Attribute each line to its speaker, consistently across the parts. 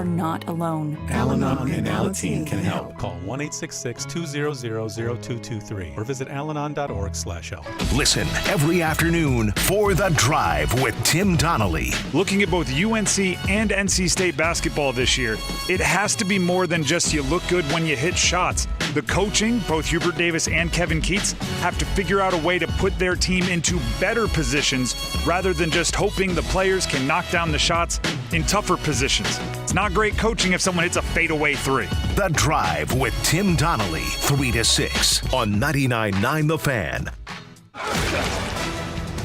Speaker 1: are not alone.
Speaker 2: Al-Anon and Alateen can help.
Speaker 3: Call 1-866-200-0223 or visit alanon.org/help.
Speaker 4: Listen every afternoon for The Drive with Tim Donnelly.
Speaker 5: Looking at both UNC and NC State basketball this year, it has to be more than just you look good when you hit shots. The coaching, both Hubert Davis and Kevin Keatts, have to figure out a way to put their team into better positions rather than just hoping the players can knock down the shots in tougher positions. It's not great coaching if someone hits a fadeaway three.
Speaker 4: The Drive with Tim Donnelly, 3 to 6 on 99.9 The Fan.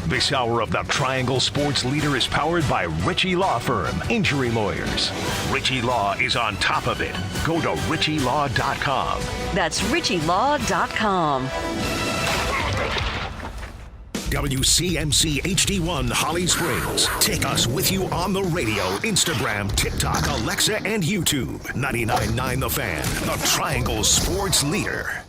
Speaker 4: This hour of the Triangle Sports Leader is powered by Ritchie Law Firm, injury lawyers. Ritchie Law is on top of it. Go to ritchielaw.com.
Speaker 6: That's ritchielaw.com.
Speaker 4: WCMC HD1 Holly Springs. Take us with you on the radio, Instagram, TikTok, Alexa, and YouTube. 99.9 The Fan, the Triangle Sports Leader.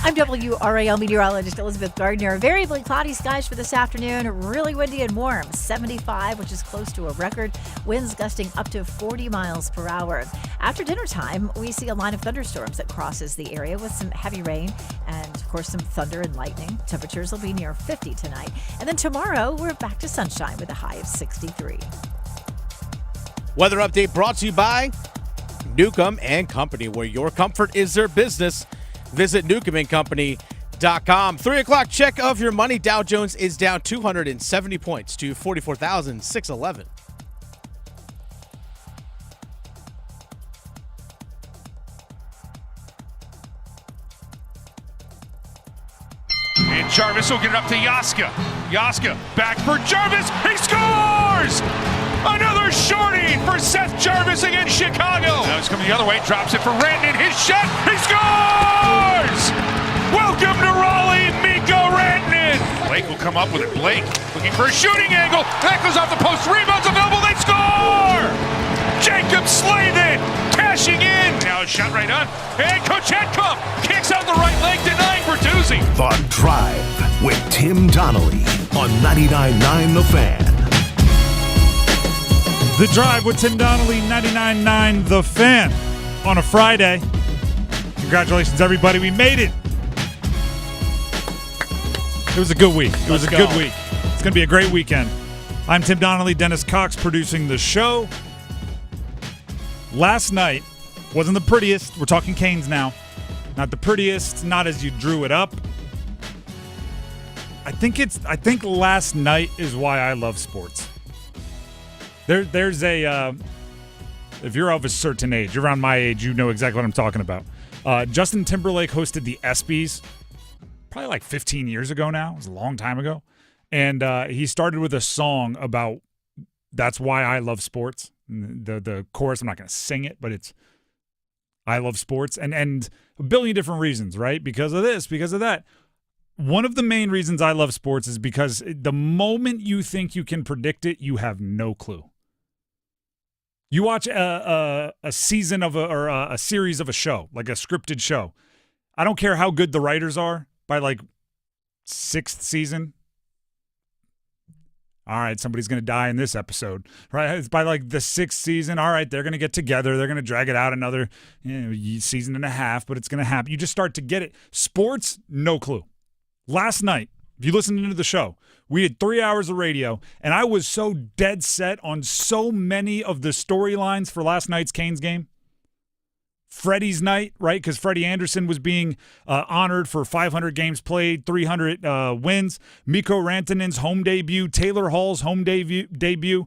Speaker 7: I'm WRAL meteorologist Elizabeth Gardner. Variably cloudy skies for this afternoon. Really windy and warm. 75, which is close to a record. Winds gusting up to 40 miles per hour. After dinner time, we see a line of thunderstorms that crosses the area with some heavy rain and, of course, some thunder and lightning. Temperatures will be near 50 tonight. And then tomorrow, we're back to sunshine with a high of 63.
Speaker 8: Weather update brought to you by Newcomb and Company, where your comfort is their business. Visit newcombandcompany.com. 3 o'clock check of your money. Dow Jones is down 270 points to 44,611.
Speaker 9: And Jarvis will get it up to Yaska. Yaska back for Jarvis. He scores! Another shorty for Seth Jarvis against Chicago. Now he's coming the other way. Drops it for Rantanen. His shot. He scores! Welcome to Raleigh, Mikko Rantanen. Blake will come up with it. Blake looking for a shooting angle. That goes off the post. Rebounds available. They score! Jacob Slavin cashing in. Now a shot right on. And Kochetkov kicks out the right leg, denying Bertuzzi.
Speaker 4: The Drive with Tim Donnelly on 99.9 The Fan.
Speaker 5: The Drive with Tim Donnelly, 99.9 The Fan on a Friday. Congratulations, everybody. We made it. It was a good week. It was a good week. It's going to be a great weekend. I'm Tim Donnelly, Dennis Cox producing the show. Last night wasn't the prettiest. We're talking Canes now. Not the prettiest, not as you drew it up. I think last night is why I love sports. There's a, if you're of a certain age, you're around my age, you know exactly what I'm talking about. Justin Timberlake hosted the ESPYs probably like 15 years ago now. It was a long time ago. And he started with a song about that's why I love sports. The chorus, I'm not going to sing it, but it's I love sports. And a billion different reasons, right? Because of this, because of that. One of the main reasons I love sports is because the moment you think you can predict it, you have no clue. You watch a season of a series of a show, like a scripted show. I don't care how good the writers are. By like 6th season, all right, somebody's going to die in this episode, right? It's by like the 6th season, all right, they're going to get together. They're going to drag it out another season and a half, but it's going to happen. You just start to get it. Sports, no clue. Last night, if you listened into the show, we had 3 hours of radio, and I was so dead set on so many of the storylines for last night's Canes game. Freddie's night, right? Because Freddie Anderson was being honored for 500 games played, 300 wins. Mikko Rantanen's home debut, Taylor Hall's home debut.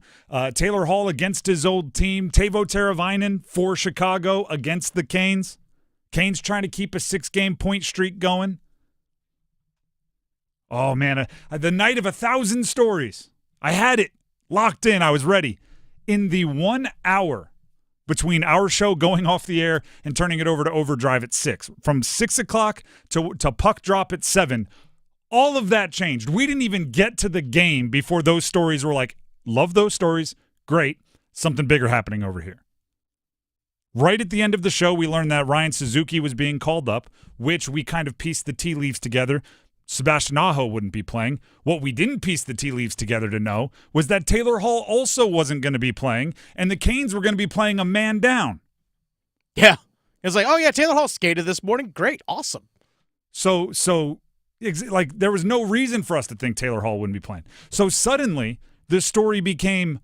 Speaker 5: Taylor Hall against his old team. Teuvo Teravainen for Chicago against the Canes. Canes trying to keep a 6-game point streak going. Oh, man, the night of 1,000 stories. I had it locked in. I was ready. In the 1 hour between our show going off the air and turning it over to Overdrive at 6. From 6 o'clock to puck drop at 7, all of that changed. We didn't even get to the game before those stories were like, love those stories, great, something bigger happening over here. Right at the end of the show, we learned that Ryan Suzuki was being called up, which we kind of pieced the tea leaves together. Sebastian Aho wouldn't be playing. What we didn't piece the tea leaves together to know was that Taylor Hall also wasn't going to be playing, and the Canes were going to be playing a man down.
Speaker 8: Yeah. It's like, oh, yeah, Taylor Hall skated this morning. Great. Awesome.
Speaker 5: So like there was no reason for us to think Taylor Hall wouldn't be playing. So suddenly the story became,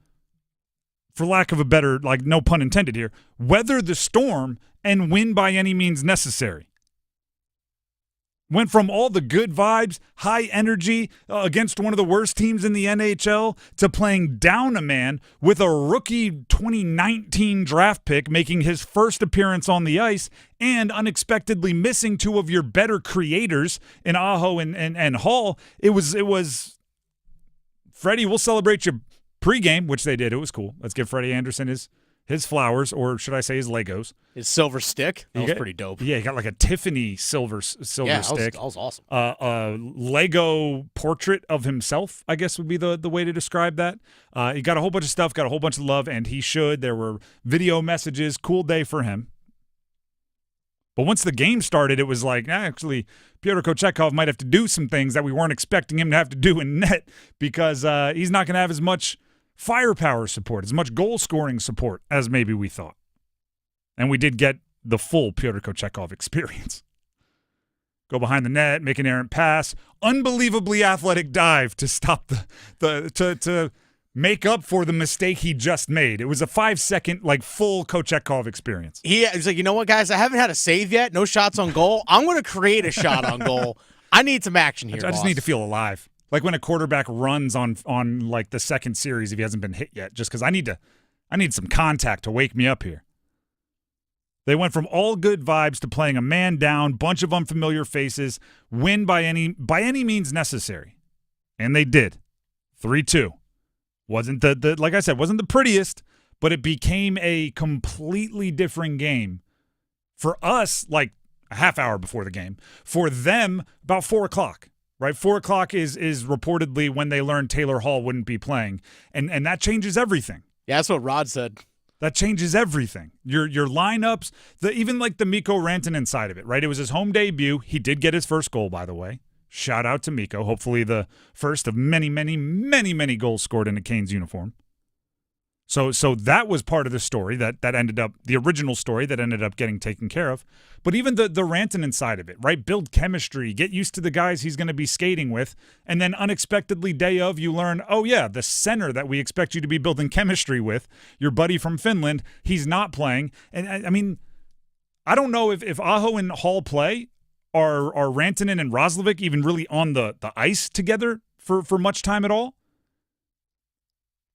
Speaker 5: for lack of a better, like no pun intended here, weather the storm and win by any means necessary. Went from all the good vibes, high energy against one of the worst teams in the NHL to playing down a man with a rookie 2019 draft pick making his first appearance on the ice and unexpectedly missing two of your better creators in Aho and Hall. It was Freddie, we'll celebrate your pregame, which they did. It was cool. Let's give Freddie Anderson his flowers, or should I say his Legos.
Speaker 8: His silver stick. That was pretty dope.
Speaker 5: Yeah, he got like a Tiffany silver stick.
Speaker 8: That was awesome.
Speaker 5: A Lego portrait of himself, I guess would be the way to describe that. He got a whole bunch of stuff, got a whole bunch of love, and he should. There were video messages. Cool day for him. But once the game started, it was like, actually, Pyotr Kochetkov might have to do some things that we weren't expecting him to have to do in net because he's not going to have as much firepower support, as much goal-scoring support as maybe we thought. And we did get the full Pyotr Kochetkov experience. Go behind the net, make an errant pass, unbelievably athletic dive to stop to make up for the mistake he just made. It was a 5-second, like, full Kochetkov experience.
Speaker 8: He's like, you know what, guys? I haven't had a save yet. No shots on goal. I'm going to create a shot on goal. I need some action here,
Speaker 5: I just need to feel alive. Like when a quarterback runs on like the second series if he hasn't been hit yet, just because I need some contact to wake me up here. They went from all good vibes to playing a man down, bunch of unfamiliar faces, win by any means necessary. And they did. 3-2. Wasn't the like I said, wasn't the prettiest, but it became a completely different game. For us, like a half hour before the game. For them, about 4 o'clock. Right, 4 o'clock is reportedly when they learned Taylor Hall wouldn't be playing, and that changes everything.
Speaker 8: Yeah, that's what Rod said.
Speaker 5: That changes everything. Your lineups, even like the Mikko Rantanen side of it. Right, it was his home debut. He did get his first goal, by the way. Shout out to Mikko. Hopefully, the first of many, many, many, many goals scored in a Canes uniform. So that was part of the story that ended up, the original story that ended up getting taken care of. But even the Rantanen side of it, right? Build chemistry, get used to the guys he's going to be skating with, and then unexpectedly day of, you learn, oh yeah, the center that we expect you to be building chemistry with, your buddy from Finland, he's not playing. And I mean, I don't know if Aho and Hall play, are Rantanen and Roslovic even really on the ice together for much time at all?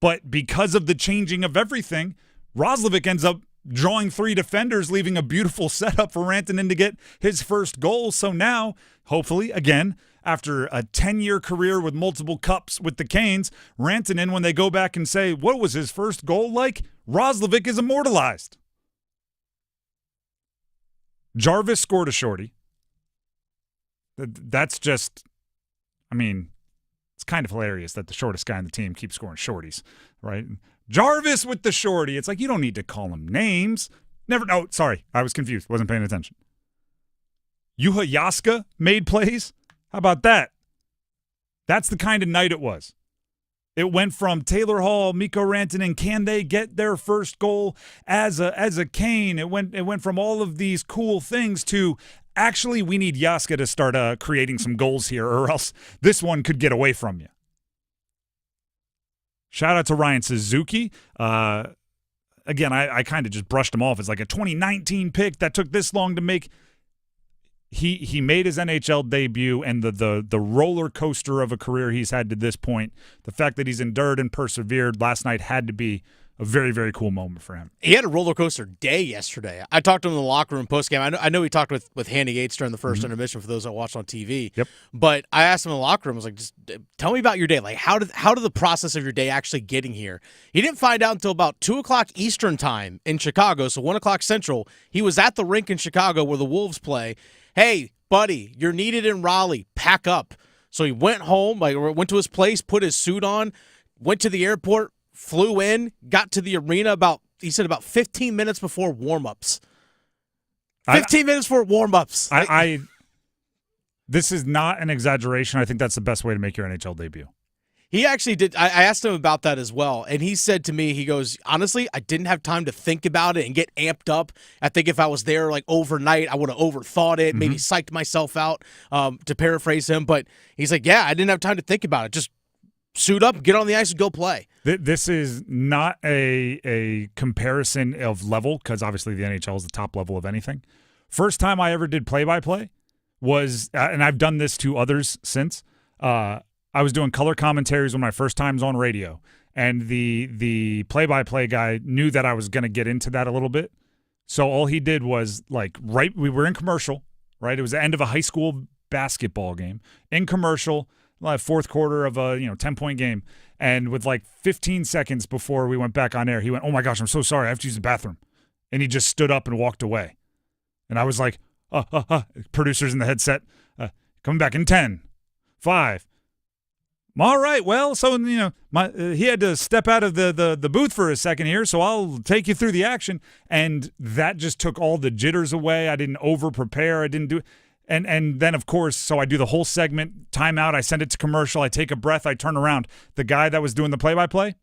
Speaker 5: But because of the changing of everything, Roslovic ends up drawing 3 defenders, leaving a beautiful setup for Rantanen to get his first goal. So now, hopefully, again, after a 10-year career with multiple cups with the Canes, Rantanen, when they go back and say, what was his first goal like? Roslovic is immortalized. Jarvis scored a shorty. That's just, I mean, it's kind of hilarious that the shortest guy on the team keeps scoring shorties, right? Jarvis with the shorty. It's like, you don't need to call him names. Sorry. I was confused. Wasn't paying attention. Juha Jaska made plays. How about that? That's the kind of night it was. It went from Taylor Hall, Mikko Rantanen, can they get their first goal as a Cane? It went from all of these cool things to, actually, we need Jaska to start creating some goals here, or else this one could get away from you. Shout out to Ryan Suzuki. Again, I kind of just brushed him off as like a 2019 pick that took this long to make. He made his NHL debut, and the roller coaster of a career he's had to this point, the fact that he's endured and persevered last night had to be a very, very cool moment for him.
Speaker 8: He had a roller coaster day yesterday. I talked to him in the locker room postgame. I know he talked with Handy Yates during the first intermission for those that watched on TV.
Speaker 5: Yep.
Speaker 8: But I asked him in the locker room, I was like, just tell me about your day. Like, how did the process of your day actually getting here? He didn't find out until about 2 o'clock Eastern time in Chicago, so 1 o'clock Central. He was at the rink in Chicago where the Wolves play. Hey, buddy, you're needed in Raleigh. Pack up. So he went home, went to his place, put his suit on, went to the airport, flew in, got to the arena about 15 minutes before warm-ups. 15 minutes before warm-ups.
Speaker 5: I This is not an exaggeration. I think that's the best way to make your NHL debut.
Speaker 8: He actually did. I asked him about that as well, and he said to me, he goes, honestly, I didn't have time to think about it and get amped up. I think if I was there like overnight, I would have overthought it, maybe psyched myself out, to paraphrase him. But he's like, yeah, I didn't have time to think about it. Just suit up, get on the ice, and go play.
Speaker 5: This is not a comparison of level, because obviously the NHL is the top level of anything. First time I ever did play-by-play was, and I've done this to others since, I was doing color commentaries when my first times on radio, and the play-by-play guy knew that I was going to get into that a little bit. So all he did was, like, we were in commercial, right? It was the end of a high school basketball game. In commercial, like fourth quarter of a 10-point game, and with like 15 seconds before we went back on air, he went, "Oh my gosh, I'm so sorry, I have to use the bathroom," and he just stood up and walked away. And I was like, producers in the headset, coming back in 10, 5. All right, well, so he had to step out of the booth for a second here, so I'll take you through the action. And that just took all the jitters away. I didn't over-prepare. I didn't do it. And then, of course, so I do the whole segment, timeout, I send it to commercial, I take a breath, I turn around. The guy that was doing the play-by-play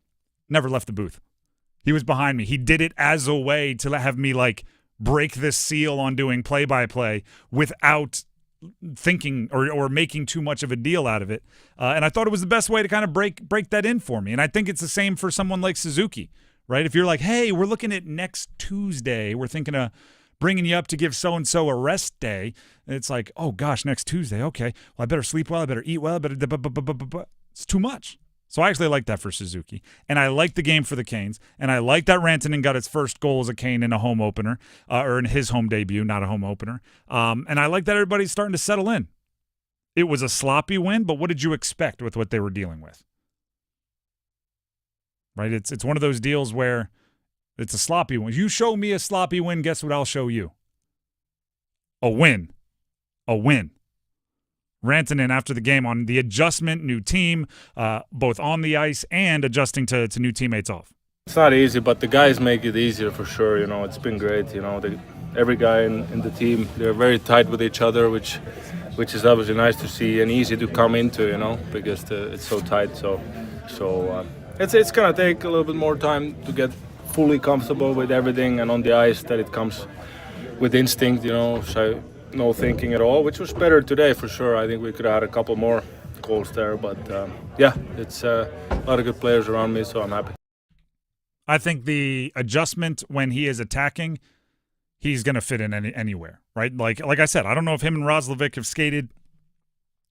Speaker 5: never left the booth. He was behind me. He did it as a way to have me, like, break this seal on doing play-by-play without thinking or making too much of a deal out of it. And I thought it was the best way to kind of break that in for me. And I think it's the same for someone like Suzuki, right? If you're like, hey, we're looking at next Tuesday, we're thinking of bringing you up to give so-and-so a rest day. And it's like, oh, gosh, next Tuesday. Okay, well, I better sleep well. I better eat well. It's too much. So I actually like that for Suzuki. And I like the game for the Canes. And I like that Rantanen got its first goal as a Cane in a home opener, or in his home debut, not a home opener. And I like that everybody's starting to settle in. It was a sloppy win, but what did you expect with what they were dealing with? Right? It's one of those deals where it's a sloppy win. You show me a sloppy win, guess what I'll show you? A win. A win. Rantanen after the game on the adjustment, new team, both on the ice and adjusting to new teammates off.
Speaker 1: It's not easy, but the guys make it easier for sure. It's been great. Every guy in the team, they're very tight with each other, which is obviously nice to see and easy to come into, because it's so tight. So it's gonna take a little bit more time to get fully comfortable with everything and on the ice, that it comes with instinct, so no thinking at all, which was better today for sure. I think we could have had a couple more goals there, but it's a lot of good players around me, so I'm happy.
Speaker 5: I think the adjustment when he is attacking, he's going to fit in anywhere, right? Like I said, I don't know if him and Roslovic have skated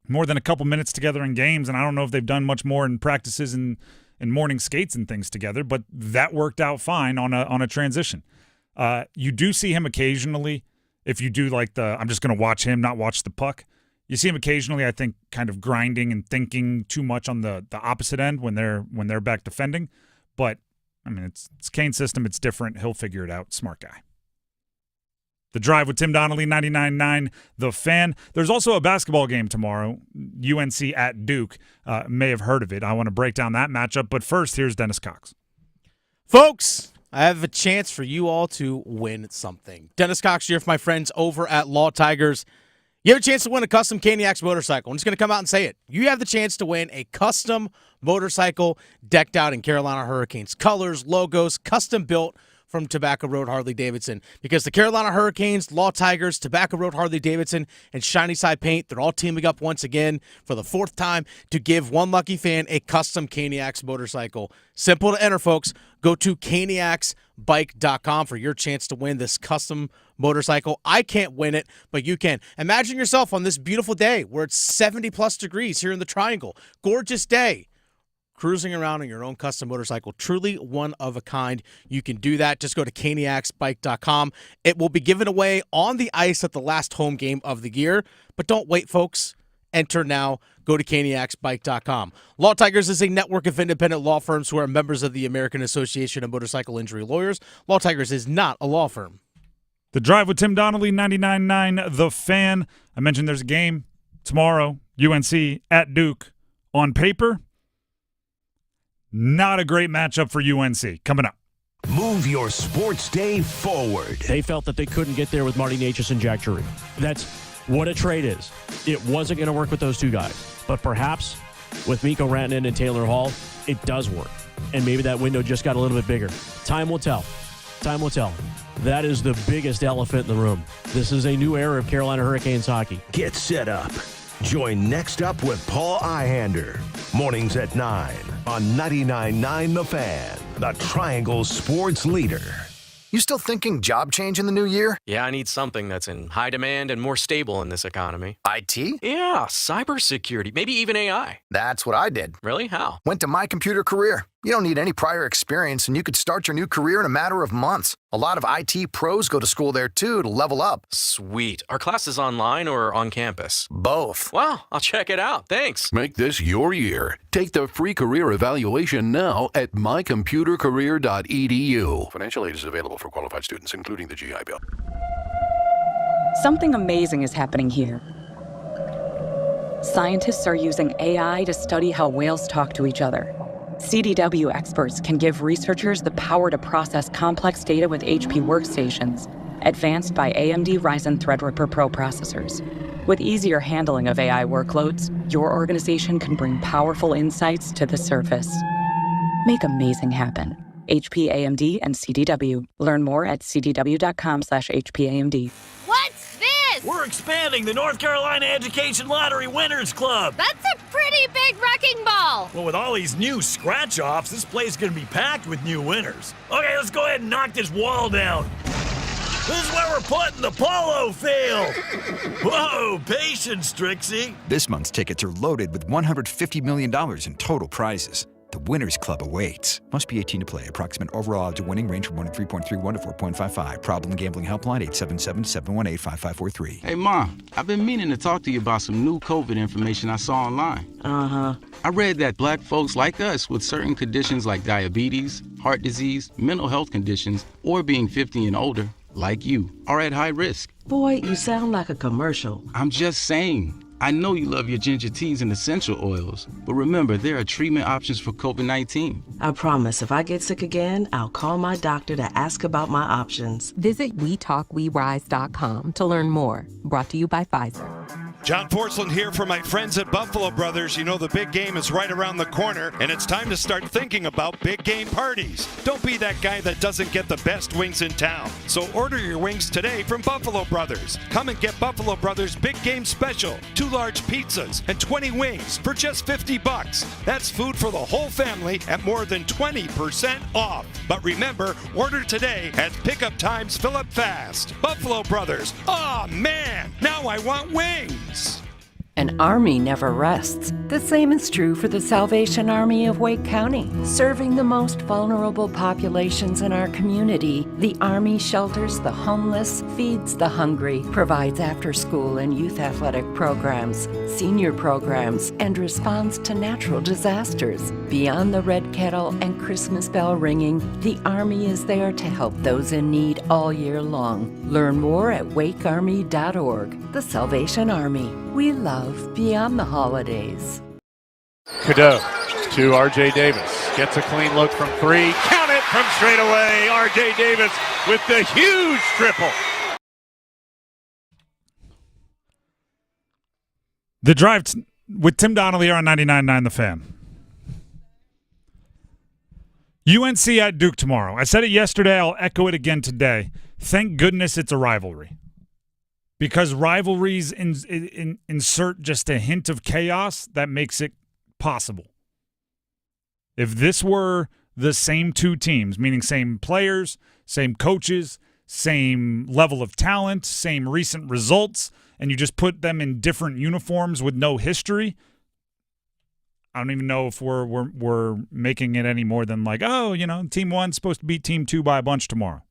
Speaker 5: more than a couple minutes together in games, and I don't know if they've done much more in practices and morning skates and things together, but that worked out fine on a transition. You do see him occasionally. If you do like I'm just going to watch him, not watch the puck, you see him occasionally, I think, kind of grinding and thinking too much on the opposite end when they're back defending. But, I mean, it's Kane's system. It's different. He'll figure it out. Smart guy. The Drive with Tim Donnelly, 99.9 The Fan. There's also a basketball game tomorrow, UNC at Duke. May have heard of it. I want to break down that matchup. But first, here's Dennis Cox.
Speaker 8: Folks, I have a chance for you all to win something. Dennis Cox here for my friends over at Law Tigers. You have a chance to win a custom Canales motorcycle. I'm just going to come out and say it. You have the chance to win a custom motorcycle decked out in Carolina Hurricanes colors, logos, custom built from Tobacco Road Harley-Davidson, because the Carolina Hurricanes, Law Tigers, Tobacco Road Harley-Davidson, and Shiny Side Paint, they're all teaming up once again for the fourth time to give one lucky fan a custom Caniacs motorcycle. Simple to enter, folks. Go to caniacsbike.com for your chance to win this custom motorcycle. I can't win it, but you can. Imagine yourself on this beautiful day where it's 70-plus degrees here in the Triangle. Gorgeous day. Cruising around on your own custom motorcycle, truly one of a kind. You can do that. Just go to caniacsbike.com. It will be given away on the ice at the last home game of the year. But don't wait, folks. Enter now. Go to caniacsbike.com. Law Tigers is a network of independent law firms who are members of the American Association of Motorcycle Injury Lawyers. Law Tigers is not a law firm.
Speaker 5: The Drive with Tim Donnelly, 99.9 The Fan. I mentioned there's a game tomorrow, UNC at Duke. On paper, not a great matchup for UNC. Coming up.
Speaker 4: Move your sports day forward.
Speaker 10: They felt that they couldn't get there with Marty Necas and Jack Drury. That's what a trade is. It wasn't going to work with those two guys. But perhaps with Mikko Rantanen and Taylor Hall, it does work. And maybe that window just got a little bit bigger. Time will tell. Time will tell. That is the biggest elephant in the room. This is a new era of Carolina Hurricanes hockey.
Speaker 4: Get set up. Join Next Up with Paul Ihander. Mornings at 9 on 99.9 The Fan, the Triangle Sports Leader.
Speaker 11: You still thinking job change in the new year?
Speaker 12: Yeah, I need something that's in high demand and more stable in this economy.
Speaker 11: IT?
Speaker 12: Yeah, cybersecurity, maybe even AI.
Speaker 11: That's what I did.
Speaker 12: Really? How?
Speaker 11: Went to My Computer Career. You don't need any prior experience, and you could start your new career in a matter of months. A lot of IT pros go to school there, too, to level up.
Speaker 12: Sweet. Are classes online or on campus?
Speaker 11: Both.
Speaker 12: Wow, I'll check it out. Thanks.
Speaker 13: Make this your year. Take the free career evaluation now at mycomputercareer.edu. Financial aid is available for qualified students, including the GI Bill.
Speaker 14: Something amazing is happening here. Scientists are using AI to study how whales talk to each other. CDW experts can give researchers the power to process complex data with HP workstations, advanced by AMD Ryzen Threadripper Pro processors. With easier handling of AI workloads, your organization can bring powerful insights to the surface. Make amazing happen. HP, AMD, and CDW. Learn more at cdw.com/HPAMD.
Speaker 15: What's this?
Speaker 16: We're expanding the North Carolina Education Lottery Winners Club.
Speaker 15: That's a pretty big wrecking ball.
Speaker 16: Well, with all these new scratch-offs, this place is going to be packed with new winners. Okay, let's go ahead and knock this wall down. This is where we're putting the polo field. Whoa, patience, Trixie.
Speaker 17: This month's tickets are loaded with $150 million in total prizes. The Winners Club awaits. Must be 18 to play. Approximate overall odds of winning range from 1 to 3.31 to 4.55. Problem gambling helpline 877-718-5543.
Speaker 18: Hey, Mom, I've been meaning to talk to you about some new COVID information I saw online.
Speaker 19: Uh-huh.
Speaker 18: I read that black folks like us with certain conditions like diabetes, heart disease, mental health conditions, or being 50 and older, like you, are at high risk.
Speaker 19: Boy, you sound like a commercial.
Speaker 18: I'm just saying. I know you love your ginger teas and essential oils, but remember, there are treatment options for COVID-19.
Speaker 19: I promise if I get sick again, I'll call my doctor to ask about my options.
Speaker 20: Visit WeTalkWeRise.com to learn more. Brought to you by Pfizer.
Speaker 21: John Porcelain here for my friends at Buffalo Brothers. You know the big game is right around the corner, and it's time to start thinking about big game parties. Don't be that guy that doesn't get the best wings in town. So order your wings today from Buffalo Brothers. Come and get Buffalo Brothers Big Game Special. 2 large pizzas and 20 wings for just $50. That's food for the whole family at more than 20% off. But remember, order today as pickup times fill up fast. Buffalo Brothers. Aw, man, now I want wings.
Speaker 22: An army never rests. The same is true for the Salvation Army of Wake County. Serving the most vulnerable populations in our community, the Army shelters the homeless, feeds the hungry, provides after-school and youth athletic programs, senior programs, and responds to natural disasters. Beyond the red kettle and Christmas bell ringing, the Army is there to help those in need all year long. Learn more at wakearmy.org. The Salvation Army. We love beyond the holidays.
Speaker 23: Cadeau to R.J. Davis. Gets a clean look from 3. Count it from straight away. R.J. Davis with the huge triple.
Speaker 5: The Drive with Tim Donnelly here on 99.9 The Fan. UNC at Duke tomorrow. I said it yesterday. I'll echo it again today. Thank goodness it's a rivalry. Because rivalries insert just a hint of chaos that makes it possible. If this were the same two teams, meaning same players, same coaches, same level of talent, same recent results, and you just put them in different uniforms with no history, I don't even know if we're making it any more than like, oh, you know, team one's supposed to beat team two by a bunch tomorrow.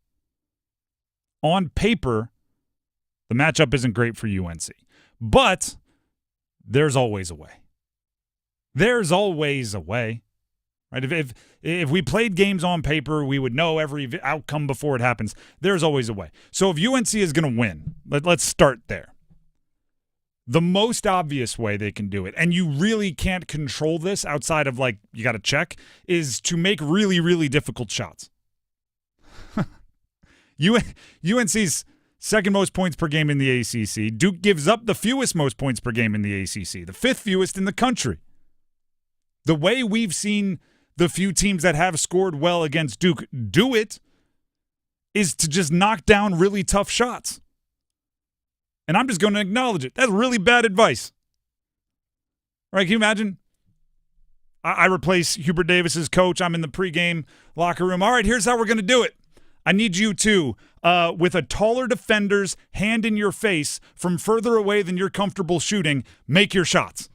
Speaker 5: On paper, the matchup isn't great for UNC, but there's always a way. There's always a way, right? If we played games on paper, we would know every outcome before it happens. There's always a way. So if UNC is going to win, let's start there. The most obvious way they can do it, and you really can't control this outside of like you got to check, is to make really, really difficult shots. UNC's second most points per game in the ACC. Duke gives up the fewest most points per game in the ACC, the fifth fewest in the country. The way we've seen the few teams that have scored well against Duke do it is to just knock down really tough shots. And I'm just going to acknowledge it. That's really bad advice. Right? Can you imagine? I replace Hubert Davis's coach. I'm in the pregame locker room. All right, here's how we're going to do it. I need you to, with a taller defender's hand in your face from further away than you're comfortable shooting, make your shots.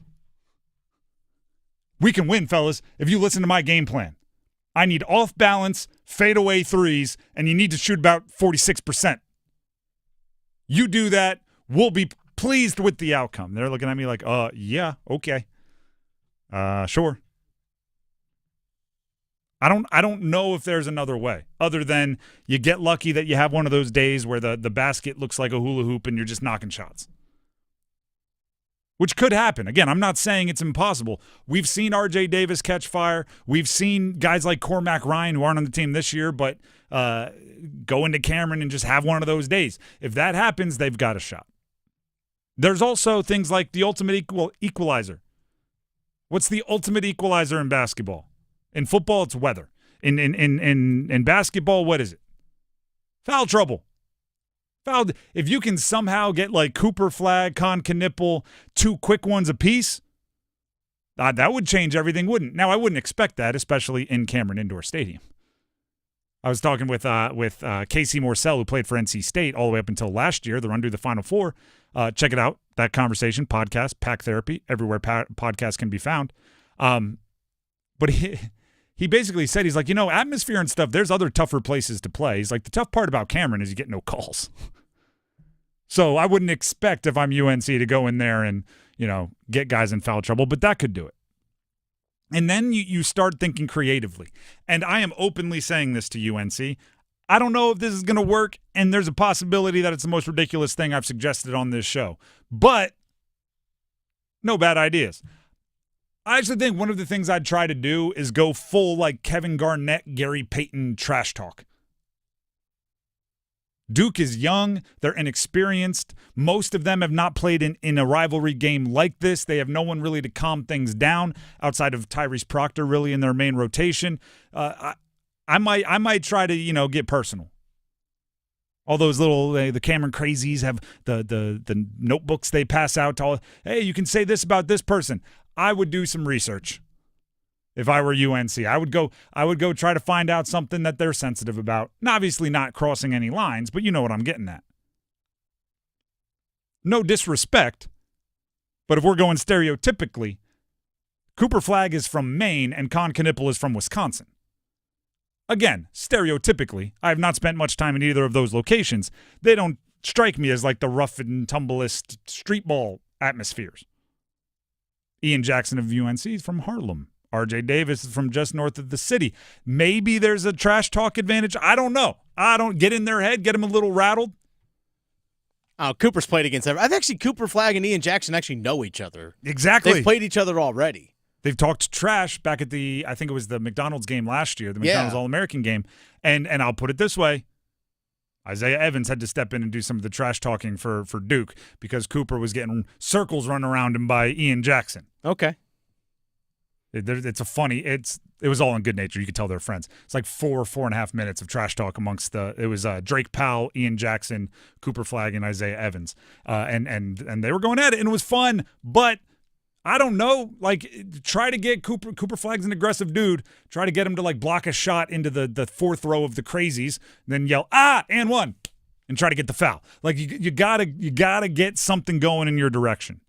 Speaker 5: We can win, fellas, if you listen to my game plan. I need off-balance, fadeaway threes, and you need to shoot about 46%. You do that, we'll be pleased with the outcome. They're looking at me like, yeah, okay. Sure. I don't know if there's another way other than you get lucky that you have one of those days where the basket looks like a hula hoop and you're just knocking shots. Which could happen. Again, I'm not saying it's impossible. We've seen RJ Davis catch fire. We've seen guys like Cormac Ryan, who aren't on the team this year, but go into Cameron and just have one of those days. If that happens, they've got a shot. There's also things like the ultimate equalizer. What's the ultimate equalizer in basketball? In football, it's weather. In basketball, what is it? Foul trouble. Foul. If you can somehow get like Cooper Flag, Con Knipple, 2 quick ones apiece, that would change everything, wouldn't? Now, I wouldn't expect that, especially in Cameron Indoor Stadium. I was talking with Casey Morcell, who played for NC State all the way up until last year. They're under the Final Four. Check it out, that conversation, podcast, Pack Therapy, everywhere podcasts can be found. But he basically said, he's like, atmosphere and stuff, there's other tougher places to play. He's like, the tough part about Cameron is you get no calls. So I wouldn't expect if I'm UNC to go in there and, get guys in foul trouble, but that could do it. And then you start thinking creatively. And I am openly saying this to UNC. I don't know if this is going to work, and there's a possibility that it's the most ridiculous thing I've suggested on this show. But no bad ideas. I actually think one of the things I'd try to do is go full like Kevin Garnett, Gary Payton trash talk. Duke is young. They're inexperienced. Most of them have not played in a rivalry game like this. They have no one really to calm things down outside of Tyrese Proctor really in their main rotation. I might try to, get personal. All those little, the Cameron crazies have the notebooks they pass out to all, hey, you can say this about this person. I would do some research if I were UNC. I would go try to find out something that they're sensitive about. And obviously not crossing any lines, but you know what I'm getting at. No disrespect, but if we're going stereotypically, Cooper Flag is from Maine and Con Knipple is from Wisconsin. Again, stereotypically, I have not spent much time in either of those locations. They don't strike me as like the rough and tumblest street ball atmospheres. Ian Jackson of UNC is from Harlem. RJ Davis is from just north of the city. Maybe there's a trash talk advantage. I don't know. I don't get in their head, get them a little rattled.
Speaker 8: Oh, Cooper's played against everyone. I think actually Cooper Flag and Ian Jackson actually know each other.
Speaker 5: Exactly.
Speaker 8: They've played each other already.
Speaker 5: They've talked trash back at I think it was the McDonald's game last year, the McDonald's All-American game. And I'll put it this way. Isaiah Evans had to step in and do some of the trash talking for Duke because Cooper was getting circles run around him by Ian Jackson.
Speaker 8: Okay.
Speaker 5: It's a funny. It was all in good nature. You could tell they're friends. It's like 4.5 minutes of trash talk amongst it was Drake Powell, Ian Jackson, Cooper Flag, and Isaiah Evans, and they were going at it, and it was fun. But I don't know. Like, try to get Cooper Flag's an aggressive dude. Try to get him to like block a shot into the fourth row of the crazies, then yell and one, and try to get the foul. Like you gotta get something going in your direction.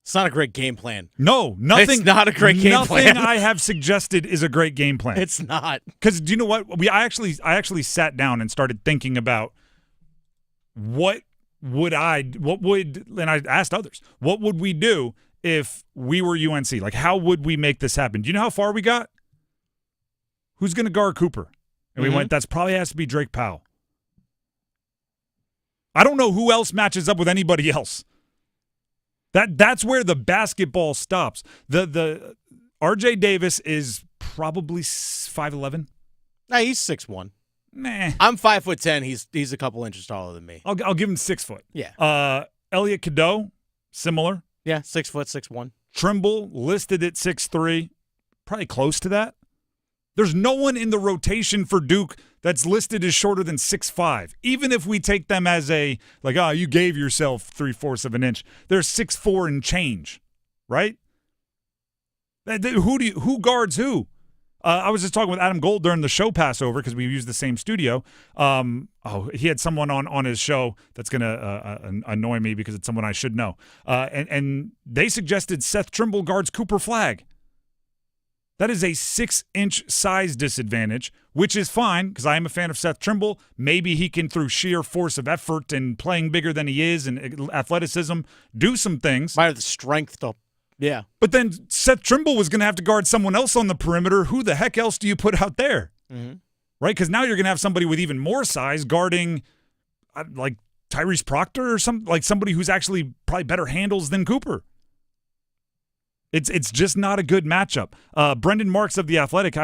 Speaker 8: It's not a great game plan.
Speaker 5: No, nothing.
Speaker 8: It's not a great game plan.
Speaker 5: Nothing I have suggested is a great game plan.
Speaker 8: It's not.
Speaker 5: Because do you know what? I actually sat down and started thinking about and I asked others, what would we do if we were UNC? Like, how would we make this happen? Do you know how far we got? Who's going to guard Cooper? And we went, that's probably has to be Drake Powell. I don't know who else matches up with anybody else. That's where the basketball stops. The RJ Davis is probably 5'11".
Speaker 8: Nah, he's 6'1".
Speaker 5: Nah.
Speaker 8: I'm 5'10". He's a couple inches taller than me.
Speaker 5: I'll give him 6 foot.
Speaker 8: Yeah.
Speaker 5: Elliot Cadeau, similar.
Speaker 8: Yeah, 6 foot, 6'1".
Speaker 5: Trimble listed at 6'3", probably close to that. There's no one in the rotation for Duke that's listed as shorter than 6'5". Even if we take them as a, like, you gave yourself 3/4 of an inch. They're 6'4" and change, right? Who guards who? I was just talking with Adam Gold during the show passover because we used the same studio. He had someone on his show that's going to annoy me because it's someone I should know. And they suggested Seth Trimble guards Cooper Flagg. That is a 6-inch size disadvantage, which is fine because I am a fan of Seth Trimble. Maybe he can, through sheer force of effort and playing bigger than he is and athleticism, do some things.
Speaker 8: Might have the strength to. Yeah.
Speaker 5: But then Seth Trimble was going to have to guard someone else on the perimeter. Who the heck else do you put out there?
Speaker 8: Mm-hmm.
Speaker 5: Right? Because now you're going to have somebody with even more size guarding like Tyrese Proctor or somebody who's actually probably better handles than Cooper. It's just not a good matchup. Brendan Marks of The Athletic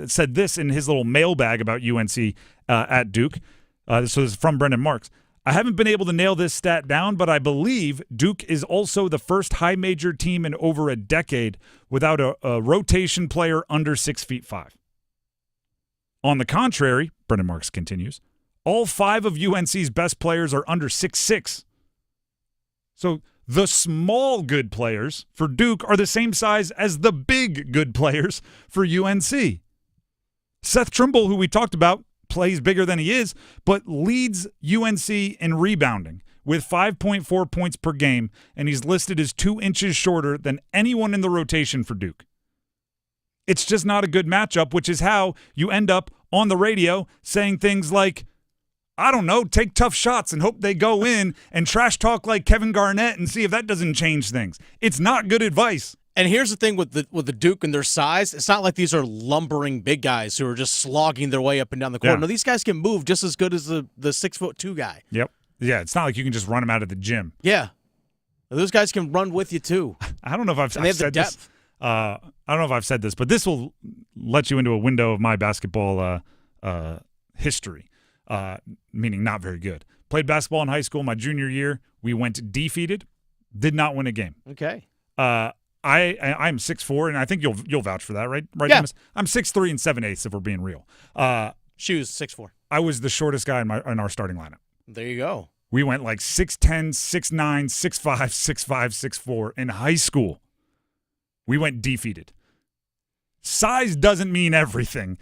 Speaker 5: said this in his little mailbag about UNC at Duke. So this is from Brendan Marks. I haven't been able to nail this stat down, but I believe Duke is also the first high major team in over a decade without a rotation player under 6'5". On the contrary, Brendan Marks continues, all 5 of UNC's best players are under 6'6". So the small good players for Duke are the same size as the big good players for UNC. Seth Trimble, who we talked about, plays bigger than he is, but leads UNC in rebounding with 5.4 points per game, and he's listed as 2 inches shorter than anyone in the rotation for Duke. It's just not a good matchup, which is how you end up on the radio saying things like, I don't know, take tough shots and hope they go in and trash talk like Kevin Garnett and see if that doesn't change things. It's not good advice.
Speaker 8: And here's the thing with the Duke and their size, it's not like these are lumbering big guys who are just slogging their way up and down the court.
Speaker 5: Yeah.
Speaker 8: No, these guys can move just as good as the 6'2" guy.
Speaker 5: Yep. Yeah, it's not like you can just run them out of the gym.
Speaker 8: Yeah. Those guys can run with you too.
Speaker 5: I don't know if I've
Speaker 8: they have
Speaker 5: said
Speaker 8: the depth.
Speaker 5: this. I don't know if I've said this, but this will let you into a window of my basketball history, meaning not very good. Played basketball in high school my junior year. We went defeated, did not win a game.
Speaker 8: Okay.
Speaker 5: I'm 6'4", and I think you'll vouch for that, right? Right,
Speaker 8: yeah.
Speaker 5: Dennis? I'm 6'3" and 7/8" if we're being real.
Speaker 8: Shoes 6'4".
Speaker 5: I was the shortest guy in our starting lineup.
Speaker 8: There you go.
Speaker 5: We went like 6'10", 6'9", 6'5", 6'5", 6'4" in high school. We went defeated. Size doesn't mean everything.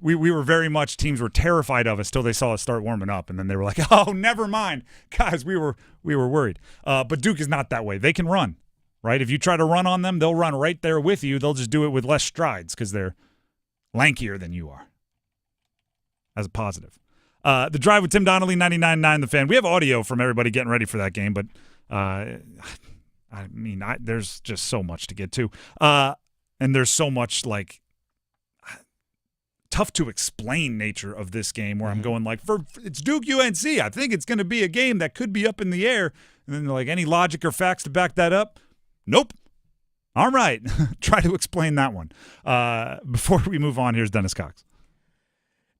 Speaker 5: We were very much, teams were terrified of us till they saw us start warming up, and then they were like, oh, never mind. Guys, we were worried. But Duke is not that way. They can run. Right? If you try to run on them, they'll run right there with you. They'll just do it with less strides because they're lankier than you are. As a positive. The Drive with Tim Donnelly, 99.9 The Fan. We have audio from everybody getting ready for that game, but there's just so much to get to. And there's so much, like, tough to explain nature of this game where I'm going like, it's Duke UNC. I think it's going to be a game that could be up in the air. And then, like, any logic or facts to back that up? Nope. All right. Try to explain that one. Before we move on, here's Dennis Cox.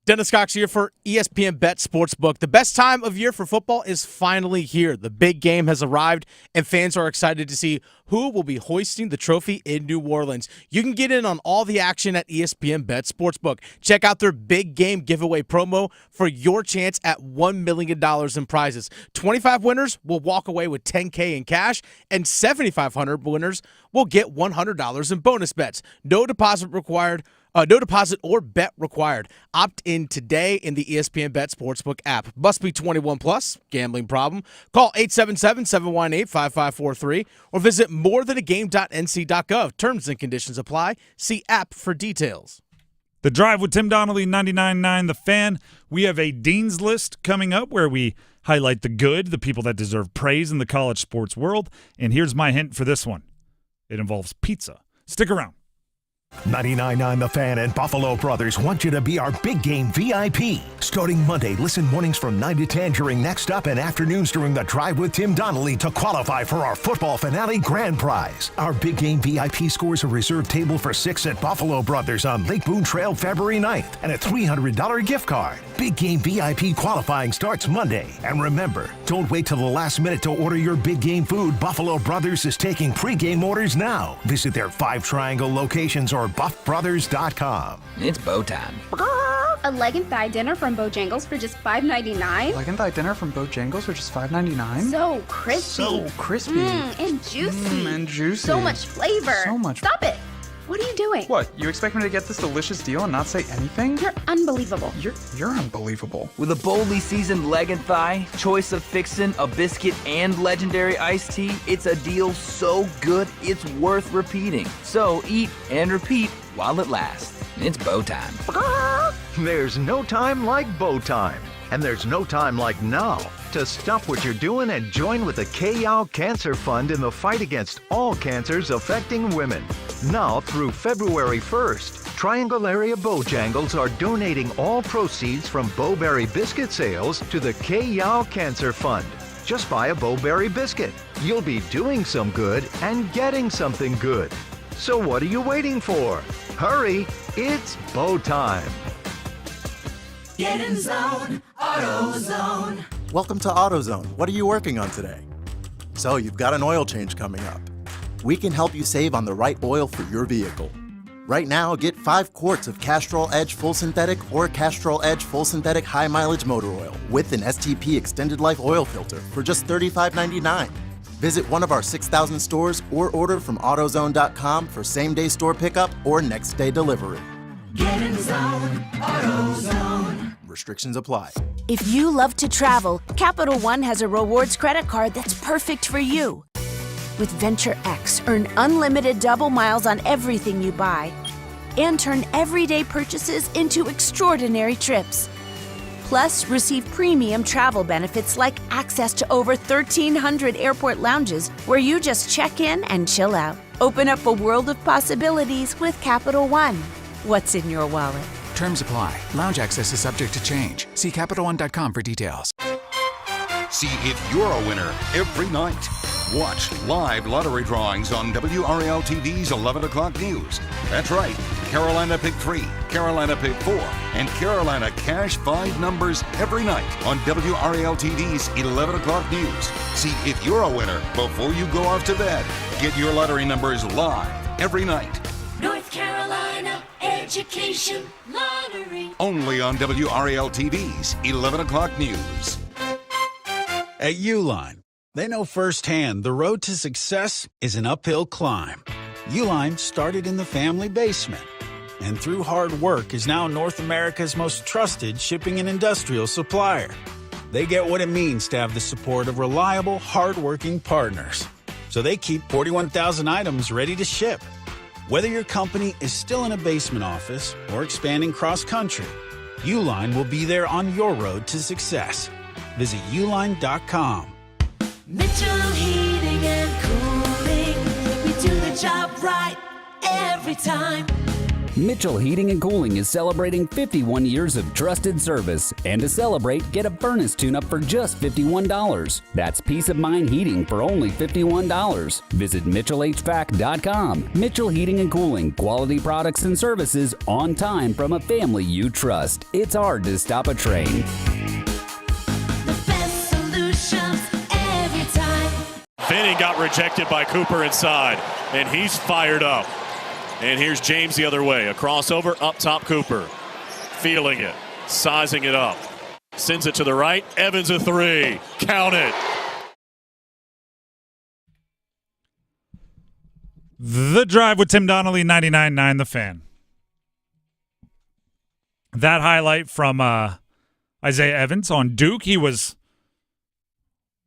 Speaker 8: Dennis Cox here for ESPN Bet Sportsbook. The best time of year for football is finally here. The big game has arrived, and fans are excited to see who will be hoisting the trophy in New Orleans. You can get in on all the action at ESPN Bet Sportsbook. Check out their big game giveaway promo for your chance at $1 million in prizes. 25 winners will walk away with $10K in cash, and 7,500 winners will get $100 in bonus bets. No deposit required. No deposit or bet required. Opt in today in the ESPN Bet Sportsbook app. Must be 21 plus. Gambling problem? Call 877-718-5543 or visit morethanagame.nc.gov. Terms and conditions apply. See app for details.
Speaker 5: The Drive with Tim Donnelly, 99.9 The Fan. We have a Dean's List coming up where we highlight the good, the people that deserve praise in the college sports world. And here's my hint for this one. It involves pizza. Stick around.
Speaker 4: 99.9 The Fan and Buffalo Brothers want you to be our big game VIP. Starting Monday, listen mornings from 9 to 10 during Next Up and afternoons during The Drive with Tim Donnelly to qualify for our football finale grand prize. Our big game VIP scores a reserved table for 6 at Buffalo Brothers on Lake Boone Trail February 9th and a $300 gift card. Big game VIP qualifying starts Monday. And remember, don't wait till the last minute to order your big game food. Buffalo Brothers is taking pregame orders now. Visit their 5 Triangle locations or buffbrothers.com.
Speaker 2: It's bow time.
Speaker 3: A leg and thigh dinner from Bojangles for just $5.99.
Speaker 2: Leg and thigh dinner from Bojangles for just $5.99.
Speaker 3: So crispy.
Speaker 2: So crispy.
Speaker 3: And juicy.
Speaker 2: And juicy.
Speaker 3: So much flavor.
Speaker 2: So much.
Speaker 3: Stop it. What are you doing?
Speaker 2: What? You expect me to get this delicious deal and not say anything?
Speaker 3: You're unbelievable.
Speaker 2: You're unbelievable.
Speaker 6: With a boldly seasoned leg and thigh, choice of fixin', a biscuit, and legendary iced tea, it's a deal so good it's worth repeating. So eat and repeat while it lasts. It's bow time.
Speaker 24: There's no time like bow time. And there's no time like now to stop what you're doing and join with the K.O. Cancer Fund in the fight against all cancers affecting women. Now through February 1st, Triangle Area Bojangles are donating all proceeds from Bowberry biscuit sales to the K.O. Cancer Fund. Just buy a Bowberry biscuit. You'll be doing some good and getting something good. So what are you waiting for? Hurry, it's bow time.
Speaker 25: Get in zone, AutoZone.
Speaker 26: Welcome to AutoZone. What are you working on today? So you've got an oil change coming up. We can help you save on the right oil for your vehicle. Right now, get 5 quarts of Castrol Edge Full Synthetic or Castrol Edge Full Synthetic High Mileage Motor Oil with an STP Extended Life Oil Filter for just $35.99. Visit one of our 6,000 stores or order from AutoZone.com for same-day store pickup or next-day delivery.
Speaker 25: Get in zone, AutoZone.
Speaker 26: Restrictions apply.
Speaker 27: If you love to travel, Capital One has a rewards credit card that's perfect for you. With Venture X, earn unlimited double miles on everything you buy and turn everyday purchases into extraordinary trips. Plus, receive premium travel benefits like access to over 1,300 airport lounges where you just check in and chill out. Open up a world of possibilities with Capital One. What's in your wallet?
Speaker 28: Terms apply. Lounge access is subject to change. See CapitalOne.com for details.
Speaker 4: See if you're a winner every night. Watch live lottery drawings on WRAL TV's 11 o'clock news. That's right. Carolina Pick 3, Carolina Pick 4, and Carolina Cash 5 numbers every night on WRAL TV's 11 o'clock news. See if you're a winner before you go off to bed. Get your lottery numbers live every night.
Speaker 25: North Carolina Education Lottery.
Speaker 4: Only on WRAL TV's 11 o'clock news.
Speaker 29: At Uline, they know firsthand the road to success is an uphill climb. Uline started in the family basement, and through hard work is now North America's most trusted shipping and industrial supplier. They get what it means to have the support of reliable, hardworking partners. So they keep 41,000 items ready to ship. Whether your company is still in a basement office or expanding cross-country, Uline will be there on your road to success. Visit uline.com.
Speaker 25: Mitchell Heating and Cooling. We do the job right every time.
Speaker 30: Mitchell Heating and Cooling is celebrating 51 years of trusted service. And to celebrate, get a furnace tune-up for just $51. That's peace of mind heating for only $51. Visit MitchellHVAC.com. Mitchell Heating and Cooling. Quality products and services on time from a family you trust. It's hard to stop a train.
Speaker 25: The best solutions every time.
Speaker 9: Finney got rejected by Cooper inside, and he's fired up. And here's James the other way. A crossover up top, Cooper. Feeling it. Sizing it up. Sends it to the right. Evans a 3. Count it.
Speaker 5: The Drive with Tim Donnelly, 99.9 The Fan. That highlight from Isaiah Evans on Duke. He was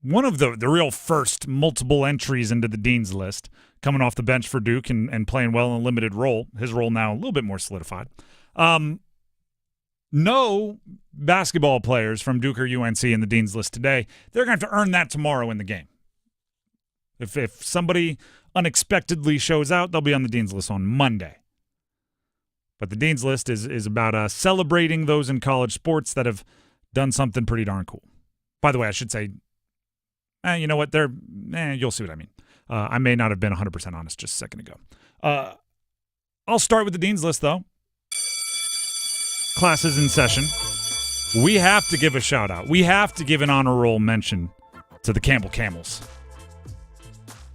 Speaker 5: one of the real first multiple entries into the Dean's List, coming off the bench for Duke and playing well in a limited role. His role now a little bit more solidified. No basketball players from Duke or UNC in the Dean's List today. They're going to have to earn that tomorrow in the game. If somebody unexpectedly shows out, they'll be on the Dean's List on Monday. But the Dean's List is about celebrating those in college sports that have done something pretty darn cool. By the way, I should say, you know what? You'll see what I mean. I may not have been 100% honest just a second ago. I'll start with the Dean's List, though. Class is in session. We have to give a shout-out. We have to give an honor roll mention to the Campbell Camels.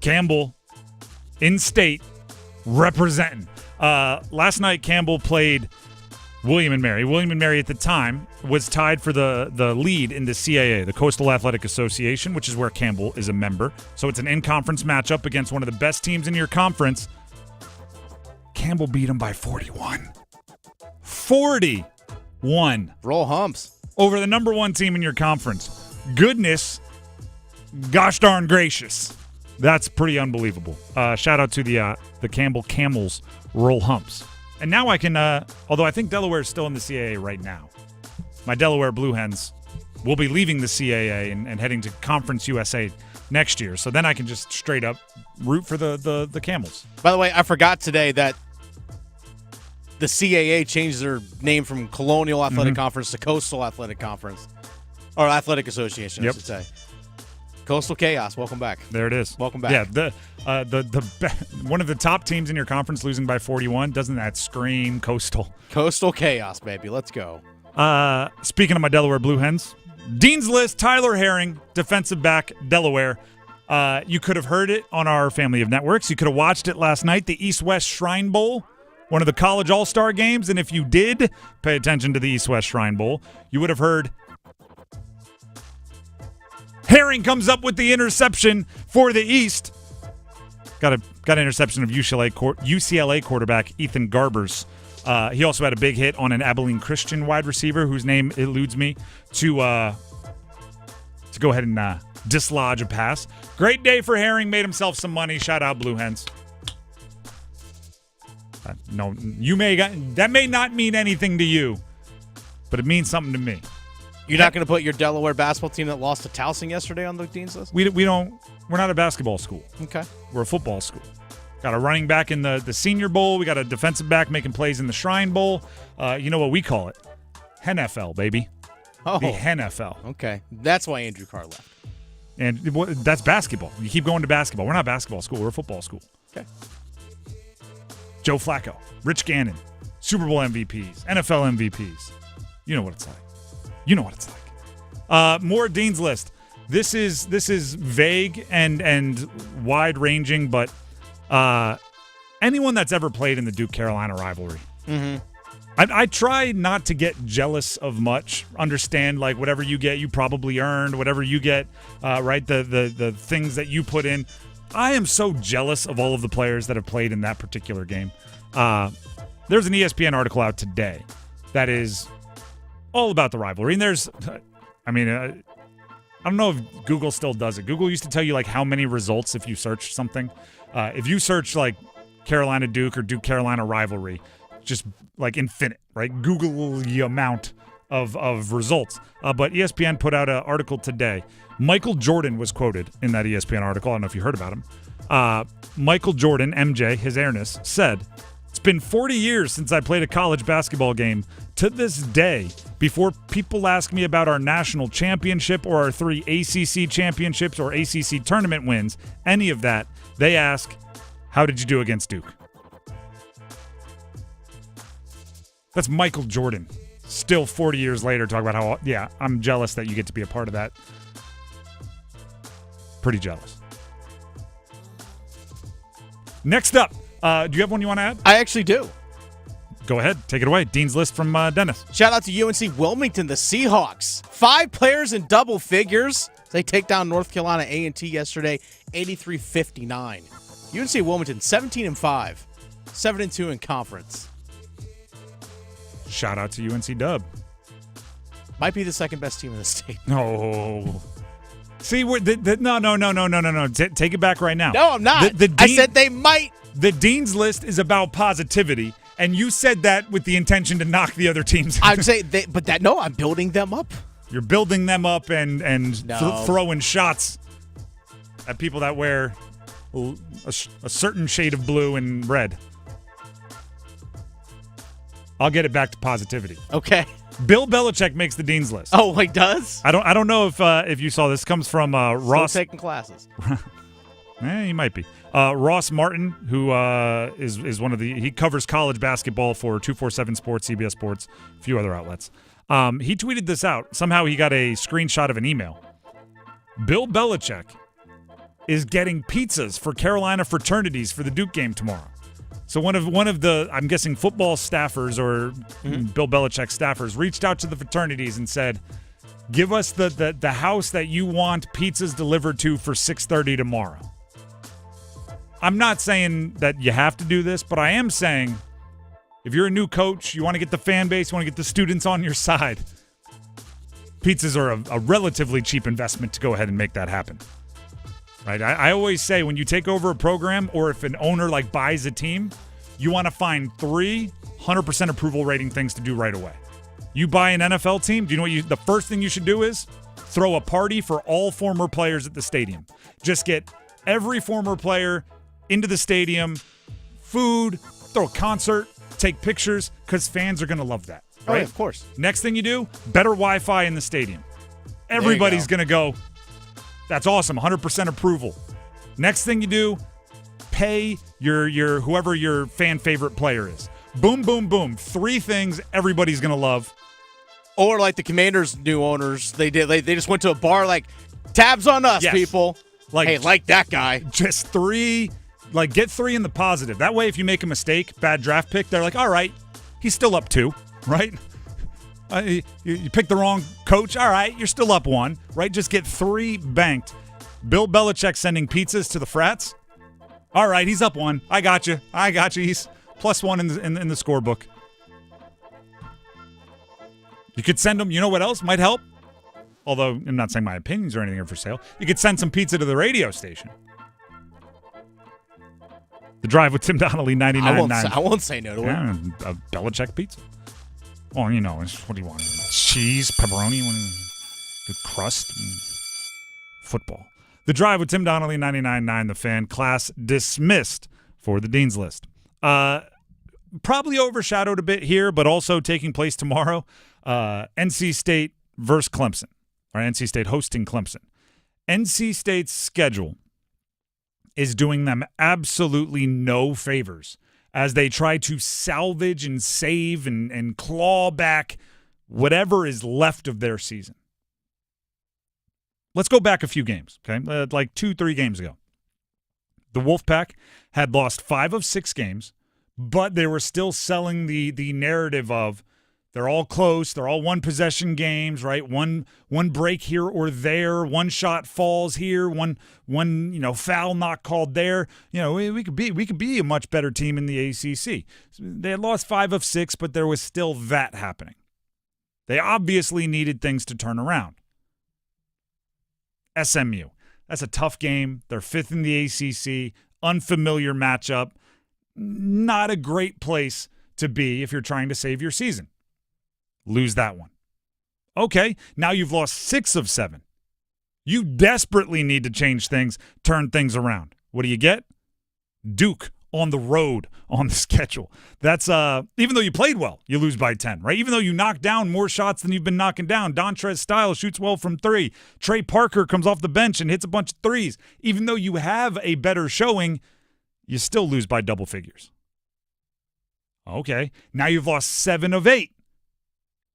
Speaker 5: Campbell, in-state, representing. Last night, Campbell played William & Mary. William & Mary at the time was tied for the lead in the CAA, the Coastal Athletic Association, which is where Campbell is a member. So it's an in-conference matchup against one of the best teams in your conference. Campbell beat them by 41. 41.
Speaker 8: Roll humps.
Speaker 5: Over the number one team in your conference. Goodness, gosh darn gracious. That's pretty unbelievable. Shout out to the Campbell Camels roll humps. And now I can, although I think Delaware is still in the CAA right now. My Delaware Blue Hens will be leaving the CAA and heading to Conference USA next year. So then I can just straight up root for the Camels.
Speaker 8: By the way, I forgot today that the CAA changed their name from Colonial Athletic Conference to Coastal Athletic Conference. Or Athletic Association, I should say. Coastal Chaos, welcome back.
Speaker 5: There it is.
Speaker 8: Welcome back.
Speaker 5: Yeah, the one of the top teams in your conference losing by 41. Doesn't that scream Coastal?
Speaker 8: Coastal Chaos, baby. Let's go.
Speaker 5: Speaking of my Delaware Blue Hens, Dean's List, Tyler Herring, defensive back, Delaware. You could have heard it on our family of networks. You could have watched it last night, the East-West Shrine Bowl, one of the college all-star games. And if you did pay attention to the East-West Shrine Bowl, you would have heard Herring comes up with the interception for the East. Got an interception of UCLA quarterback Ethan Garbers. He also had a big hit on an Abilene Christian wide receiver whose name eludes me to go ahead and dislodge a pass. Great day for Herring. Made himself some money. Shout out Blue Hens. No, that may not mean anything to you, but it means something to me.
Speaker 8: You're not going to put your Delaware basketball team that lost to Towson yesterday on the Dean's List?
Speaker 5: We're not a basketball school.
Speaker 8: Okay.
Speaker 5: We're a football school. Got a running back in the Senior Bowl. We got a defensive back making plays in the Shrine Bowl. You know what we call it? NFL, baby.
Speaker 8: Oh.
Speaker 5: The NFL.
Speaker 8: Okay. That's why Andrew Carr left.
Speaker 5: And that's basketball. You keep going to basketball. We're not a basketball school. We're a football school.
Speaker 8: Okay.
Speaker 5: Joe Flacco, Rich Gannon, Super Bowl MVPs, NFL MVPs. You know what it's like. You know what it's like. More Dean's List. This is vague and wide ranging, but anyone that's ever played in the Duke-Carolina rivalry, I try not to get jealous of much. Understand, like, whatever you get, you probably earned. Whatever you get, right, the things that you put in. I am so jealous of all of the players that have played in that particular game. There's an ESPN article out today that is all about the rivalry. And I don't know if Google still does it. Google used to tell you, like, how many results if you search something. If you search, like, Carolina-Duke or Duke-Carolina rivalry, just, like, infinite, right? Google the amount of results. But ESPN put out an article today. Michael Jordan was quoted in that ESPN article. I don't know if you heard about him. Michael Jordan, MJ, his airness, said, "It's been 40 years since I played a college basketball game. To this day, before people ask me about our national championship or our 3 ACC championships or ACC tournament wins, any of that, they ask, how did you do against Duke?" That's Michael Jordan. Still 40 years later talking about how, yeah, I'm jealous that you get to be a part of that. Pretty jealous. Next up, do you have one you want to add?
Speaker 8: I actually do.
Speaker 5: Go ahead. Take it away. Dean's List from Dennis.
Speaker 8: Shout out to UNC Wilmington, the Seahawks. 5 players in double figures. They take down North Carolina A&T yesterday, 83-59. UNC Wilmington, 17-5, 7-2 in conference.
Speaker 5: Shout out to UNC Dub.
Speaker 8: Might be the second best team in the state.
Speaker 5: No. See, no. Take it back right now.
Speaker 8: No, I'm not. I said they might.
Speaker 5: The Dean's List is about positivity, and you said that with the intention to knock the other teams.
Speaker 8: I'm saying, I'm building them up.
Speaker 5: You're building them up and throwing shots at people that wear a certain shade of blue and red. I'll get it back to positivity.
Speaker 8: Okay.
Speaker 5: Bill Belichick makes the Dean's List.
Speaker 8: Oh, he does?
Speaker 5: I don't know if you saw this. Comes from Ross.
Speaker 8: Still taking classes.
Speaker 5: He might be. Ross Martin, who is one of he covers college basketball for 247 Sports, CBS Sports, a few other outlets. He tweeted this out. Somehow he got a screenshot of an email. Bill Belichick is getting pizzas for Carolina fraternities for the Duke game tomorrow. So one of the, I'm guessing, football staffers or Bill Belichick staffers reached out to the fraternities and said, give us the house that you want pizzas delivered to for 6:30 tomorrow. I'm not saying that you have to do this, but I am saying if you're a new coach, you want to get the fan base, you want to get the students on your side, pizzas are a relatively cheap investment to go ahead and make that happen. Right? I always say when you take over a program or if an owner like buys a team, you want to find 3 100% approval rating things to do right away. You buy an NFL team, do you know what the first thing you should do is? Throw a party for all former players at the stadium. Just get every former player into the stadium, food, throw a concert, take pictures, because fans are going to love that. Right?
Speaker 8: Oh, yeah, of course.
Speaker 5: Next thing you do, better Wi-Fi in the stadium. Everybody's going to go, that's awesome, 100% approval. Next thing you do, pay your whoever your fan favorite player is. Boom, boom, boom. 3 things everybody's going to love.
Speaker 8: Or like the Commanders' new owners, they just went to a bar like, tabs on us, people.
Speaker 5: Like,
Speaker 8: hey, like that guy.
Speaker 5: Just 3, like get 3 in the positive. That way if you make a mistake, bad draft pick, they're like, all right, he's still up 2, right? You picked the wrong coach. All right, you're still up 1, right? Just get 3 banked. Bill Belichick sending pizzas to the frats. All right, he's up 1. I got you. He's +1 in the scorebook. You could send him. You know what else might help? Although I'm not saying my opinions or anything are for sale. You could send some pizza to the radio station. The Drive with Tim Donnelly, 99.9.
Speaker 8: I won't say no to it.
Speaker 5: Yeah, a Belichick pizza. Oh, you know, what do you want? Cheese, pepperoni, good crust, football. The Drive with Tim Donnelly, 99.9 The Fan. Class dismissed for the Dean's List. Probably overshadowed a bit here, but also taking place tomorrow. NC State versus Clemson. Or NC State hosting Clemson. NC State's schedule is doing them absolutely no favors as they try to salvage and save and claw back whatever is left of their season. Let's go back a few games, okay? Like 2-3 games ago. The Wolfpack had lost 5 of 6 games, but they were still selling the narrative of they're all close, they're all one-possession games, right? One break here or there, one shot falls here, one foul not called there. You know, we could be a much better team in the ACC. They had lost 5 of 6, but there was still that happening. They obviously needed things to turn around. SMU. That's a tough game. They're 5th in the ACC. Unfamiliar matchup. Not a great place to be if you're trying to save your season. Lose that one. Okay, now you've lost 6 of 7. You desperately need to change things, turn things around. What do you get? Duke on the road on the schedule. That's even though you played well, you lose by 10, right? Even though you knocked down more shots than you've been knocking down. Dontrez Styles shoots well from 3. Trey Parker comes off the bench and hits a bunch of threes. Even though you have a better showing, you still lose by double figures. Okay, now you've lost 7 of 8.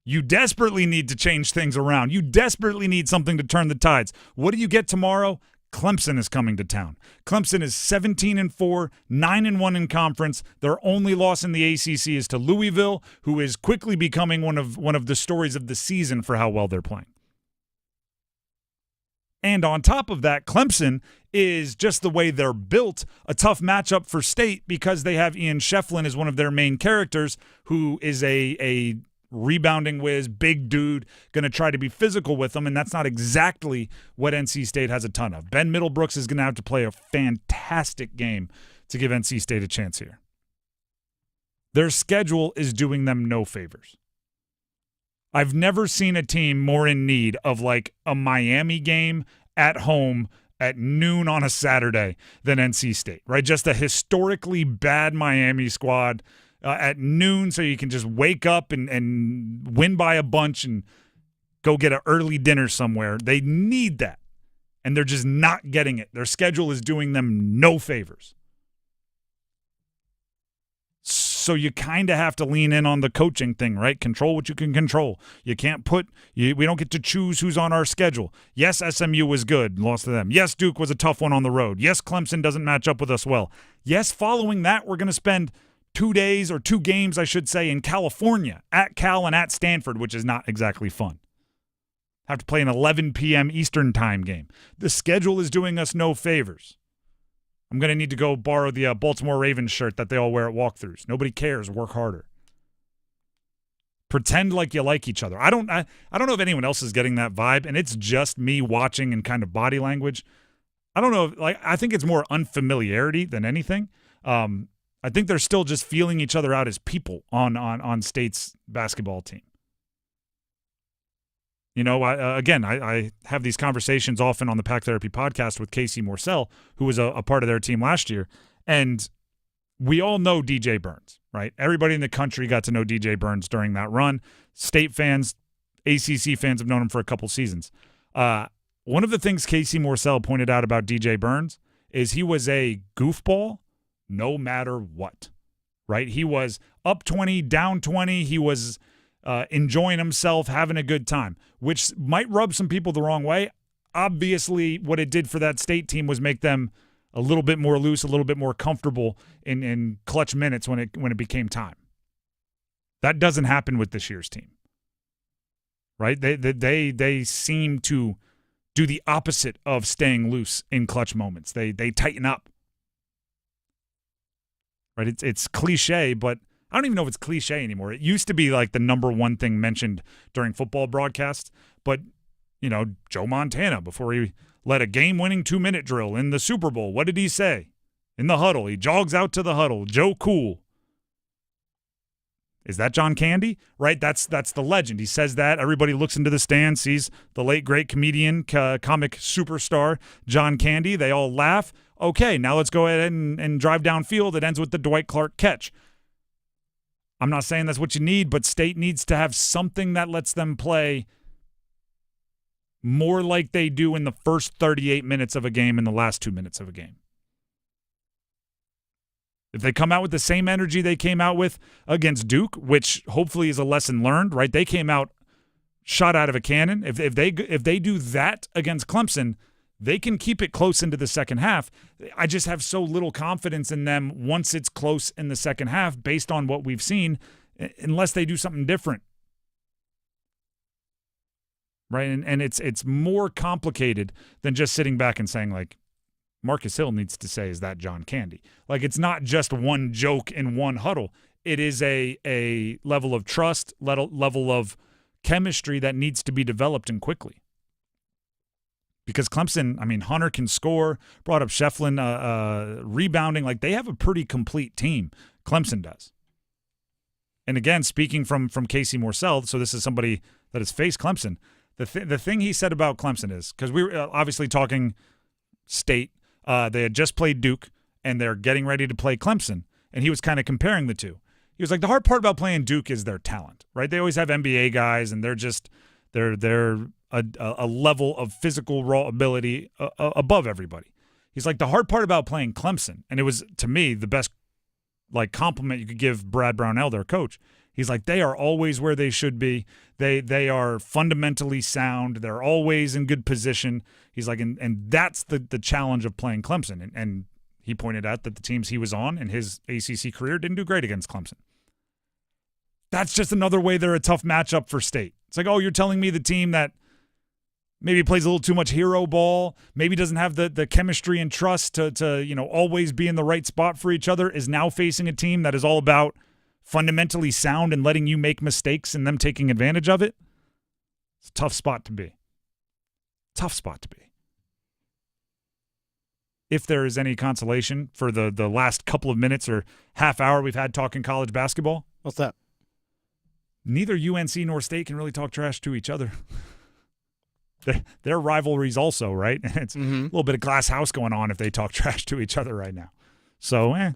Speaker 5: You desperately need to change things around. You desperately need something to turn the tides. What do you get tomorrow? Clemson is coming to town. Clemson is 17-4, 9-1 in conference. Their only loss in the ACC is to Louisville, who is quickly becoming one of the stories of the season for how well they're playing. And on top of that, Clemson is just the way they're built, a tough matchup for State because they have Ian Shefflin as one of their main characters, who is a rebounding whiz, big dude, going to try to be physical with them, and that's not exactly what NC State has a ton of. Ben Middlebrooks is going to have to play a fantastic game to give NC State a chance here. Their schedule is doing them no favors. I've never seen a team more in need of like a Miami game at home at noon on a Saturday than NC State, right? Just a historically bad Miami squad. at noon so you can just wake up and win by a bunch and go get an early dinner somewhere. They need that, and they're just not getting it. Their schedule is doing them no favors. So you kind of have to lean in on the coaching thing, right? Control what you can control. You can't we don't get to choose who's on our schedule. Yes, SMU was good, lost to them. Yes, Duke was a tough one on the road. Yes, Clemson doesn't match up with us well. Yes, following that, we're going to spend 2 days or 2 games, I should say, in California, at Cal and at Stanford, which is not exactly fun. Have to play an 11 p.m. Eastern time game. The schedule is doing us no favors. I'm going to need to go borrow the Baltimore Ravens shirt that they all wear at walkthroughs. Nobody cares. Work harder. Pretend like you like each other. I don't know if anyone else is getting that vibe, and it's just me watching and kind of body language. I don't know. I think it's more unfamiliarity than anything. I think they're still just feeling each other out as people on State's basketball team. You know, I have these conversations often on the Pack Therapy podcast with Casey Morcell, who was a part of their team last year. And we all know DJ Burns, right? Everybody in the country got to know DJ Burns during that run. State fans, ACC fans have known him for a couple seasons. One of the things Casey Morcell pointed out about DJ Burns is he was a goofball no matter what, right? He was up 20, down 20. He was enjoying himself, having a good time, which might rub some people the wrong way. Obviously, what it did for that State team was make them a little bit more loose, a little bit more comfortable in clutch minutes when it became time. That doesn't happen with this year's team, right? They seem to do the opposite of staying loose in clutch moments. They tighten up, right? It's cliche, but I don't even know if it's cliche anymore. It used to be like the number one thing mentioned during football broadcasts. But, you know, Joe Montana, before he led a game-winning 2-minute drill in the Super Bowl, what did he say? In the huddle, he jogs out to the huddle. Joe Cool. Is that John Candy? Right? That's the legend. He says that. Everybody looks into the stands, sees the late, great comedian, comic superstar, John Candy. They all laugh. Okay, now let's go ahead and drive downfield. It ends with the Dwight Clark catch. I'm not saying that's what you need, but State needs to have something that lets them play more like they do in the first 38 minutes of a game and the last 2 minutes of a game. If they come out with the same energy they came out with against Duke, which hopefully is a lesson learned, right? They came out shot out of a cannon. If they do that against Clemson, they can keep it close into the second half. I just have so little confidence in them once it's close in the second half based on what we've seen, unless they do something different. Right? And it's more complicated than just sitting back and saying, like, Marcus Hill needs to say, is that John Candy? Like, it's not just one joke in one huddle. It is a level of trust, level of chemistry that needs to be developed and quickly. Because Clemson, I mean, Hunter can score, brought up Shefflin rebounding. Like, they have a pretty complete team. Clemson does. And again, speaking from Casey Morcell, so this is somebody that has faced Clemson, the thing he said about Clemson is, because we were obviously talking State, they had just played Duke, and they're getting ready to play Clemson, and he was kind of comparing the two. He was like, the hard part about playing Duke is their talent, right? They always have NBA guys, and they're a level of physical raw ability above everybody. He's like, the hard part about playing Clemson, and it was, to me, the best like compliment you could give Brad Brownell, their coach. He's like, they are always where they should be. They are fundamentally sound. They're always in good position. He's like, and that's the challenge of playing Clemson. And he pointed out that the teams he was on in his ACC career didn't do great against Clemson. That's just another way they're a tough matchup for State. It's like, oh, you're telling me the team that maybe plays a little too much hero ball, maybe doesn't have the chemistry and trust to always be in the right spot for each other, is now facing a team that is all about fundamentally sound and letting you make mistakes and them taking advantage of it. It's a tough spot to be. Tough spot to be. If there is any consolation for the last couple of minutes or half hour we've had talking college basketball.
Speaker 8: What's that?
Speaker 5: Neither UNC nor State can really talk trash to each other. Their rivalries also, right? And it's a little bit of glass house going on if they talk trash to each other right now. So, I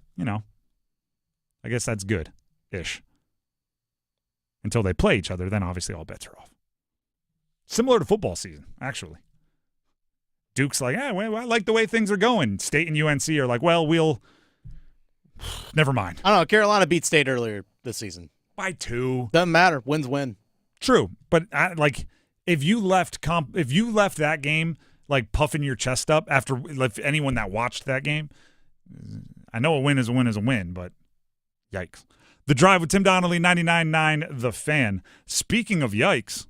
Speaker 5: guess that's good. ish. Until they play each other, then obviously all bets are off. Similar to football season, actually. Duke's like, well, I like the way things are going. State and UNC are like, well, we'll never mind.
Speaker 8: I don't know. Carolina beat State earlier this season.
Speaker 5: By 2.
Speaker 8: Doesn't matter. Wins win.
Speaker 5: True, but if you left that game like puffing your chest up after anyone that watched that game, I know a win is a win is a win, but yikes. The Drive with Tim Donnelly, 99.9 The Fan. Speaking of yikes,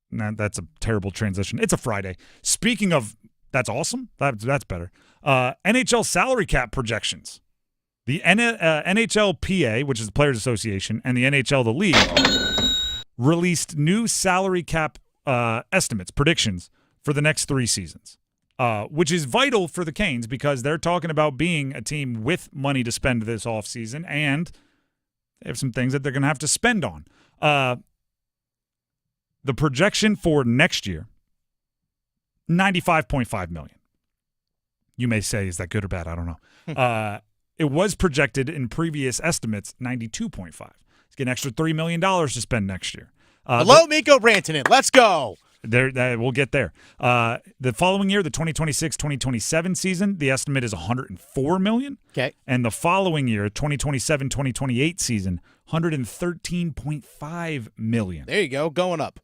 Speaker 5: that's a terrible transition. It's a Friday. Speaking of, that's awesome. That's better. NHL salary cap projections. The NHLPA, which is the Players Association, and the NHL, the league, released new salary cap estimates, predictions for the next 3 seasons, which is vital for the Canes because they're talking about being a team with money to spend this offseason, and they have some things that they're going to have to spend on. The projection for next year, $95.5 million. You may say, is that good or bad? I don't know. It was projected in previous estimates, $92.5. He's getting an extra $3 million to spend next year.
Speaker 8: Hello, Mikko Rantanen. Let's go.
Speaker 5: We'll get there. The following year, the 2026-2027 season, the estimate is $104 million.
Speaker 8: Okay.
Speaker 5: And the following year, 2027-2028 season, $113.5 million.
Speaker 8: There you go, going up.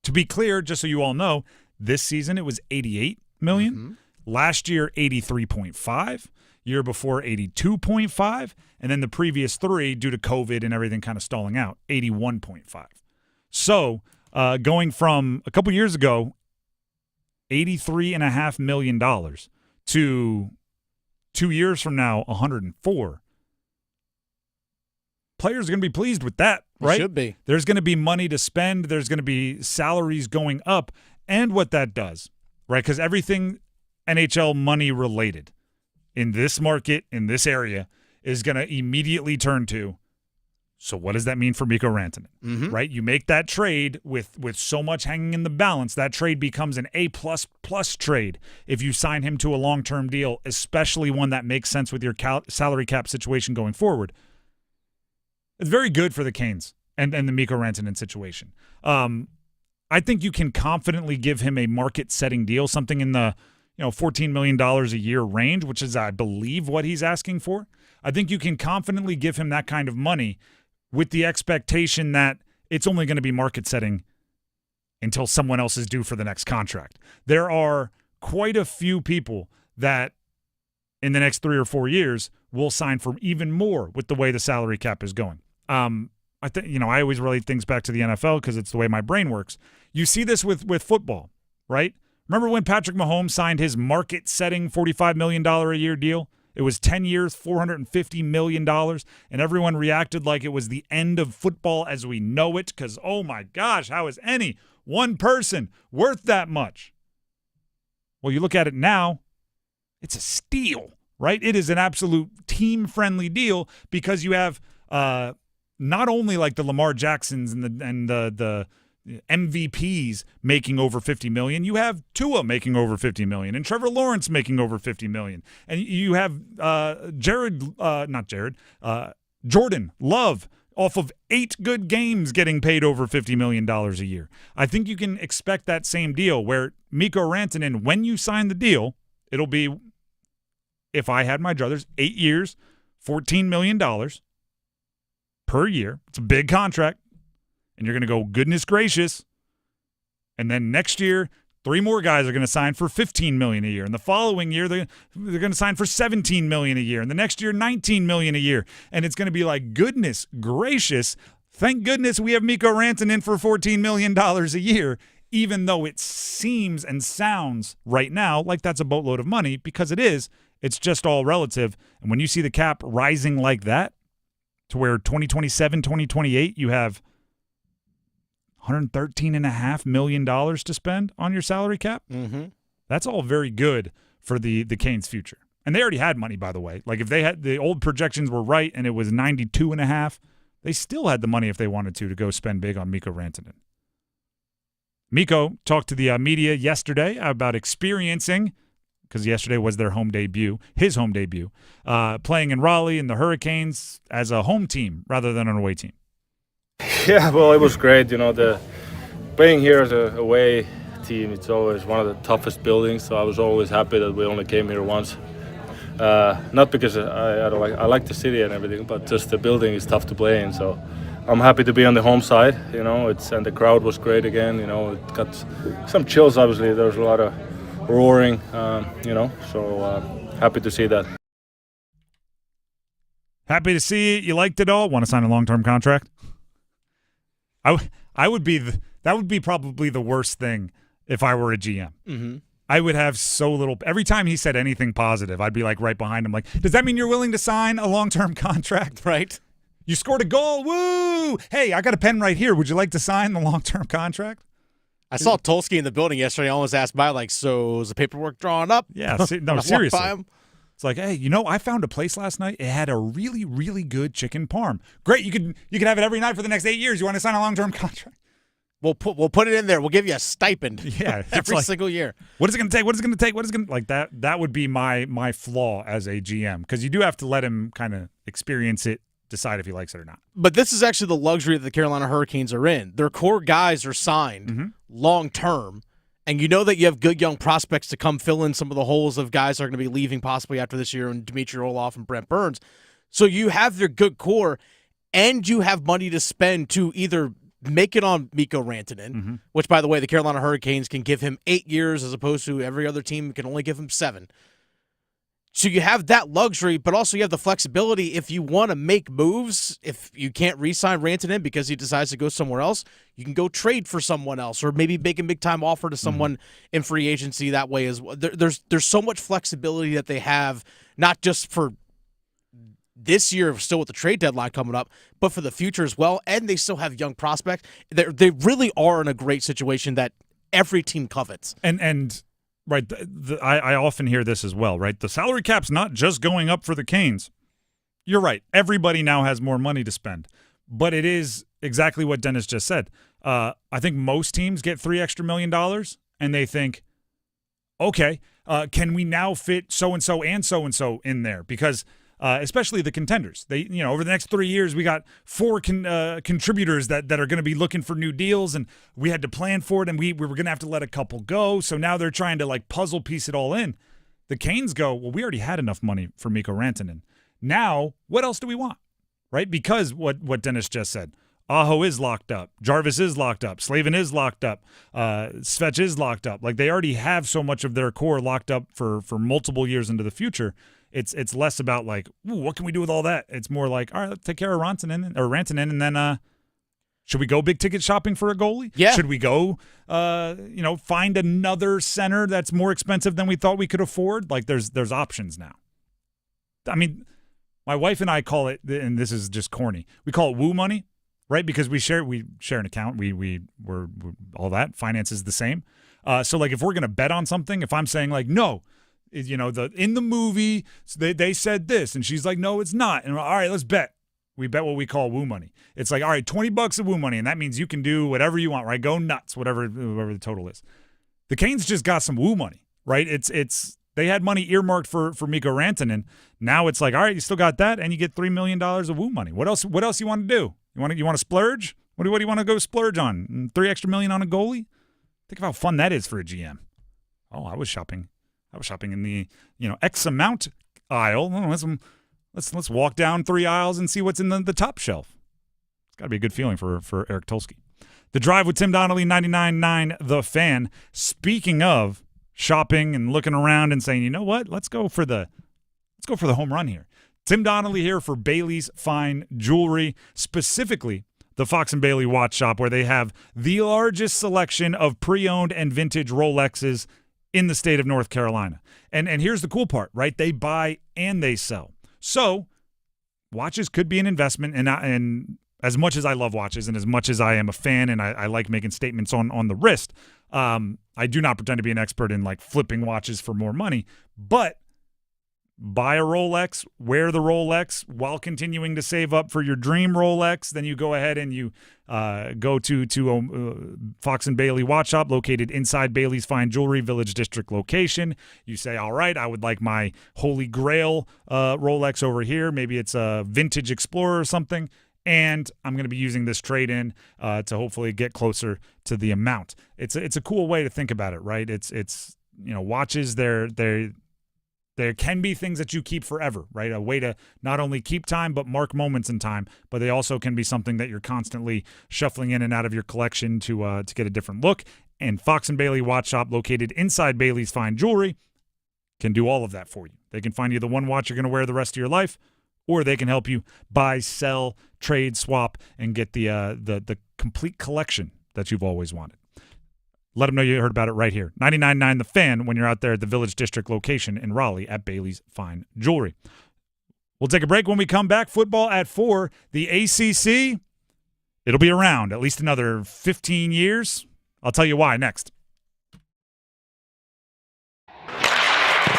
Speaker 5: To be clear, just so you all know, this season it was $88 million.
Speaker 8: Mm-hmm.
Speaker 5: Last year, $83.5. Year before, $82.5. And then the previous 3, due to COVID and everything kind of stalling out, $81.5. So going from a couple years ago, $83.5 million to 2 years from now, $104. Players are going to be pleased with that, right?
Speaker 8: Should be.
Speaker 5: There's going to be money to spend. There's going to be salaries going up. And what that does, right? Because everything NHL money related in this market, in this area, is going to immediately turn to, so what does that mean for Mikko Rantanen, right? You make that trade with so much hanging in the balance, that trade becomes an A++ trade if you sign him to a long-term deal, especially one that makes sense with your salary cap situation going forward. It's very good for the Canes and the Mikko Rantanen situation. I think you can confidently give him a market-setting deal, something in the $14 million a year range, which is, I believe, what he's asking for. I think you can confidently give him that kind of money with the expectation that it's only going to be market setting until someone else is due for the next contract. There are quite a few people that in the next 3 or 4 years will sign for even more with the way the salary cap is going. I think, I always relate things back to the NFL because it's the way my brain works. You see this with football, right? Remember when Patrick Mahomes signed his market-setting $45 million a year deal? It was 10 years, $450 million, and everyone reacted like it was the end of football as we know it because, oh my gosh, how is any one person worth that much? Well, you look at it now, it's a steal, right? It is an absolute team-friendly deal because you have not only like the Lamar Jacksons and the MVPs making over $50 million. You have Tua making over $50 million and Trevor Lawrence making over $50 million. And you have Jordan Love off of 8 good games getting paid over $50 million a year. I think you can expect that same deal where Mikko Rantanen, when you sign the deal, it'll be, if I had my druthers, 8 years, $14 million per year. It's a big contract. And you're going to go, goodness gracious. And then next year, 3 more guys are going to sign for $15 million a year. And the following year, they're going to sign for $17 million a year. And the next year, $19 million a year. And it's going to be like, goodness gracious. Thank goodness we have Mikko Rantanen for $14 million a year, even though it seems and sounds right now like that's a boatload of money, because it is. It's just all relative. And when you see the cap rising like that, to where 2027, 2028, you have $113.5 million to spend on your salary cap.
Speaker 8: Mm-hmm.
Speaker 5: That's all very good for the Canes' future. And they already had money, by the way. Like if they had the old projections were right and it was 92.5, they still had the money if they wanted to go spend big on Mikko Rantanen. Mikko talked to the media yesterday about experiencing because yesterday was their home debut, his home debut, playing in Raleigh and the Hurricanes as a home team rather than an away team.
Speaker 1: Yeah, well, it was great. The playing here as a away team, it's always one of the toughest buildings, so I was always happy that we only came here once. Not because I like the city and everything, but just the building is tough to play in, so I'm happy to be on the home side, and the crowd was great again, it got some chills, obviously. There was a lot of roaring, so happy to see that.
Speaker 5: Happy to see it. You liked it all. Want to sign a long-term contract? That would be probably the worst thing if I were a GM.
Speaker 8: Mm-hmm.
Speaker 5: I would have so little. Every time he said anything positive, I'd be like right behind him. Like, does that mean you're willing to sign a long-term contract?
Speaker 8: Right.
Speaker 5: You scored a goal. Woo! Hey, I got a pen right here. Would you like to sign the long-term contract?
Speaker 8: I saw Tulsky in the building yesterday. I almost asked by, like, so is the paperwork drawn up?
Speaker 5: Yeah, no, seriously. It's like, hey, I found a place last night. It had a really, really good chicken parm. Great, you could have it every night for the next 8 years. You want to sign a long-term contract?
Speaker 8: We'll put it in there. We'll give you a stipend.
Speaker 5: Yeah,
Speaker 8: every single year.
Speaker 5: What is it going to take? What is it going to take? What is it going to like that? That would be my flaw as a GM, because you do have to let him kind of experience it, decide if he likes it or not.
Speaker 8: But this is actually the luxury that the Carolina Hurricanes are in. Their core guys are signed long term, and you know that you have good young prospects to come fill in some of the holes of guys that are going to be leaving possibly after this year, and Dmitry Orlov and Brent Burns. So you have their good core, and you have money to spend to either make it on Mikko Rantanen, which, by the way, the Carolina Hurricanes can give him 8 years as opposed to every other team can only give him 7. So you have that luxury, but also you have the flexibility if you want to make moves. If you can't re-sign Rantanen because he decides to go somewhere else, you can go trade for someone else or maybe make a big-time offer to someone in free agency that way as well. There's so much flexibility that they have, not just for this year, still with the trade deadline coming up, but for the future as well. And they still have young prospects. They really are in a great situation that every team covets.
Speaker 5: And right, I often hear this as well, right? The salary cap's not just going up for the Canes. You're right. Everybody now has more money to spend. But it is exactly what Dennis just said. I think most teams get $3 extra million, and they think, okay, can we now fit so-and-so and so-and-so in there? Because especially the contenders. They, over the next 3 years, we got 4 contributors that are going to be looking for new deals, and we had to plan for it, and we were going to have to let a couple go. So now they're trying to puzzle piece it all in. The Canes go, well, we already had enough money for Mikko Rantanen. Now, what else do we want? Right? Because what Dennis just said. Aho is locked up. Jarvis is locked up. Slavin is locked up. Svech is locked up. They already have so much of their core locked up for multiple years into the future. It's less about ooh, what can we do with all that? It's more all right, let's take care of Rantanen, and then should we go big ticket shopping for a goalie?
Speaker 8: Yeah.
Speaker 5: Should we go find another center that's more expensive than we thought we could afford? There's options now. I mean, my wife and I call it, and this is just corny, we call it woo money, right? Because we share an account. We're all that. Finance is the same. So if we're gonna bet on something, if I'm saying no, in the movie, they said this, and she's like, no, it's not. And all right, let's bet. We bet what we call woo money. It's all right, $20 of woo money, and that means you can do whatever you want, right? Go nuts, whatever the total is. The Canes just got some woo money, right? It's they had money earmarked for Mikko Rantanen. Now it's all right, you still got that, and you get $3 million of woo money. What else you want to do? You want to splurge? What do you want to go splurge on? $3 extra million on a goalie? Think of how fun that is for a GM. Oh, I was shopping in the X amount aisle. Let's walk down 3 aisles and see what's in the top shelf. It's got to be a good feeling for Eric Tulsky. The Drive with Tim Donnelly, 99.9 The Fan. Speaking of shopping and looking around and saying, you know what, let's go for the home run here. Tim Donnelly here for Bailey's Fine Jewelry, specifically the Fox and Bailey Watch Shop, where they have the largest selection of pre-owned and vintage Rolexes in the state of North Carolina. And here's the cool part, right? They buy and they sell. So watches could be an investment, and as much as I love watches and as much as I am a fan and I like making statements on the wrist, I do not pretend to be an expert in flipping watches for more money. But buy a Rolex, wear the Rolex while continuing to save up for your dream Rolex. Then you go ahead and you go to Fox & Bailey Watch Shop, located inside Bailey's Fine Jewelry Village District location. You say, all right, I would like my Holy Grail Rolex over here. Maybe it's a Vintage Explorer or something. And I'm going to be using this trade-in to hopefully get closer to the amount. It's a cool way to think about it, right? It's watches, there can be things that you keep forever, right? A way to not only keep time, but mark moments in time, but they also can be something that you're constantly shuffling in and out of your collection to get a different look. And Fox & Bailey Watch Shop, located inside Bailey's Fine Jewelry, can do all of that for you. They can find you the one watch you're going to wear the rest of your life, or they can help you buy, sell, trade, swap, and get the complete collection that you've always wanted. Let them know you heard about it right here. 99.9 The Fan when you're out there at the Village District location in Raleigh at Bailey's Fine Jewelry. We'll take a break. When we come back, football at 4. The ACC, it'll be around at least another 15 years. I'll tell you why next.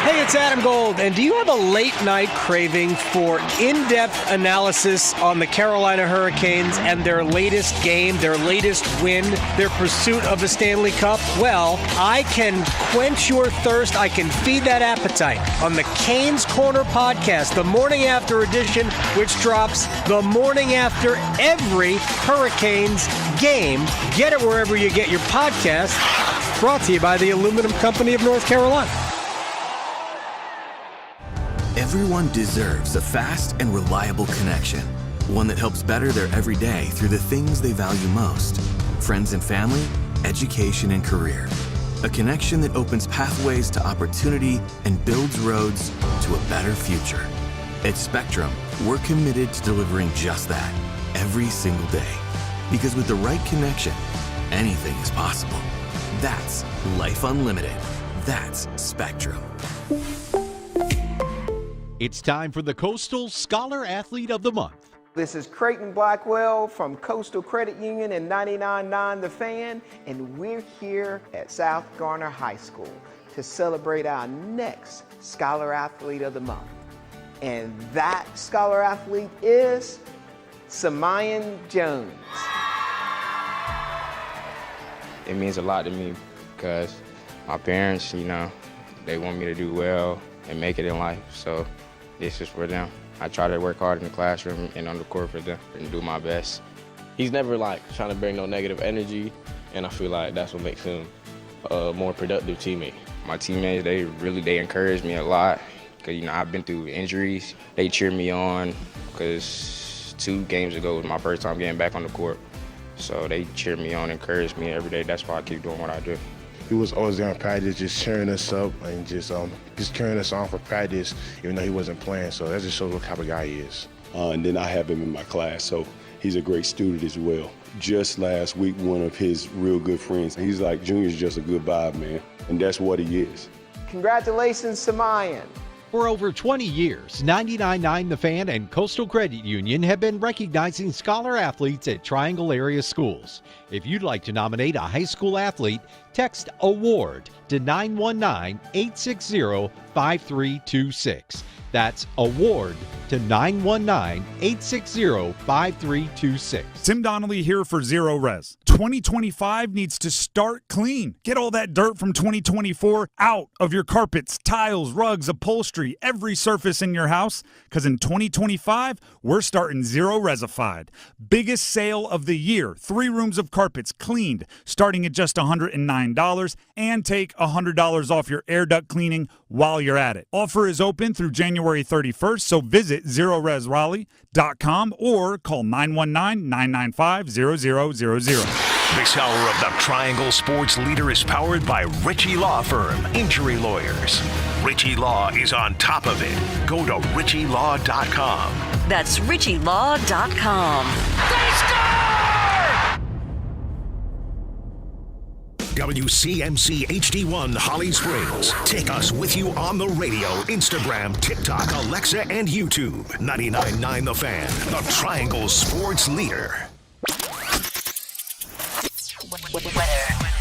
Speaker 7: Hey, it's Adam Gold, and do you have a late-night craving for in-depth analysis on the Carolina Hurricanes and their latest game, their latest win, their pursuit of the Stanley Cup? Well, I can quench your thirst. I can feed that appetite on the Canes Corner podcast, the morning after edition, which drops the morning after every Hurricanes game. Get it wherever you get your podcast. Brought to you by the Aluminum Company of North Carolina.
Speaker 10: Everyone deserves a fast and reliable connection. One that helps better their everyday through the things they value most. Friends and family, education and career. A connection that opens pathways to opportunity and builds roads to a better future. At Spectrum, we're committed to delivering just that every single day. Because with the right connection, anything is possible. That's Life Unlimited. That's Spectrum.
Speaker 11: It's time for the Coastal Scholar Athlete of the Month.
Speaker 12: This is Creighton Blackwell from Coastal Credit Union and 99.9 The Fan, and we're here at South Garner High School to celebrate our next Scholar Athlete of the Month. And that Scholar Athlete is Samayan Jones.
Speaker 13: It means a lot to me because my parents, they want me to do well and make it in life, so this is for them. I try to work hard in the classroom and on the court for them and do my best.
Speaker 14: He's never trying to bring no negative energy, and I feel like that's what makes him a more productive teammate.
Speaker 13: My teammates, they encourage me a lot because, I've been through injuries. They cheer me on because 2 games ago was my first time getting back on the court. So they cheer me on, encourage me every day. That's why I keep doing what I do.
Speaker 15: He was always there in practice, just cheering us up and just carrying us on for practice, even though he wasn't playing. So that just shows what type of guy he is.
Speaker 16: And then I have him in my class, so he's a great student as well. Just last week, one of his real good friends, he's like, Junior's just a good vibe, man. And that's what he is.
Speaker 12: Congratulations, Samayan.
Speaker 11: For over 20 years, 99.9 The Fan and Coastal Credit Union have been recognizing scholar athletes at Triangle area schools. If you'd like to nominate a high school athlete, text AWARD to 919-860-5326. That's AWARD to 919-860-5326.
Speaker 5: Tim Donnelly here for Zero Res. 2025 needs to start clean. Get all that dirt from 2024 out of your carpets, tiles, rugs, upholstery, every surface in your house. Because in 2025, we're starting Zero Resified. Biggest sale of the year. 3 rooms of carpets cleaned, starting at just $109, and take $100 off your air duct cleaning while you're at it. Offer is open through January 31st, so visit ZeroResRaleigh.com or call 919-995-0000.
Speaker 4: This hour of the Triangle Sports Leader is powered by Ritchie Law Firm, injury lawyers. Ritchie Law is on top of it. Go to RitchieLaw.com.
Speaker 17: That's RitchieLaw.com.
Speaker 4: They score! WCMC HD1 Holly Springs. Take us with you on the radio, Instagram, TikTok, Alexa, and YouTube. 99.9 The Fan, the Triangle Sports Leader.
Speaker 25: Weather.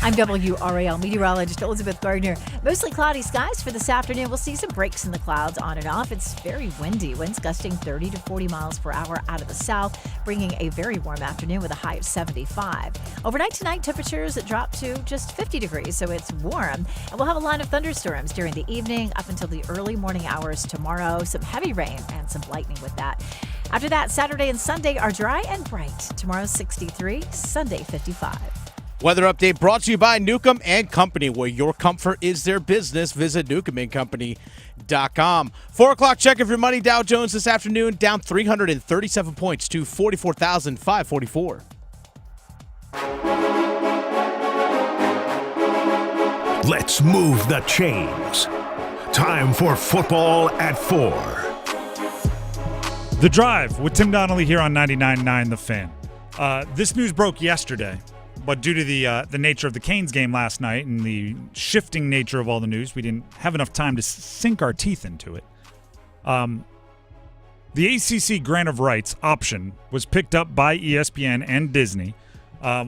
Speaker 2: I'm WRAL meteorologist Elizabeth Gardner. Mostly cloudy skies for this afternoon. We'll see some breaks in the clouds on and off. It's very windy. Winds gusting 30 to 40 miles per hour out of the south, bringing a very warm afternoon with a high of 75. Overnight tonight, temperatures drop to just 50 degrees, so it's warm. And we'll have a line of thunderstorms during the evening up until the early morning hours tomorrow. Some heavy rain and some lightning with that. After that, Saturday and Sunday are dry and bright. Tomorrow 63, Sunday 55.
Speaker 8: Weather update brought to you by Newcomb and Company, where your comfort is their business. Visit newcombandcompany.com. 4 o'clock check of your money. Dow Jones this afternoon down 337 points to 44,544.
Speaker 4: Let's move the chains. Time for football at 4.
Speaker 5: The Drive with Tim Donnelly here on 99.9 The Fan. This news broke yesterday, but due to the nature of the Canes game last night and the shifting nature of all the news, we didn't have enough time to sink our teeth into it. The ACC grant of rights option was picked up by ESPN and Disney,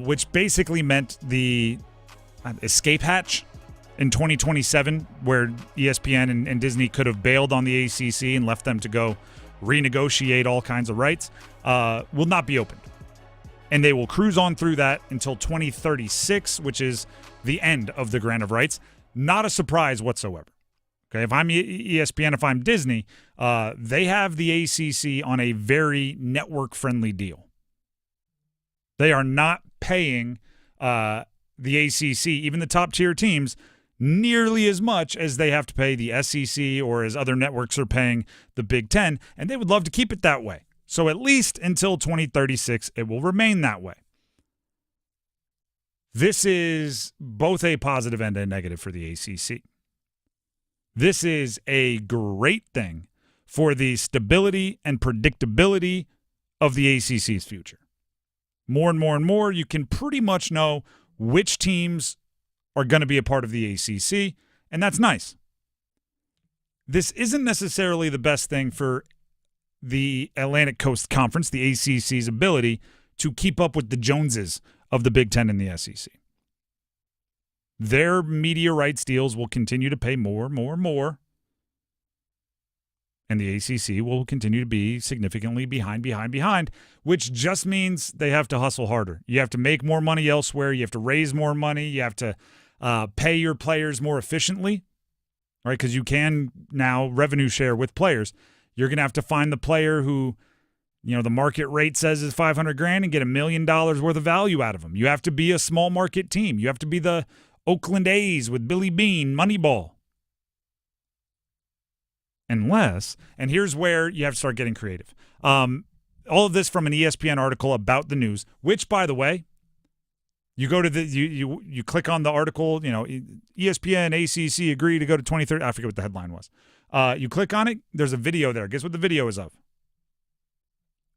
Speaker 5: which basically meant the escape hatch in 2027, where ESPN and Disney could have bailed on the ACC and left them to go renegotiate all kinds of rights, will not be opened. And they will cruise on through that until 2036, which is the end of the grant of rights. Not a surprise whatsoever. Okay, if I'm ESPN, if I'm Disney, they have the ACC on a very network-friendly deal. They are not paying the ACC, even the top-tier teams, nearly as much as they have to pay the SEC or as other networks are paying the Big Ten, and they would love to keep it that way. So at least until 2036, it will remain that way. This is both a positive and a negative for the ACC. This is a great thing for the stability and predictability of the ACC's future. More and more and more, you can pretty much know which teams are going to be a part of the ACC, and that's nice. This isn't necessarily the best thing for the Atlantic Coast Conference, the ACC's ability to keep up with the Joneses of the Big Ten and the SEC. Their media rights deals will continue to pay more, and the ACC will continue to be significantly behind, which just means they have to hustle harder. You have to make more money elsewhere. You have to raise more money. You have to pay your players more efficiently, right? Because you can now revenue share with players. You're going to have to find the player who, the market rate says is $500,000 and get $1 million worth of value out of them. You have to be a small market team. You have to be the Oakland A's with Billy Beane, Moneyball. Unless, and here's where you have to start getting creative. All of this from an ESPN article about the news, which, by the way, you go to you click on the article, ESPN, ACC agree to go to 2030. I forget what the headline was. You click on it, there's a video there. Guess what the video is of?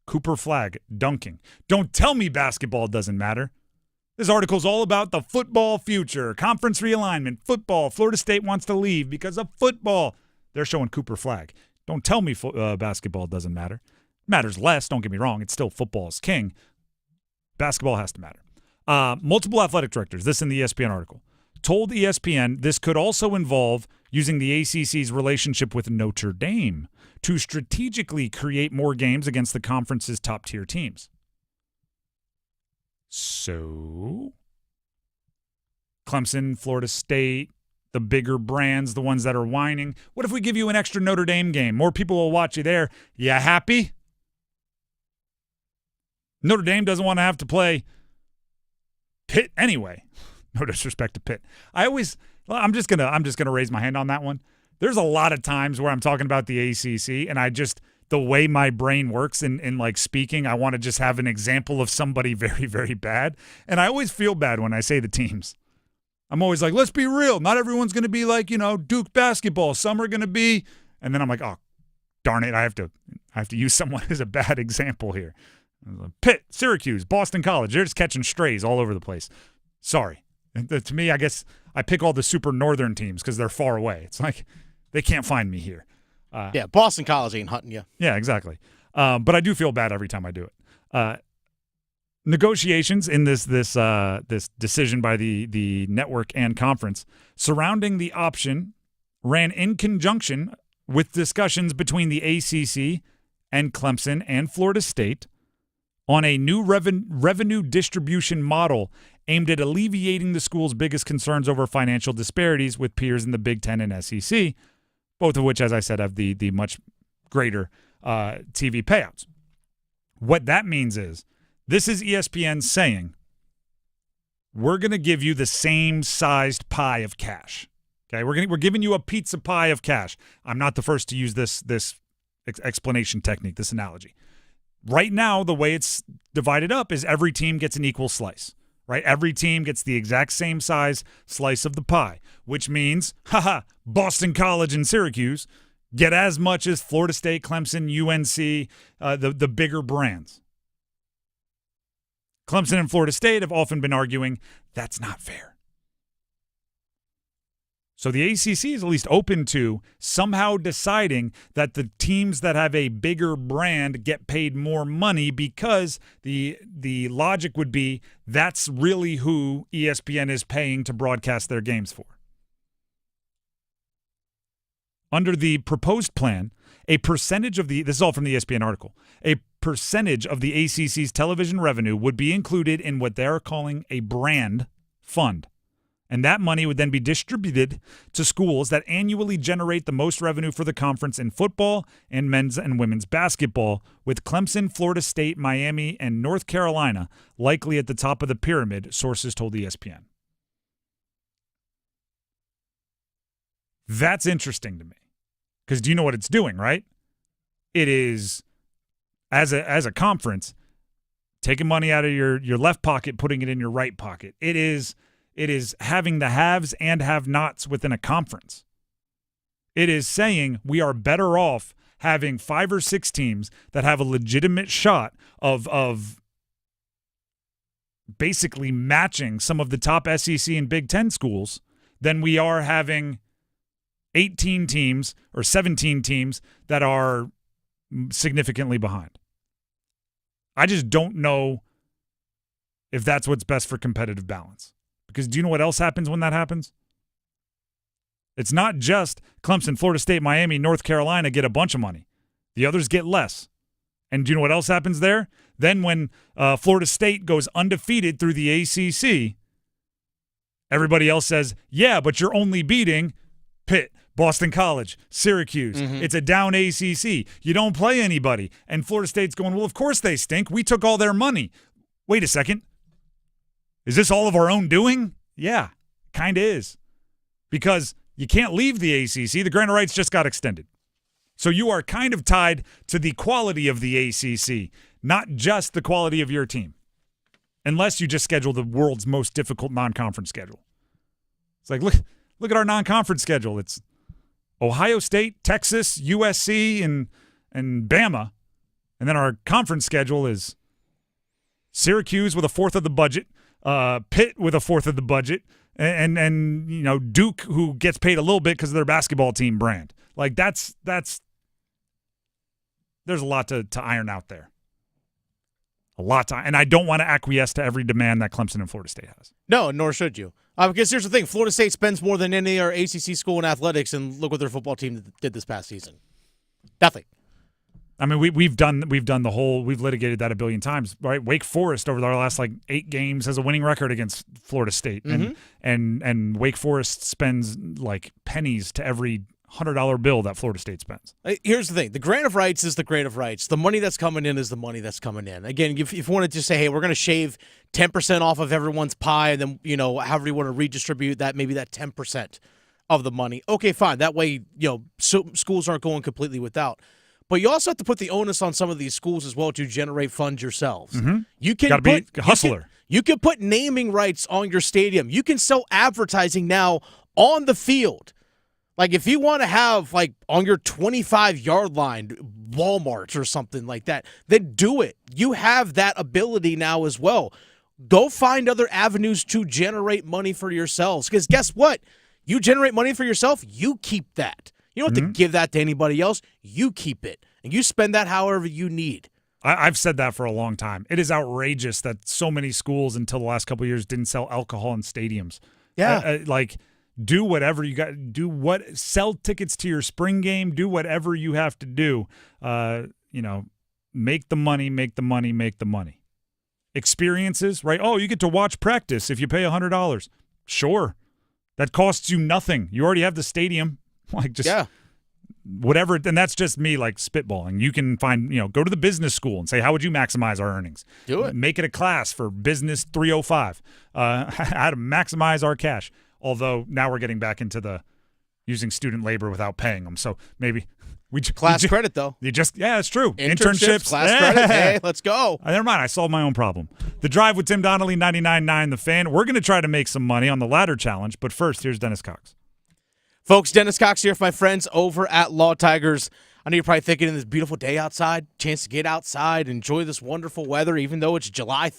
Speaker 5: Cooper Flagg dunking. Don't tell me basketball doesn't matter. This article's all about the football future, conference realignment, football. Florida State wants to leave because of football. They're showing Cooper Flagg. Don't tell me basketball doesn't matter. It matters less, don't get me wrong. It's still football's king. Basketball has to matter. Multiple athletic directors, this in the ESPN article, told ESPN this could also involve using the ACC's relationship with Notre Dame to strategically create more games against the conference's top-tier teams. So, Clemson, Florida State, the bigger brands, the ones that are whining. What if we give you an extra Notre Dame game? More people will watch you there. You happy? Notre Dame doesn't want to have to play Pitt anyway. No disrespect to Pitt. I'm just gonna raise my hand on that one. There's a lot of times where I'm talking about the ACC, and the way my brain works in like speaking, I want to just have an example of somebody very, very bad. And I always feel bad when I say the teams. I'm always like, let's be real. Not everyone's going to be like, Duke basketball. Some are going to be, and then I'm like, oh, darn it. I have to use someone as a bad example here. Pitt, Syracuse, Boston College. They're just catching strays all over the place. Sorry. To me, I guess I pick all the super northern teams because they're far away. It's like they can't find me here.
Speaker 8: Yeah, Boston College ain't hunting you.
Speaker 5: Yeah, exactly. But I do feel bad every time I do it. negotiations in this decision by the network and conference surrounding the option ran in conjunction with discussions between the ACC and Clemson and Florida State on a new revenue distribution model aimed at alleviating the school's biggest concerns over financial disparities with peers in the Big Ten and SEC, both of which, as I said, have the much greater TV payouts. What that means is this is ESPN saying, we're going to give you the same sized pie of cash. Okay, we're giving you a pizza pie of cash. I'm not the first to use this explanation technique, this analogy. Right now, the way it's divided up is every team gets an equal slice, right? Every team gets the exact same size slice of the pie, which means, Boston College and Syracuse get as much as Florida State, Clemson, UNC, the bigger brands. Clemson and Florida State have often been arguing that's not fair. So the ACC is at least open to somehow deciding that the teams that have a bigger brand get paid more money because the logic would be that's really who ESPN is paying to broadcast their games for. Under the proposed plan, a percentage of this is all from the ESPN article, a percentage of the ACC's television revenue would be included in what they're calling a brand fund. And that money would then be distributed to schools that annually generate the most revenue for the conference in football and men's and women's basketball, with Clemson, Florida State, Miami, and North Carolina likely at the top of the pyramid, sources told ESPN. That's interesting to me. Because do you know what it's doing, right? It is, as a conference, taking money out of your left pocket, putting it in your right pocket. It is having the haves and have-nots within a conference. It is saying we are better off having 5 or 6 teams that have a legitimate shot of basically matching some of the top SEC and Big Ten schools than we are having 18 teams or 17 teams that are significantly behind. I just don't know if that's what's best for competitive balance. Because do you know what else happens when that happens? It's not just Clemson, Florida State, Miami, North Carolina get a bunch of money. The others get less. And do you know what else happens there? Then when Florida State goes undefeated through the ACC, everybody else says, yeah, but you're only beating Pitt, Boston College, Syracuse. Mm-hmm. It's a down ACC. You don't play anybody. And Florida State's going, well, of course they stink. We took all their money. Wait a second. Is this all of our own doing? Yeah, kind of is. Because you can't leave the ACC. The grant of rights just got extended. So you are kind of tied to the quality of the ACC, not just the quality of your team. Unless you just schedule the world's most difficult non-conference schedule. It's like, look at our non-conference schedule. It's Ohio State, Texas, USC, and Bama. And then our conference schedule is Syracuse with a fourth of the budget, Pitt with a fourth of the budget, and you know, Duke, who gets paid a little bit because of their basketball team brand. Like that's there's a lot to iron out there. A lot to, and I don't want to acquiesce to every demand that Clemson and Florida State has.
Speaker 8: No, nor should you. Because here's the thing: Florida State spends more than any other ACC school in athletics, and look what their football team did this past season. Nothing.
Speaker 5: I mean, we've litigated that a billion times, right? Wake Forest over their last 8 games has a winning record against Florida State,
Speaker 8: mm-hmm.
Speaker 5: and Wake Forest spends pennies to every $100 bill that Florida State spends.
Speaker 8: Here's the thing: the grant of rights is the grant of rights. The money that's coming in is the money that's coming in. Again, if you wanted to say, hey, we're going to shave 10% off of everyone's pie, and then however you want to redistribute that, maybe that 10% of the money. Okay, fine. That way, so schools aren't going completely without. But you also have to put the onus on some of these schools as well to generate funds yourselves.
Speaker 5: Mm-hmm.
Speaker 8: You can
Speaker 5: gotta be a hustler.
Speaker 8: You can put naming rights on your stadium. You can sell advertising now on the field. Like if you want to have on your 25-yard line Walmart or something like that, then do it. You have that ability now as well. Go find other avenues to generate money for yourselves. Because guess what? You generate money for yourself, you keep that. You don't have to give that to anybody else. You keep it. And you spend that however you need.
Speaker 5: I've said that for a long time. It is outrageous that so many schools until the last couple of years didn't sell alcohol in stadiums.
Speaker 8: Yeah.
Speaker 5: Do whatever you got. Sell tickets to your spring game. Do whatever you have to do. Make the money. Experiences, right? Oh, you get to watch practice if you pay $100. Sure. That costs you nothing. You already have the stadium. Whatever, and that's just me spitballing. You can find, go to the business school and say, how would you maximize our earnings?
Speaker 8: Do it.
Speaker 5: Make it a class for Business 305. How to maximize our cash. Although now we're getting back into using student labor without paying them. So maybe
Speaker 8: class credit though.
Speaker 5: It's true.
Speaker 8: Internships, class credit. Hey, let's go.
Speaker 5: Never mind. I solved my own problem. The Drive with Tim Donnelly, 99.9 The Fan. We're going to try to make some money on the ladder challenge, but first, here's Dennis Cox.
Speaker 8: Folks, Dennis Cox here for my friends over at Law Tigers. I know you're probably thinking, this beautiful day outside, chance to get outside, enjoy this wonderful weather, even though it's January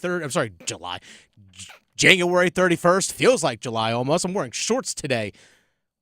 Speaker 8: 31st. Feels like July almost. I'm wearing shorts today.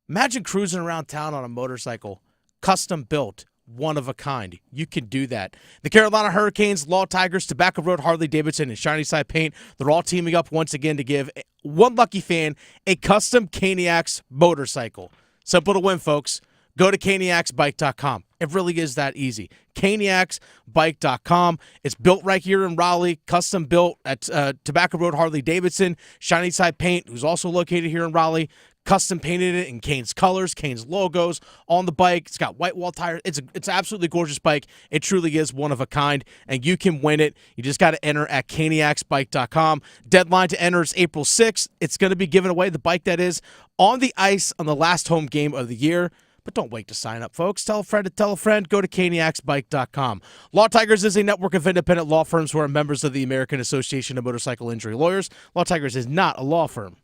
Speaker 8: Imagine cruising around town on a motorcycle, custom built, one of a kind. You can do that. The Carolina Hurricanes, Law Tigers, Tobacco Road, Harley-Davidson, and Shiny Side Paint, they're all teaming up once again to give one lucky fan a custom Caniacs motorcycle. Simple to win, folks. Go to caniacsbike.com. It really is that easy. caniacsbike.com. It's built right here in Raleigh, custom built at Tobacco Road, Harley-Davidson. Shiny Side Paint, who's also located here in Raleigh, custom painted it in Cane's colors, Cane's logos on the bike. It's got white wall tires. It's an absolutely gorgeous bike. It truly is one of a kind, and you can win it. You just got to enter at caniacsbike.com. Deadline to enter is April 6th. It's going to be given away, the bike that is, on the ice on the last home game of the year. But don't wait to sign up, folks. Tell a friend to tell a friend. Go to caniacsbike.com. Law Tigers is a network of independent law firms who are members of the American Association of Motorcycle Injury Lawyers. Law Tigers is not a law firm.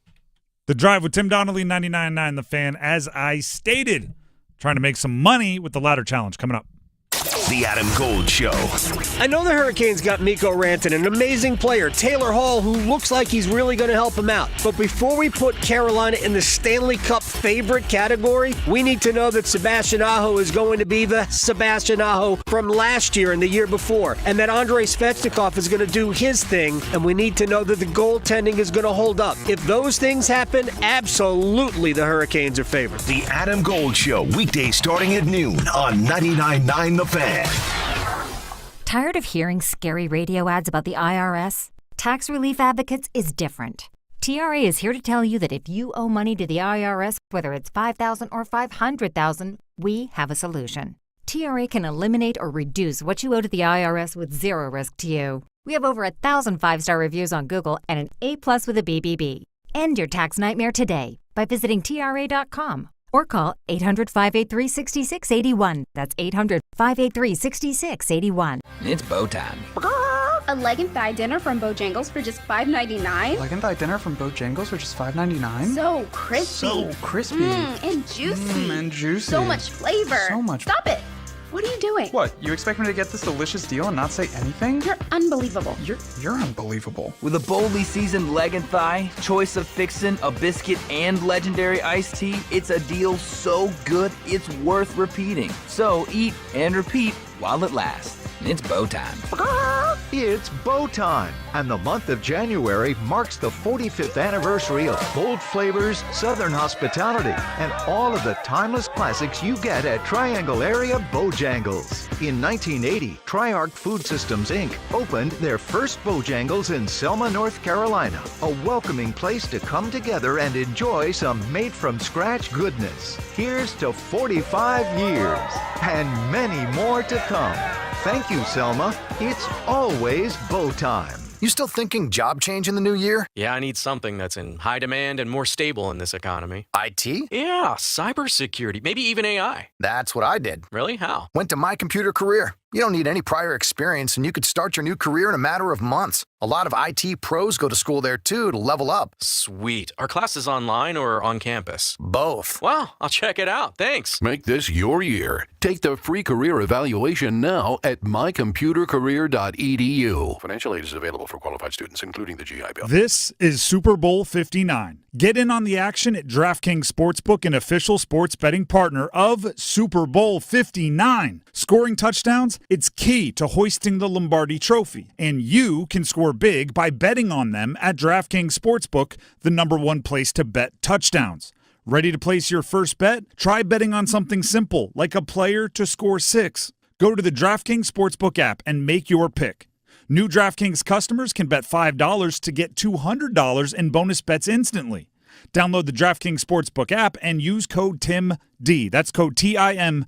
Speaker 5: The Drive with Tim Donnelly, 99.9 The Fan. As I stated, trying to make some money with the ladder challenge coming up.
Speaker 4: The Adam Gold Show.
Speaker 7: I know the Hurricanes got Mikko Rantanen, an amazing player, Taylor Hall, who looks like he's really going to help him out. But before we put Carolina in the Stanley Cup favorite category, we need to know that Sebastian Aho is going to be the Sebastian Aho from last year and the year before, and that Andrei Svechnikov is going to do his thing, and we need to know that the goaltending is going to hold up. If those things happen, absolutely the Hurricanes are favorites.
Speaker 4: The Adam Gold Show, weekdays starting at noon on 99.9 The Fan.
Speaker 3: Tired of hearing scary radio ads about the IRS? Tax Relief Advocates is different. TRA is here to tell you that if you owe money to the IRS, whether it's $5,000 or $500,000, we have a solution. TRA can eliminate or reduce what you owe to the IRS with zero risk to you. We have over 1,000 5-star reviews on Google and an A+ with a BBB. End your tax nightmare today by visiting TRA.com. Or call 800-583-6681. That's 800-583-6681.
Speaker 30: It's bow time.
Speaker 6: A leg and thigh dinner from Bojangles for just $5.99.
Speaker 18: Leg and thigh dinner from Bojangles for just $5.99.
Speaker 6: So crispy. And juicy.
Speaker 18: And juicy.
Speaker 6: So much flavor.
Speaker 18: So much.
Speaker 6: Stop it. What are you doing?
Speaker 18: What? You expect me to get this delicious deal and not say anything?
Speaker 6: You're unbelievable.
Speaker 18: You're unbelievable.
Speaker 30: With a boldly seasoned leg and thigh, choice of fixin', a biscuit, and legendary iced tea, it's a deal so good it's worth repeating. So eat and repeat while it lasts. It's bow time.
Speaker 19: It's bow time, and the month of January marks the 45th anniversary of bold flavors, southern hospitality, and all of the timeless classics you get at Triangle Area Bojangles. In 1980, Triarch Food Systems, Inc. opened their first Bojangles in Selma, North Carolina, a welcoming place to come together and enjoy some made-from-scratch goodness. Here's to 45 years, and many more to come. Thank you, Selma. It's always bow time.
Speaker 20: You still thinking job change in the new year?
Speaker 21: Yeah, I need something that's in high demand and more stable in this economy.
Speaker 20: IT?
Speaker 21: Yeah, cybersecurity, maybe even AI.
Speaker 20: That's what I did.
Speaker 21: Really? How?
Speaker 20: Went to My Computer Career. You don't need any prior experience, and you could start your new career in a matter of months. A lot of IT pros go to school there, too, to level up.
Speaker 21: Sweet. Are classes online or on campus?
Speaker 20: Both.
Speaker 21: Wow, I'll check it out. Thanks.
Speaker 22: Make this your year. Take the free career evaluation now at mycomputercareer.edu. Financial aid is available for qualified students, including the GI Bill.
Speaker 5: This is Super Bowl 59. Get in on the action at DraftKings Sportsbook, an official sports betting partner of Super Bowl 59. Scoring touchdowns? It's key to hoisting the Lombardi Trophy, and you can score big by betting on them at DraftKings Sportsbook, the #1 place to bet touchdowns. Ready to place your first bet? Try betting on something simple, like a player to score 6. Go to the DraftKings Sportsbook app and make your pick. New DraftKings customers can bet $5 to get $200 in bonus bets instantly. Download the DraftKings Sportsbook app and use code TIMD. That's code TIMD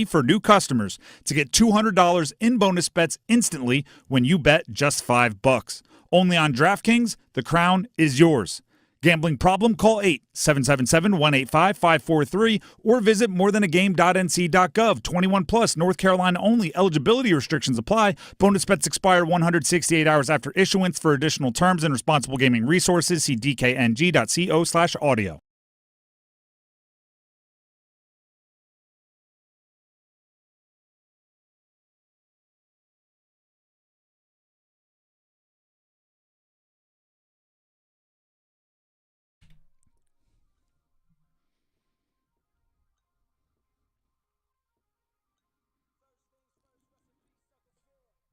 Speaker 5: for new customers to get $200 in bonus bets instantly when you bet just $5. Only on DraftKings, the crown is yours. Gambling problem? Call 877-185-543 or visit morethanagame.nc.gov. 21 plus, North Carolina only. Eligibility restrictions apply. Bonus bets expire 168 hours after issuance. For additional terms and responsible gaming resources, see dkng.co/audio.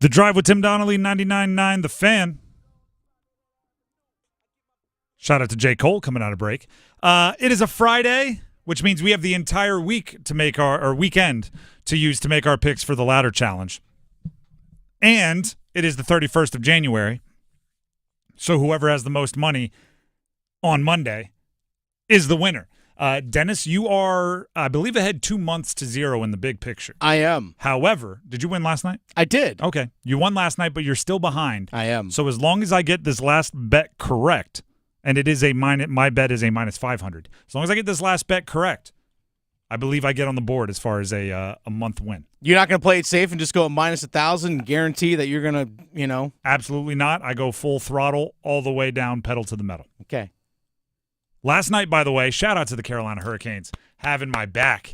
Speaker 5: The Drive with Tim Donnelly, 99.9 The Fan. Shout out to J. Cole coming out of break. It is a Friday, which means we have the entire week to make our weekend to use to make our picks for the ladder challenge. And it is the 31st of January. So whoever has the most money on Monday is the winner. Dennis, you are, I believe, ahead 2 months to 0 in the big picture.
Speaker 8: I am.
Speaker 5: However, did you win last night?
Speaker 8: I did.
Speaker 5: Okay. You won last night, but you're still behind.
Speaker 8: I am.
Speaker 5: So as long as I get this last bet correct, and it is my bet is a minus 500. As long as I get this last bet correct, I believe I get on the board as far as a month win.
Speaker 8: You're not going to play it safe and just go minus 1,000 and guarantee that you're going to,
Speaker 5: Absolutely not. I go full throttle all the way down, pedal to the metal.
Speaker 8: Okay.
Speaker 5: Last night, by the way, shout out to the Carolina Hurricanes having my back.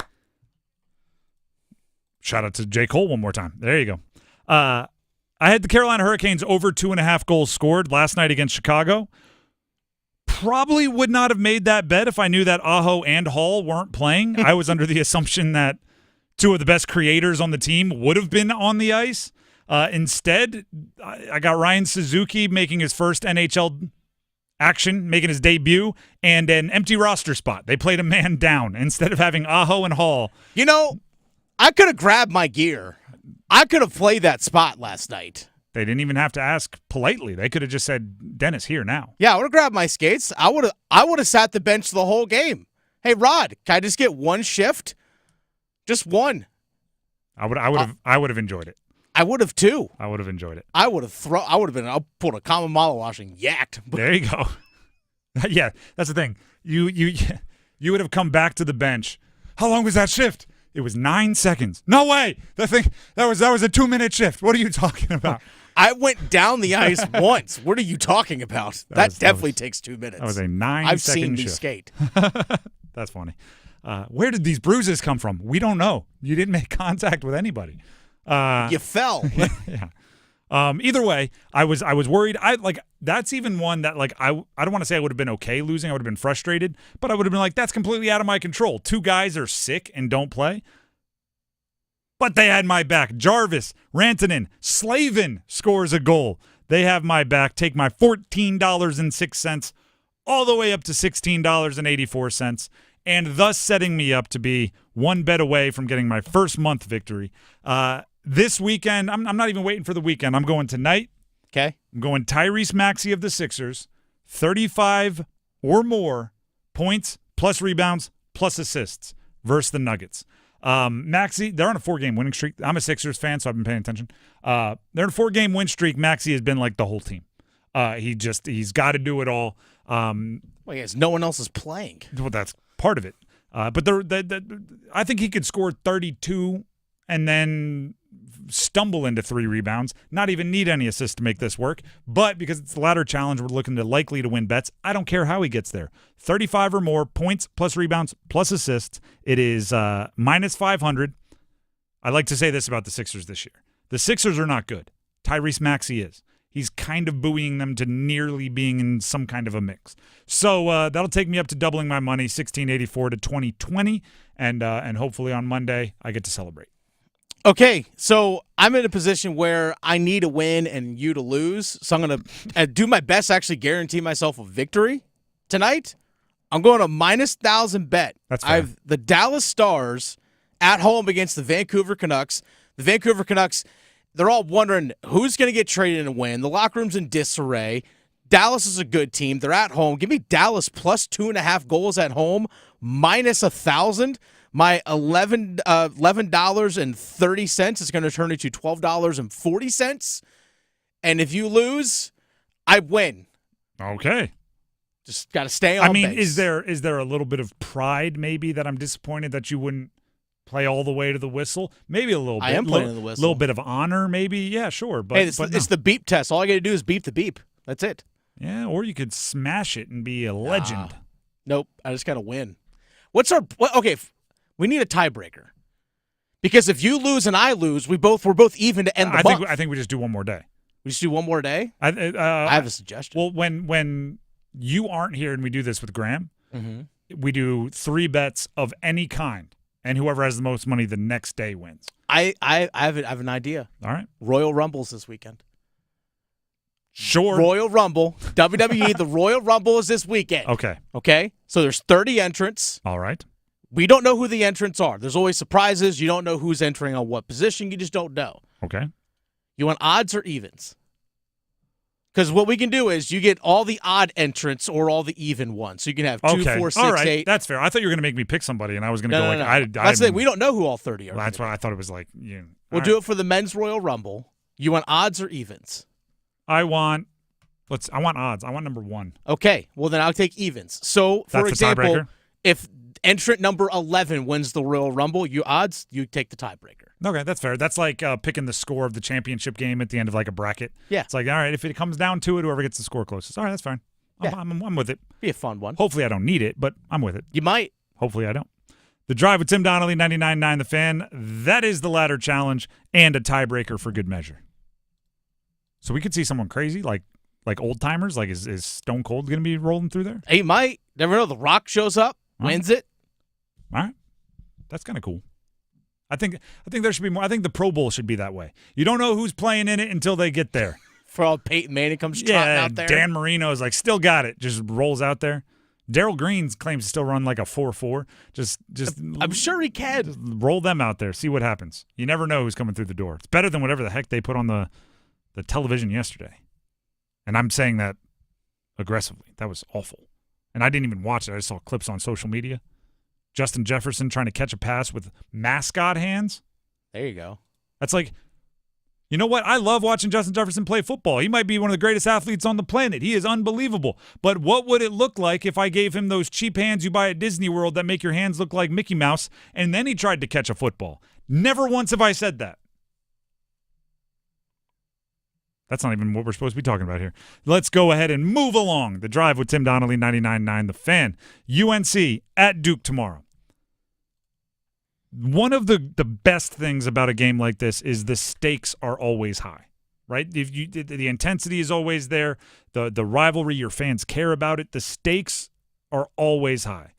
Speaker 5: Shout out to J. Cole one more time. There you go. I had the Carolina Hurricanes over 2.5 goals scored last night against Chicago. Probably would not have made that bet if I knew that Aho and Hall weren't playing. I was under the assumption that two of the best creators on the team would have been on the ice. Instead, I got Ryan Suzuki making his first NHL action, making his debut, and an empty roster spot. They played a man down instead of having Aho and Hall.
Speaker 8: I could have grabbed my gear. I could have played that spot last night.
Speaker 5: They didn't even have to ask politely. They could have just said, Dennis, here now.
Speaker 8: Yeah, I would have grabbed my skates. I would have sat the bench the whole game. Hey, Rod, can I just get one shift? Just one.
Speaker 5: I would have enjoyed it.
Speaker 8: I would have too.
Speaker 5: I would have enjoyed it.
Speaker 8: I pulled a common model wash and yacked.
Speaker 5: There you go. Yeah, that's the thing. You would have come back to the bench. How long was that shift? It was 9 seconds. No way. That was a 2-minute shift. What are you talking about?
Speaker 8: I went down the ice once. What are you talking about? That definitely takes 2 minutes.
Speaker 5: That was a 9-second
Speaker 8: I've seen
Speaker 5: shift.
Speaker 8: me skate.
Speaker 5: That's funny. Where did these bruises come from? We don't know. You didn't make contact with anybody.
Speaker 8: You fell.
Speaker 5: Yeah. Either way, I was worried. That's even one that I don't want to say I would have been okay losing. I would have been frustrated, but I would have been like, that's completely out of my control. 2 guys are sick and don't play. But they had my back. Jarvis, Rantanen, Slavin scores a goal. They have my back. Take my $14.06 all the way up to $16.84, and thus setting me up to be one bet away from getting my first month victory. This weekend, I'm not even waiting for the weekend. I'm going tonight.
Speaker 8: Okay.
Speaker 5: I'm going Tyrese Maxey of the Sixers, 35 or more points plus rebounds plus assists versus the Nuggets. Maxey, they're on a 4-game winning streak. I'm a Sixers fan, so I've been paying attention. They're on a 4-game win streak. Maxey has been like the whole team. He's got to do it all.
Speaker 8: Yes, no one else is playing.
Speaker 5: Well, that's part of it. But I think he could score 32 and then stumble into 3 rebounds, not even need any assists to make this work. But because it's the ladder challenge, we're looking to likely to win bets. I don't care how he gets there. 35 or more points plus rebounds plus assists. It is minus 500. I like to say this about the Sixers this year. The Sixers are not good. Tyrese Maxey is. He's kind of buoying them to nearly being in some kind of a mix. So that'll take me up to doubling my money, $16.84 to $20.20, and hopefully on Monday I get to celebrate.
Speaker 8: Okay, so I'm in a position where I need a win and you to lose. So I'm going to do my best to actually guarantee myself a victory tonight. I'm going to -1,000 bet.
Speaker 5: That's fair.
Speaker 8: I have the Dallas Stars at home against the Vancouver Canucks. The Vancouver Canucks, they're all wondering who's going to get traded and win. The locker room's in disarray. Dallas is a good team. They're at home. Give me Dallas plus 2.5 goals at home, -1,000. My $11.30 is going to turn into $12.40. And if you lose, I win.
Speaker 5: Okay.
Speaker 8: Just got to stay on base.
Speaker 5: is there a little bit of pride maybe that I'm disappointed that you wouldn't play all the way to the whistle? Maybe a little bit.
Speaker 8: I am playing to the whistle.
Speaker 5: A little bit of honor maybe. Yeah, sure. But,
Speaker 8: hey, it's the beep test. All I got to do is beep the beep. That's it.
Speaker 5: Yeah, or you could smash it and be a legend.
Speaker 8: Nope. I just got to win. Okay, we need a tiebreaker. Because if you lose and I lose, we're both even to end the month.
Speaker 5: I think we just do one more day.
Speaker 8: We just do one more day? I have a suggestion.
Speaker 5: Well, when you aren't here and we do this with Graham, we do 3 bets of any kind, and whoever has the most money the next day wins.
Speaker 8: I have an idea.
Speaker 5: All right.
Speaker 8: Royal Rumbles this weekend.
Speaker 5: Sure.
Speaker 8: Royal Rumble. WWE, the Royal Rumble is this weekend.
Speaker 5: Okay.
Speaker 8: So there's 30 entrants.
Speaker 5: All right.
Speaker 8: We don't know who the entrants are. There's always surprises. You don't know who's entering on what position. You just don't know.
Speaker 5: Okay.
Speaker 8: You want odds or evens? Because what we can do is you get all the odd entrants or all the even ones. So you can have 2, 4, 6,
Speaker 5: all right.
Speaker 8: 8.
Speaker 5: That's fair. I thought you were going to make me pick somebody, and I was going to go
Speaker 8: No. That's it. We don't know who all 30 are.
Speaker 5: Well, that's why I thought it was like
Speaker 8: We'll do it for the men's Royal Rumble. You want odds or evens?
Speaker 5: I want odds. I want number 1.
Speaker 8: Okay. Well, then I'll take evens. So, for example, if entrant number 11 wins the Royal Rumble, you take the tiebreaker.
Speaker 5: Okay, that's fair. That's like picking the score of the championship game at the end of like a bracket.
Speaker 8: Yeah.
Speaker 5: It's like, all right, if it comes down to it, whoever gets the score closest. All right, that's fine. I'm with it.
Speaker 8: Be a fun one.
Speaker 5: Hopefully I don't need it, but I'm with it.
Speaker 8: You might.
Speaker 5: Hopefully I don't. The Drive with Tim Donnelly, 99.9 The Fan. That is the ladder challenge and a tiebreaker for good measure. So we could see someone crazy, like old timers. Like is Stone Cold going to be rolling through there?
Speaker 8: He might. Never know. The Rock shows up, wins it.
Speaker 5: All right, that's kind of cool. I think there should be more. I think the Pro Bowl should be that way. You don't know who's playing in it until they get there.
Speaker 8: For all Peyton Manning comes trotting out there.
Speaker 5: Dan Marino is like, still got it. Just rolls out there. Darryl Green claims to still run like a 4.4. Just
Speaker 8: I'm sure he can.
Speaker 5: Just roll them out there. See what happens. You never know who's coming through the door. It's better than whatever the heck they put on the television yesterday. And I'm saying that aggressively. That was awful. And I didn't even watch it. I just saw clips on social media. Justin Jefferson trying to catch a pass with mascot hands.
Speaker 8: There you go.
Speaker 5: That's like, you know what? I love watching Justin Jefferson play football. He might be one of the greatest athletes on the planet. He is unbelievable. But what would it look like if I gave him those cheap hands you buy at Disney World that make your hands look like Mickey Mouse, and then he tried to catch a football? Never once have I said that. That's not even what we're supposed to be talking about here. Let's go ahead and move along. The Drive with Tim Donnelly, 99.9 The Fan. UNC at Duke tomorrow. One of the best things about a game like this is the stakes are always high, right? The intensity is always there. The rivalry, your fans care about it. The stakes are always high.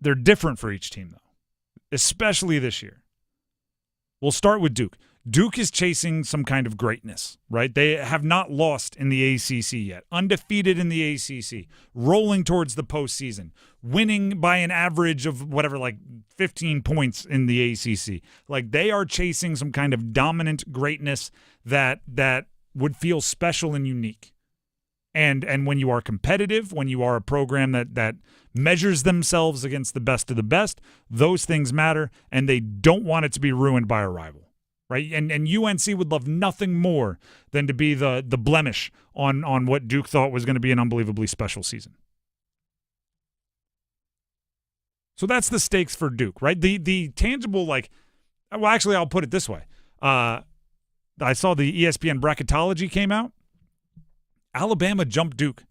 Speaker 5: They're different for each team, though, especially this year. We'll start with Duke. Duke is chasing some kind of greatness, right? They have not lost in the ACC yet. Undefeated in the ACC. Rolling towards the postseason. Winning by an average of whatever, like 15 points in the ACC. Like they are chasing some kind of dominant greatness that would feel special and unique. And when you are competitive, when you are a program that measures themselves against the best of the best, those things matter, and they don't want it to be ruined by a rival. Right, and UNC would love nothing more than to be the blemish on what Duke thought was going to be an unbelievably special season. So that's the stakes for Duke, right? The tangible, actually, I'll put it this way. I saw the ESPN bracketology came out. Alabama jumped Duke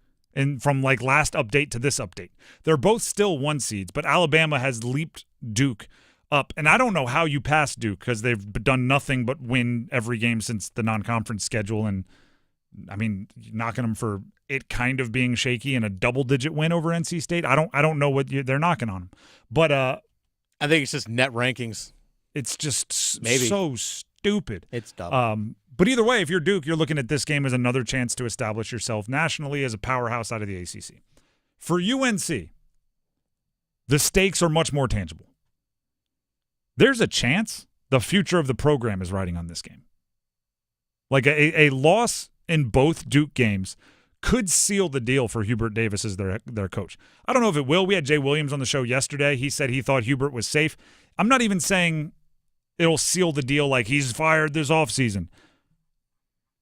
Speaker 5: from last update to this update. They're both still 1 seeds, but Alabama has leaped Duke up. And I don't know how you pass Duke because they've done nothing but win every game since the non-conference schedule. And, I mean, knocking them for it kind of being shaky and a double-digit win over NC State. I don't know what they're knocking on them. But
Speaker 8: I think it's just net rankings.
Speaker 5: It's just
Speaker 8: Maybe.
Speaker 5: so stupid.
Speaker 8: It's dumb.
Speaker 5: But either way, if you're Duke, you're looking at this game as another chance to establish yourself nationally as a powerhouse out of the ACC. For UNC, the stakes are much more tangible. There's a chance the future of the program is riding on this game. Like a loss in both Duke games could seal the deal for Hubert Davis as their coach. I don't know if it will. We had Jay Williams on the show yesterday. He said he thought Hubert was safe. I'm not even saying it'll seal the deal like he's fired this offseason.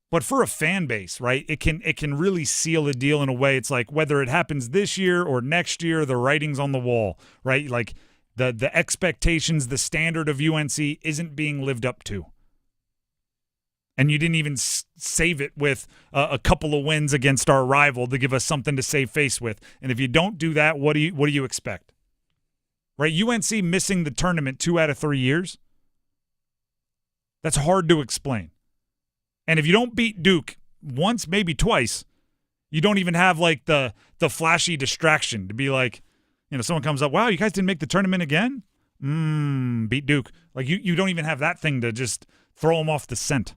Speaker 5: But for a fan base, right, it can really seal a deal in a way. It's like whether it happens this year or next year, the writing's on the wall, right? Like the expectations, the standard of UNC isn't being lived up to. And you didn't even save it with a couple of wins against our rival to give us something to save face with. And if you don't do that, what do you expect? Right? UNC missing the tournament 2 out of 3 years. That's hard to explain. And if you don't beat Duke once, maybe twice, you don't even have like the flashy distraction to be like, someone comes up, wow, you guys didn't make the tournament again? Beat Duke. Like you don't even have that thing to just throw them off the scent.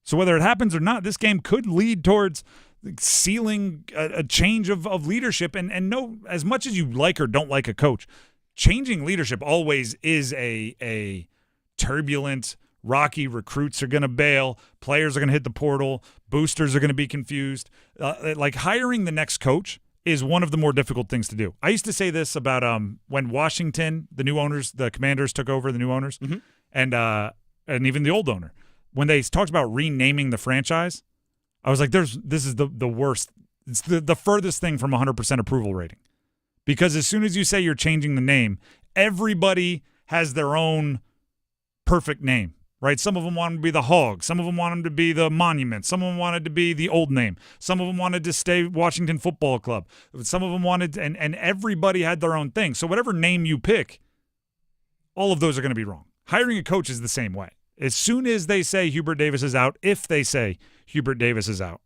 Speaker 5: So whether it happens or not, this game could lead towards sealing a change of leadership. And no, as much as you like or don't like a coach, changing leadership always is a turbulent, rocky. Recruits are going to bail. Players are going to hit the portal. Boosters are going to be confused. Like hiring the next coach is one of the more difficult things to do. I used to say this about when Washington, the new owners, the Commanders took over, the new owners, and even the old owner. When they talked about renaming the franchise, I was like, this is the worst. It's the furthest thing from 100% approval rating. Because as soon as you say you're changing the name, everybody has their own perfect name, right? Some of them want them to be the Hogs. Some of them want them to be the Monument. Some of them wanted to be the old name. Some of them wanted to stay Washington Football Club. Some of them wanted, and everybody had their own thing. So whatever name you pick, all of those are going to be wrong. Hiring a coach is the same way. As soon as they say Hubert Davis is out, if they say Hubert Davis is out,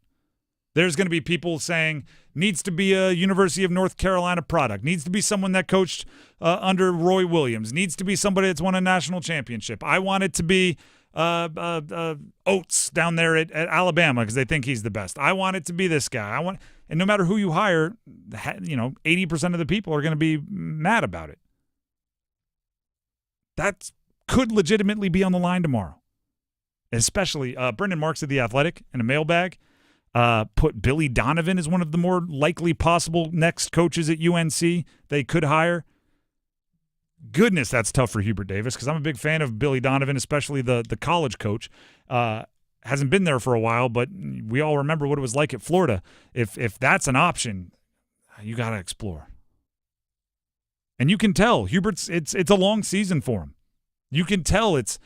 Speaker 5: there's going to be people saying needs to be a University of North Carolina product, needs to be someone that coached under Roy Williams, needs to be somebody that's won a national championship. I want it to be Oates down there at Alabama because they think he's the best. I want it to be this guy. And no matter who you hire, 80% of the people are going to be mad about it. That could legitimately be on the line tomorrow. Especially Brendan Marks of The Athletic in a mailbag put Billy Donovan as one of the more likely possible next coaches at UNC they could hire. Goodness, that's tough for Hubert Davis because I'm a big fan of Billy Donovan, especially the college coach. Hasn't been there for a while, but we all remember what it was like at Florida. If that's an option, you got to explore. And you can tell Hubert's it's a long season for him. You can tell it's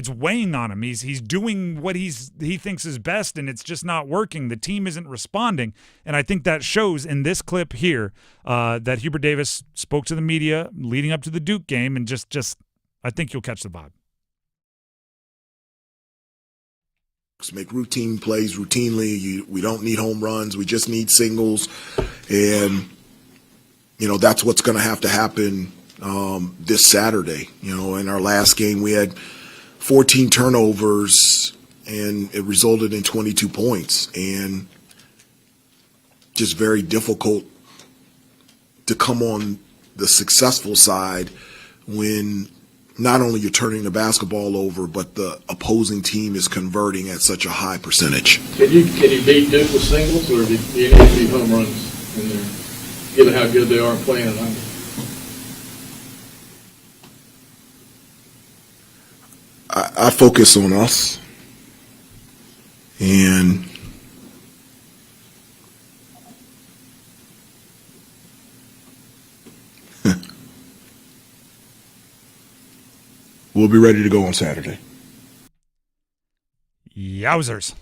Speaker 5: weighing on him. He's doing what he thinks is best, and it's just not working. The team isn't responding, and I think that shows in this clip here that Hubert Davis spoke to the media leading up to the Duke game, and just I think you'll catch the vibe.
Speaker 1: Make routine plays routinely. We don't need home runs. We just need singles, and that's what's going to have to happen this Saturday. In our last game we had 14 turnovers and it resulted in 22 points, and just very difficult to come on the successful side when not only you're turning the basketball over, but the opposing team is converting at such a high percentage.
Speaker 9: Can you beat Duke with singles, or do you need to beat home runs in there, given how good they are playing tonight?
Speaker 1: I focus on us, and we'll be ready to go on Saturday.
Speaker 5: Yowzers.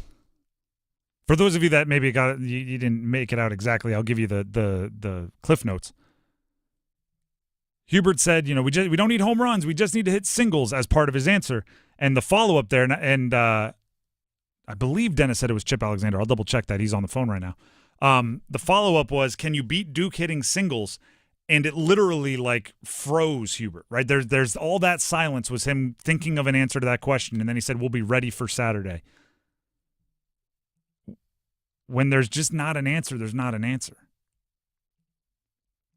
Speaker 5: For those of you that maybe you didn't make it out exactly, I'll give you the Cliff Notes. Hubert said, we don't need home runs. We just need to hit singles as part of his answer. And the follow-up there, and I believe Dennis said it was Chip Alexander. I'll double-check that. He's on the phone right now. The follow-up was, can you beat Duke hitting singles? And it literally like froze Hubert, right? There's all that silence was him thinking of an answer to that question. And then he said, we'll be ready for Saturday. When there's just not an answer, there's not an answer.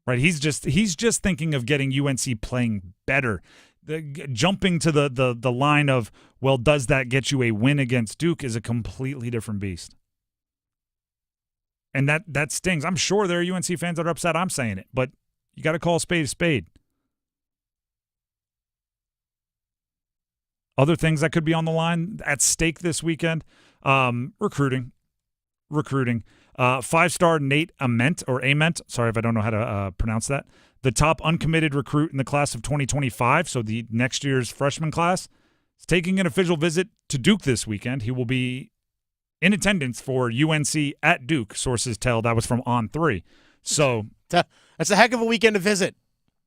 Speaker 5: Right? He's just thinking of getting UNC playing better. Jumping to the line of, well, does that get you a win against Duke is a completely different beast. And that stings. I'm sure there are UNC fans that are upset I'm saying it, but you got to call a spade a spade. Other things that could be on the line at stake this weekend, recruiting. 5-star Nate Ament, sorry if I don't know how to pronounce that, the top uncommitted recruit in the class of 2025, so the next year's freshman class, is taking an official visit to Duke this weekend. He will be in attendance for UNC at Duke, sources tell. That was from On3. So
Speaker 8: that's a heck of a weekend to visit.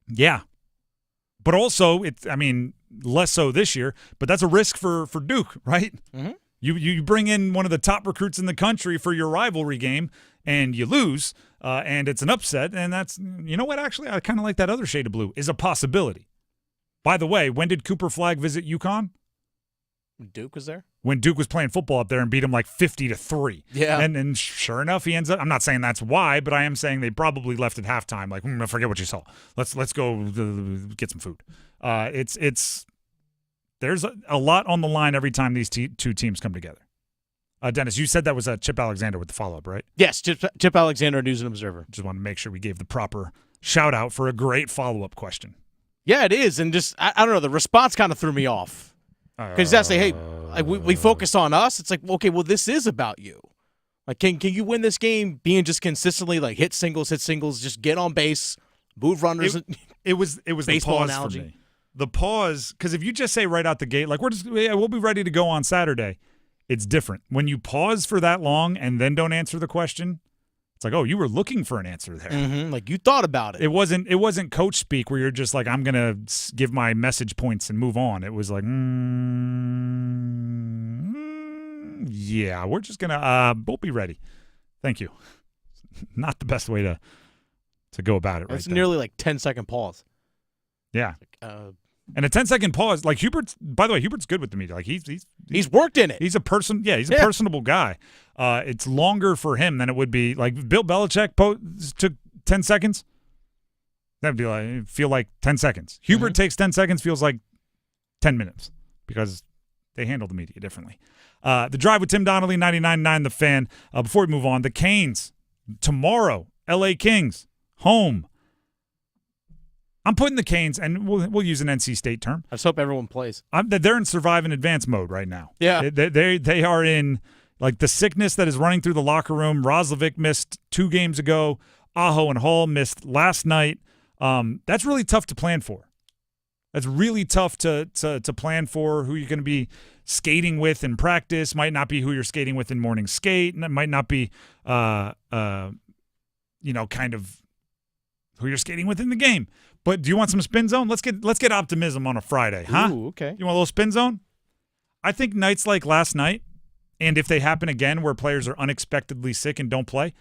Speaker 5: Yeah. But also, less so this year, but that's a risk for Duke, right?
Speaker 8: Mm-hmm.
Speaker 5: You bring in one of the top recruits in the country for your rivalry game, and you lose, and it's an upset, and that's, you know what, actually, I kind of like that other shade of blue, is a possibility. By the way, when did Cooper Flagg visit UConn?
Speaker 8: Duke was there?
Speaker 5: When Duke was playing football up there and beat him like 50-3.
Speaker 8: Yeah.
Speaker 5: And sure enough, he ends up, I'm not saying that's why, but I am saying they probably left at halftime, like, I forget what you saw. Let's go get some food. There's a lot on the line every time these two teams come together. Dennis, you said that was Chip Alexander with the follow-up, right?
Speaker 8: Yes, Chip Alexander, News and Observer.
Speaker 5: Just want to make sure we gave the proper shout-out for a great follow-up question.
Speaker 8: Yeah, it is, and just, I don't know, the response kind of threw me off. Because that's like, hey, like we focus on us. It's like, okay, well, this is about you. Like, can you win this game being just consistently like hit singles, just get on base, move runners?
Speaker 5: It was the pause
Speaker 8: analogy.
Speaker 5: for me. The pause, because if you just say right out the gate, like we'll be ready to go on Saturday, it's different. When you pause for that long and then don't answer the question, it's like, oh, you were looking for an answer there.
Speaker 8: Mm-hmm. Like you thought about it.
Speaker 5: It wasn't coach speak where you're just like, I'm gonna give my message points and move on. It was like, yeah, we're just gonna we'll be ready. Thank you. Not the best way to go about it.
Speaker 8: It's
Speaker 5: right
Speaker 8: nearly like 10-second pause.
Speaker 5: Yeah. And a 10-second pause, like Hubert's good with the media. Like
Speaker 8: he's worked in it.
Speaker 5: He's a person. Yeah, he's a personable guy. It's longer for him than it would be like Bill Belichick took 10 seconds. That'd be like feel like 10 seconds. Hubert takes 10 seconds, feels like 10 minutes because they handle the media differently. The Drive with Tim Donnelly, 99.9 The Fan. Before we move on, the Canes tomorrow, LA Kings home. I'm putting the Canes, and we'll use an NC State term.
Speaker 8: I just hope everyone plays.
Speaker 5: They're in survive and advance mode right now.
Speaker 8: Yeah.
Speaker 5: They are in, like, the sickness that is running through the locker room. Roslovic missed 2 games ago. Aho and Hall missed last night. That's really tough to plan for. That's really tough to plan for who you're going to be skating with in practice. Might not be who you're skating with in morning skate. And it might not be, kind of who you're skating with in the game. But do you want some spin zone? Let's get optimism on a Friday, huh?
Speaker 8: Ooh, okay.
Speaker 5: You want a little spin zone? I think nights like last night, and if they happen again where players are unexpectedly sick and don't play,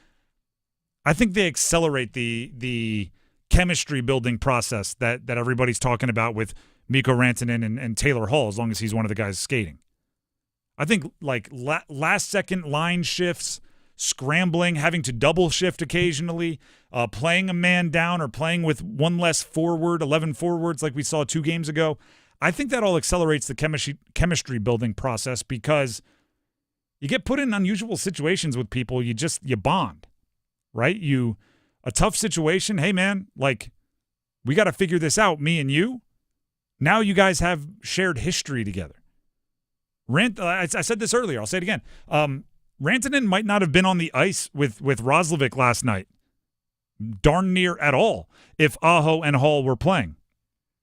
Speaker 5: I think they accelerate the chemistry building process that everybody's talking about with Mikko Rantanen and Taylor Hall, as long as he's one of the guys skating. I think like last second line shifts, scrambling, having to double shift occasionally, playing a man down or playing with one less forward, 11 forwards like we saw 2 games ago. I think that all accelerates the chemistry building process because you get put in unusual situations with people. You bond, right? A tough situation. Hey man, like we got to figure this out, me and you. Now you guys have shared history together. I said this earlier. I'll say it again. Rantanen might not have been on the ice with Roslovic last night, darn near at all, if Aho and Hall were playing.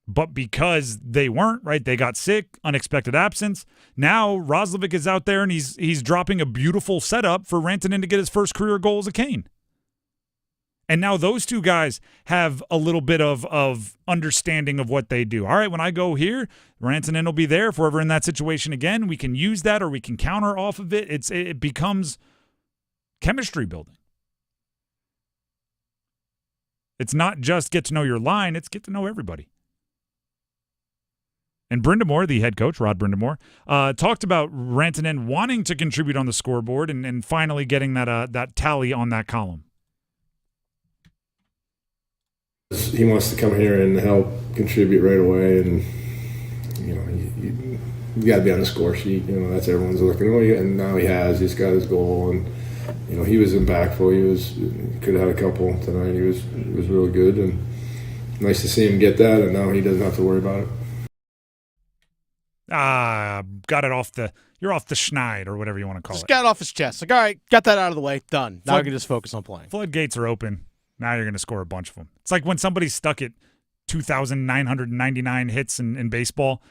Speaker 5: But because they weren't, right, they got sick, unexpected absence. Now Roslovic is out there and he's dropping a beautiful setup for Rantanen to get his first career goal as a Cane. And now those two guys have a little bit of understanding of what they do. All right, when I go here, Rantanen will be there. If we're ever in that situation again, we can use that or we can counter off of it. It becomes chemistry building. It's not just get to know your line, it's get to know everybody. And Brindamore, the head coach, Rod Brindamore, talked about Rantanen wanting to contribute on the scoreboard and finally getting that tally on that column.
Speaker 10: He wants to come here and help contribute right away, and you got to be on the score sheet. That's everyone's looking. And now he's got his goal, and he was impactful. He could have had a couple tonight. He was really good, and nice to see him get that. And now he doesn't have to worry about it.
Speaker 5: Got it off you're off the schneid or whatever you want to call
Speaker 8: Just
Speaker 5: it.
Speaker 8: got it off his chest. Like, all right, got that out of the way. Done. Now I can just focus on playing.
Speaker 5: Floodgates are open. Now you're going to score a bunch of them. It's like when somebody's stuck at 2,999 hits in baseball.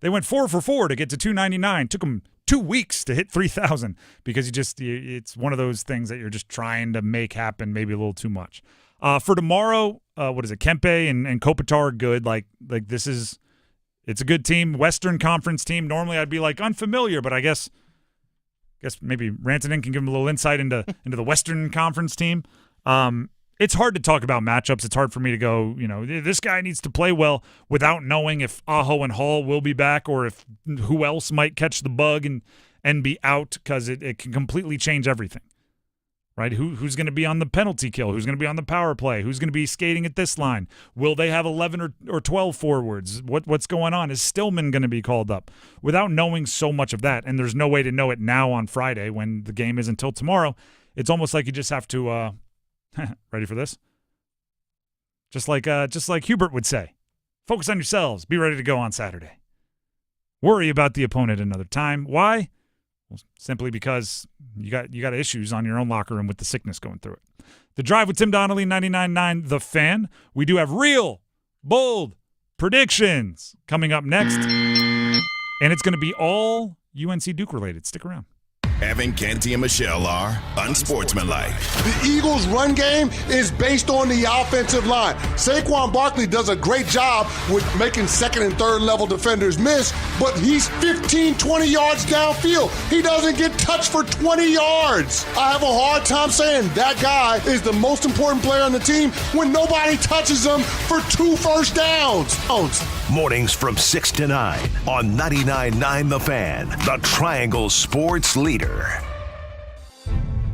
Speaker 5: They went 4 for 4 to get to 299. Took them 2 weeks to hit 3,000 because it's one of those things that you're just trying to make happen maybe a little too much. For tomorrow, what is it? Kempe and Kopitar are good. Like this is – it's a good team, Western Conference team. Normally I'd be like unfamiliar, but I guess maybe Rantanen can give him a little insight into the Western Conference team. It's hard to talk about matchups. It's hard for me to go, this guy needs to play well without knowing if Aho and Hall will be back or if who else might catch the bug and be out, because it can completely change everything. Right? Who's going to be on the penalty kill? Who's going to be on the power play? Who's going to be skating at this line? Will they have 11 or 12 forwards? What's going on? Is Stillman going to be called up? Without knowing so much of that, and there's no way to know it now on Friday when the game is until tomorrow, it's almost like you just have to ready for this? Just like Hubert would say, focus on yourselves. Be ready to go on Saturday. Worry about the opponent another time. Why? Well, simply because you got issues on your own locker room with the sickness going through it. The Drive with Tim Donnelly, 99.9 The Fan. We do have real, bold predictions coming up next. And it's going to be all UNC Duke related. Stick around.
Speaker 13: Evan, Canty, and Michelle are unsportsmanlike.
Speaker 14: The Eagles' run game is based on the offensive line. Saquon Barkley does a great job with making second and third level defenders miss, but he's 15, 20 yards downfield. He doesn't get touched for 20 yards. I have a hard time saying that guy is the most important player on the team when nobody touches him for 2 first downs.
Speaker 4: Mornings from 6 to 9 on 99.9 The Fan, the Triangle Sports Leader.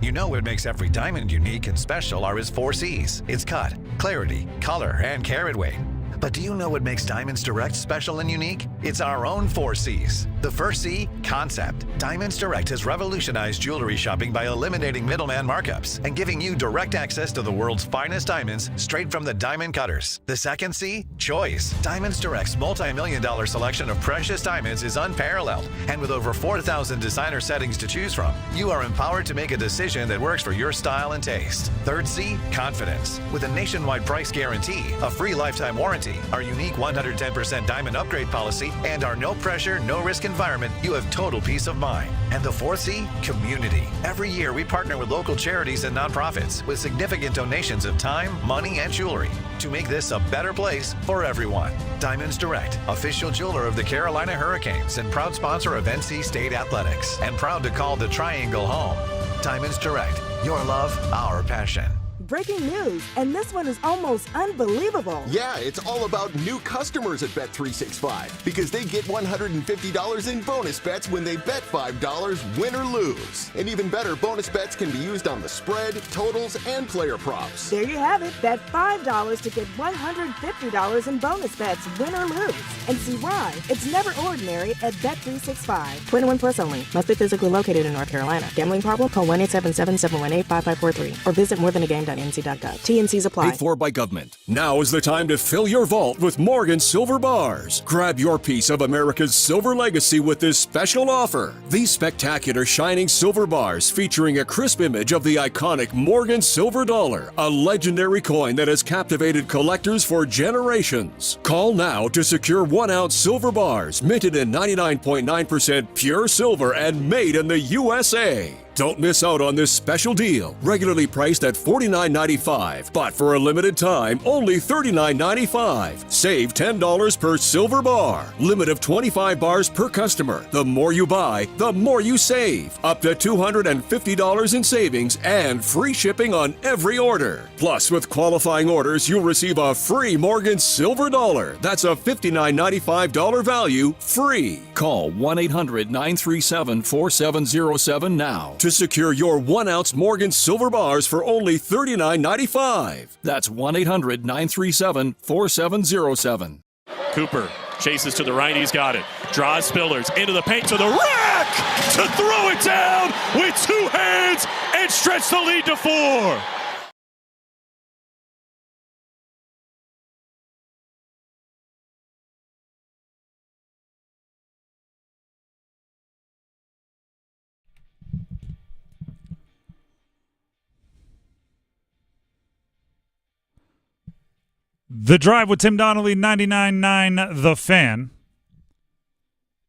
Speaker 15: You know what makes every diamond unique and special are its 4 C's. Its cut, clarity, color, and carat weight. But do you know what makes Diamonds Direct special and unique? It's our own 4 C's. The first C, concept. Diamonds Direct has revolutionized jewelry shopping by eliminating middleman markups and giving you direct access to the world's finest diamonds straight from the diamond cutters. The second C, choice. Diamonds Direct's multi-million-dollar selection of precious diamonds is unparalleled, and with over 4,000 designer settings to choose from, you are empowered to make a decision that works for your style and taste. Third C, confidence. With a nationwide price guarantee, a free lifetime warranty, our unique 110% diamond upgrade policy, and our no-pressure, no-risk environment, you have total peace of mind. And the fourth C, community. Every year, we partner with local charities and nonprofits with significant donations of time, money, and jewelry to make this a better place for everyone. Diamonds Direct, official jeweler of the Carolina Hurricanes and proud sponsor of NC State Athletics, and proud to call the Triangle home. Diamonds Direct, your love, our passion.
Speaker 23: Breaking news, and this one is almost unbelievable.
Speaker 24: Yeah, it's all about new customers at Bet365 because they get $150 in bonus bets when they bet $5, win or lose. And even better, bonus bets can be used on the spread, totals, and player props.
Speaker 23: There you have it. Bet $5 to get $150 in bonus bets, win or lose. And see why. It's never ordinary at Bet365. 21 plus only. Must be physically located in North Carolina. Gambling problem? Call 1-877-718-5543 or visit morethanagame.nc.gov. T&Cs apply.
Speaker 26: Paid for by government. Now is the time to fill your vault with Morgan Silver Bars. Grab your piece of America's silver legacy with this special offer. These spectacular shining silver bars featuring a crisp image of the iconic Morgan silver dollar, a legendary coin that has captivated collectors for generations. Call now to secure 1-ounce silver bars minted in 99.9% pure silver and made in the USA. Don't miss out on this special deal, regularly priced at $49.95, but for a limited time, only $39.95. Save $10 per silver bar. Limit of 25 bars per customer. The more you buy, the more you save. Up to $250 in savings and free shipping on every order. Plus, with qualifying orders, you'll receive a free Morgan Silver Dollar. That's a $59.95 value free. Call 1-800-937-4707 now to secure your 1-ounce Morgan Silver Bars for only $39.95. That's 1-800-937-4707.
Speaker 2: Cooper chases to the right. He's got it. Draws Spillers into the paint to the rack to throw it down with 2 hands and stretch the lead to 4.
Speaker 5: The Drive with Tim Donnelly, 99.9 The Fan.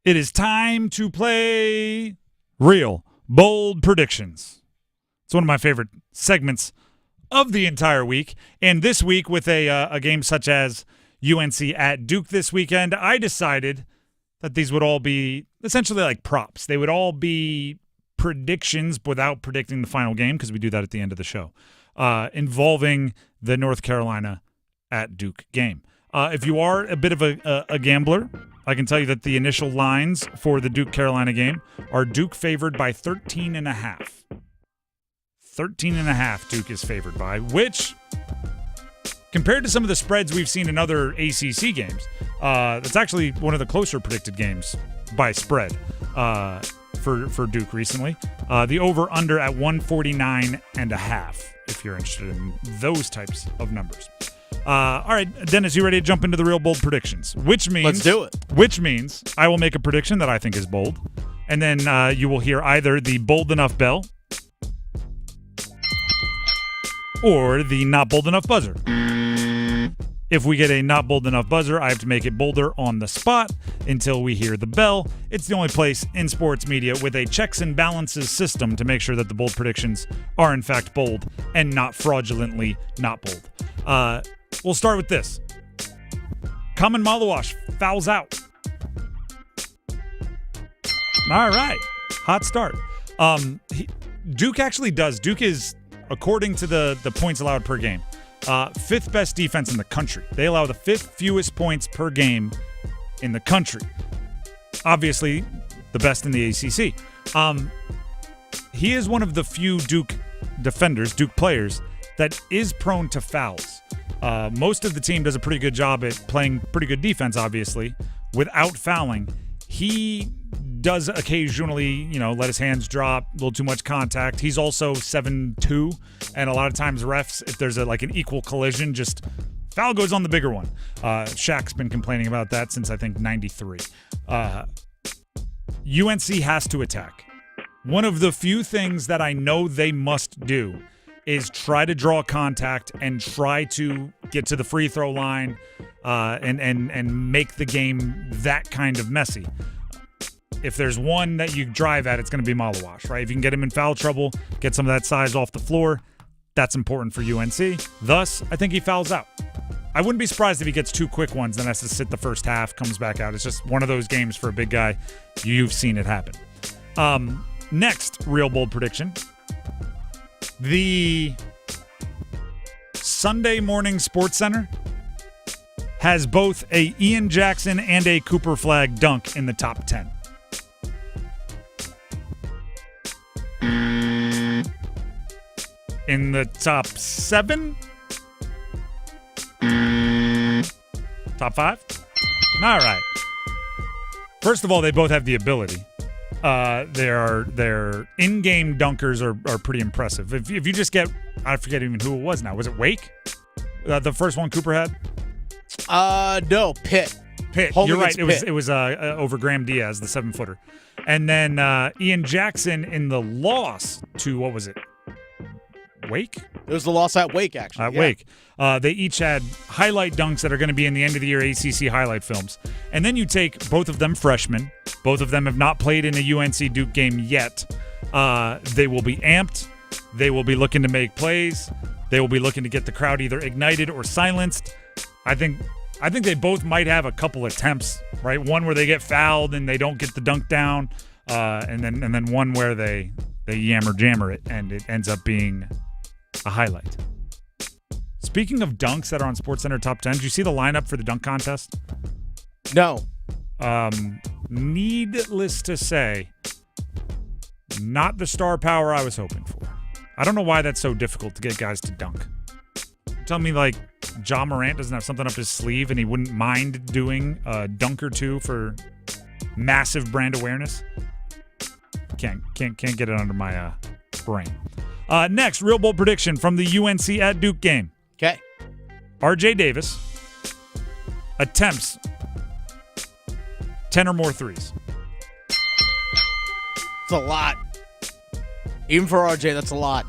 Speaker 5: It is time to play Real Bold Predictions. It's one of my favorite segments of the entire week. And this week, with a game such as UNC at Duke this weekend, I decided that these would all be essentially like props. They would all be predictions without predicting the final game, because we do that at the end of the show, involving the North Carolina at Duke game. If you are a bit of a gambler, I can tell you that the initial lines for the Duke-Carolina game are Duke favored by 13.5. 13.5 Duke is favored by, which, compared to some of the spreads we've seen in other ACC games, that's actually one of the closer predicted games by spread for Duke recently. The over-under at 149.5, if you're interested in those types of numbers. All right, Dennis, you ready to jump into the real bold predictions? Which means,
Speaker 8: let's do it.
Speaker 5: Which means I will make a prediction that I think is bold, and then you will hear either the bold enough bell or the not bold enough buzzer. If we get a not bold enough buzzer, I have to make it bolder on the spot until we hear the bell. It's the only place in sports media with a checks and balances system to make sure that the bold predictions are in fact bold and not fraudulently not bold. We'll start with this. Common Malawash fouls out. All right. Hot start. Duke actually does. Duke is, according to the points allowed per game, 5th best defense in the country. They allow the 5th fewest points per game in the country. Obviously, the best in the ACC. He is one of the few Duke defenders, Duke players, that is prone to fouls. Most of the team does a pretty good job at playing pretty good defense, obviously, without fouling. He does occasionally, let his hands drop, a little too much contact. He's also 7'2", and a lot of times refs, if there's an equal collision, just foul goes on the bigger one. Shaq's been complaining about that since, I think, 93. UNC has to attack. One of the few things that I know they must do is try to draw contact and try to get to the free throw line and make the game that kind of messy. If there's one that you drive at, it's going to be Malawash, right? If you can get him in foul trouble, get some of that size off the floor, that's important for UNC. Thus, I think he fouls out. I wouldn't be surprised if he gets 2 quick ones, then has to sit the first half, comes back out. It's just one of those games for a big guy. You've seen it happen. Next, real bold prediction. The Sunday Morning Sports Center has both a Ian Jackson and a Cooper Flag dunk in the top 10. In the top 7? Top 5? All right. First of all, they both have the ability. Their in-game dunkers are pretty impressive. If you just get, I forget even who it was now. Was it Wake? The first one Cooper had?
Speaker 8: No, Pitt.
Speaker 5: You're right. It was over Graham Diaz, the 7-footer. And then Ian Jackson in the loss to, what was it? Wake?
Speaker 8: It was the loss at Wake, actually.
Speaker 5: At Wake. They each had highlight dunks that are going to be in the end-of-the-year ACC highlight films. And then you take both of them freshmen. Both of them have not played in a UNC Duke game yet. They will be amped. They will be looking to make plays. They will be looking to get the crowd either ignited or silenced. I think they both might have a couple attempts, right? One where they get fouled and they don't get the dunk down, and then one where they yammer jammer it and it ends up being a highlight. Speaking of dunks that are on SportsCenter Top 10, did you see the lineup for the dunk contest?
Speaker 8: No.
Speaker 5: Needless to say, not the star power I was hoping for. I don't know why that's so difficult to get guys to dunk. Tell me, like, Ja Morant doesn't have something up his sleeve and he wouldn't mind doing a dunk or two for massive brand awareness? Can't get it under my brain. Next, real bold prediction from the UNC at Duke game.
Speaker 8: Okay.
Speaker 5: RJ Davis attempts 10 or more threes.
Speaker 8: It's a lot. Even for RJ, that's a lot.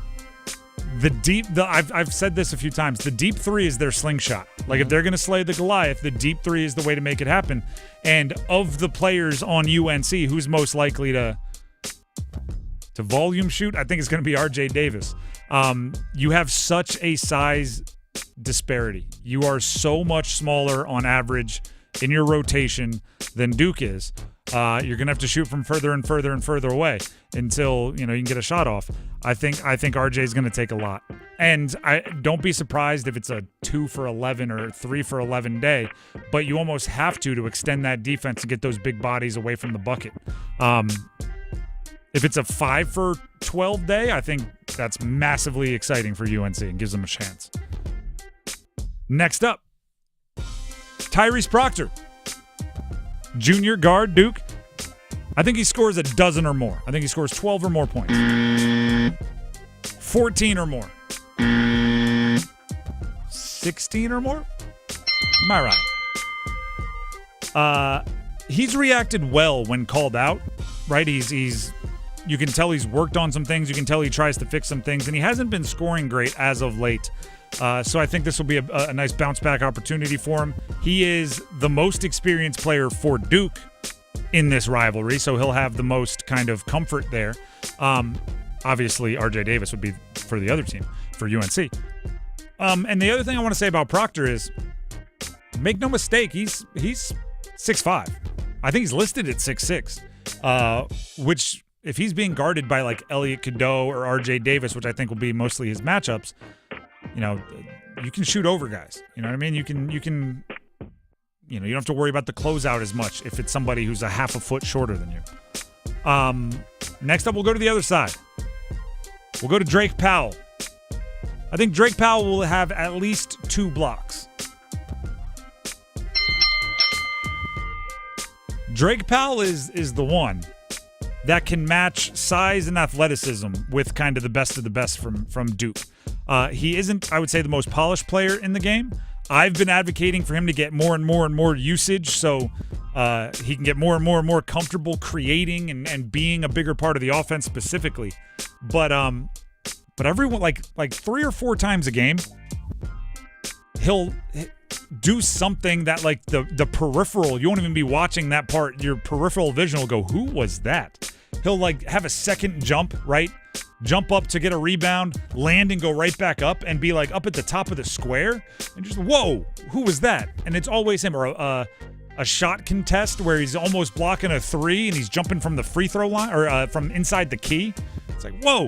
Speaker 5: I've said this a few times. The deep three is their slingshot. Like, if they're going to slay the Goliath, the deep three is the way to make it happen. And of the players on UNC, who's most likely to volume shoot? I think it's going to be RJ Davis. You have such a size disparity. You are so much smaller on average in your rotation than Duke is. You're going to have to shoot from further and further and further away until, you can get a shot off. I think RJ is going to take a lot. And don't be surprised if it's a 2 for 11 or 3 for 11 day, but you almost have to extend that defense to get those big bodies away from the bucket. If it's a 5 for 12 day, I think that's massively exciting for UNC and gives them a chance. Next up, Tyrese Proctor. Junior guard, Duke. I think he scores a dozen or more. I think he scores 12 or more points. 14 or more. 16 or more? Am I right? He's reacted well when called out, right? He's you can tell he's worked on some things. You can tell he tries to fix some things, and he hasn't been scoring great as of late. So I think this will be a nice bounce-back opportunity for him. He is the most experienced player for Duke in this rivalry, so he'll have the most kind of comfort there. Obviously, RJ Davis would be for the other team, for UNC. And the other thing I want to say about Proctor is, make no mistake, he's 6'5". I think he's listed at 6'6", which, if he's being guarded by like Elliot Cadeau or RJ Davis, which I think will be mostly his matchups, you can shoot over guys. You know what I mean? You don't have to worry about the closeout as much if it's somebody who's a half a foot shorter than you. Next up, we'll go to the other side. We'll go to Drake Powell. I think Drake Powell will have at least 2 blocks. Drake Powell is the one that can match size and athleticism with kind of the best from Duke. He isn't, I would say, the most polished player in the game. I've been advocating for him to get more and more and more usage so he can get more and more comfortable creating and being a bigger part of the offense specifically. But everyone, like 3 or 4 times a game, he'll do something that, like, the peripheral, you won't even be watching that part. Your peripheral vision will go, who was that? He'll, like, have a second jump, right? Jump up to get a rebound, land and go right back up and be, like, up at the top of the square. And just, whoa, who was that? And it's always him. Or a shot contest where he's almost blocking a 3 and he's jumping from the free throw line or from inside the key. It's like, whoa.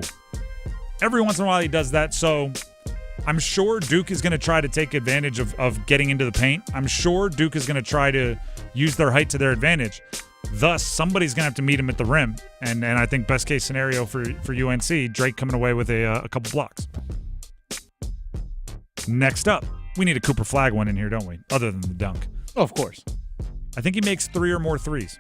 Speaker 5: Every once in a while he does that. So I'm sure Duke is going to try to take advantage of getting into the paint. I'm sure Duke is going to try to use their height to their advantage. Thus, somebody's going to have to meet him at the rim. And I think best case scenario for UNC, Drake coming away with a couple blocks. Next up, we need a Cooper Flagg one in here, don't we? Other than the dunk.
Speaker 8: Oh, of course.
Speaker 5: I think he makes 3 or more threes.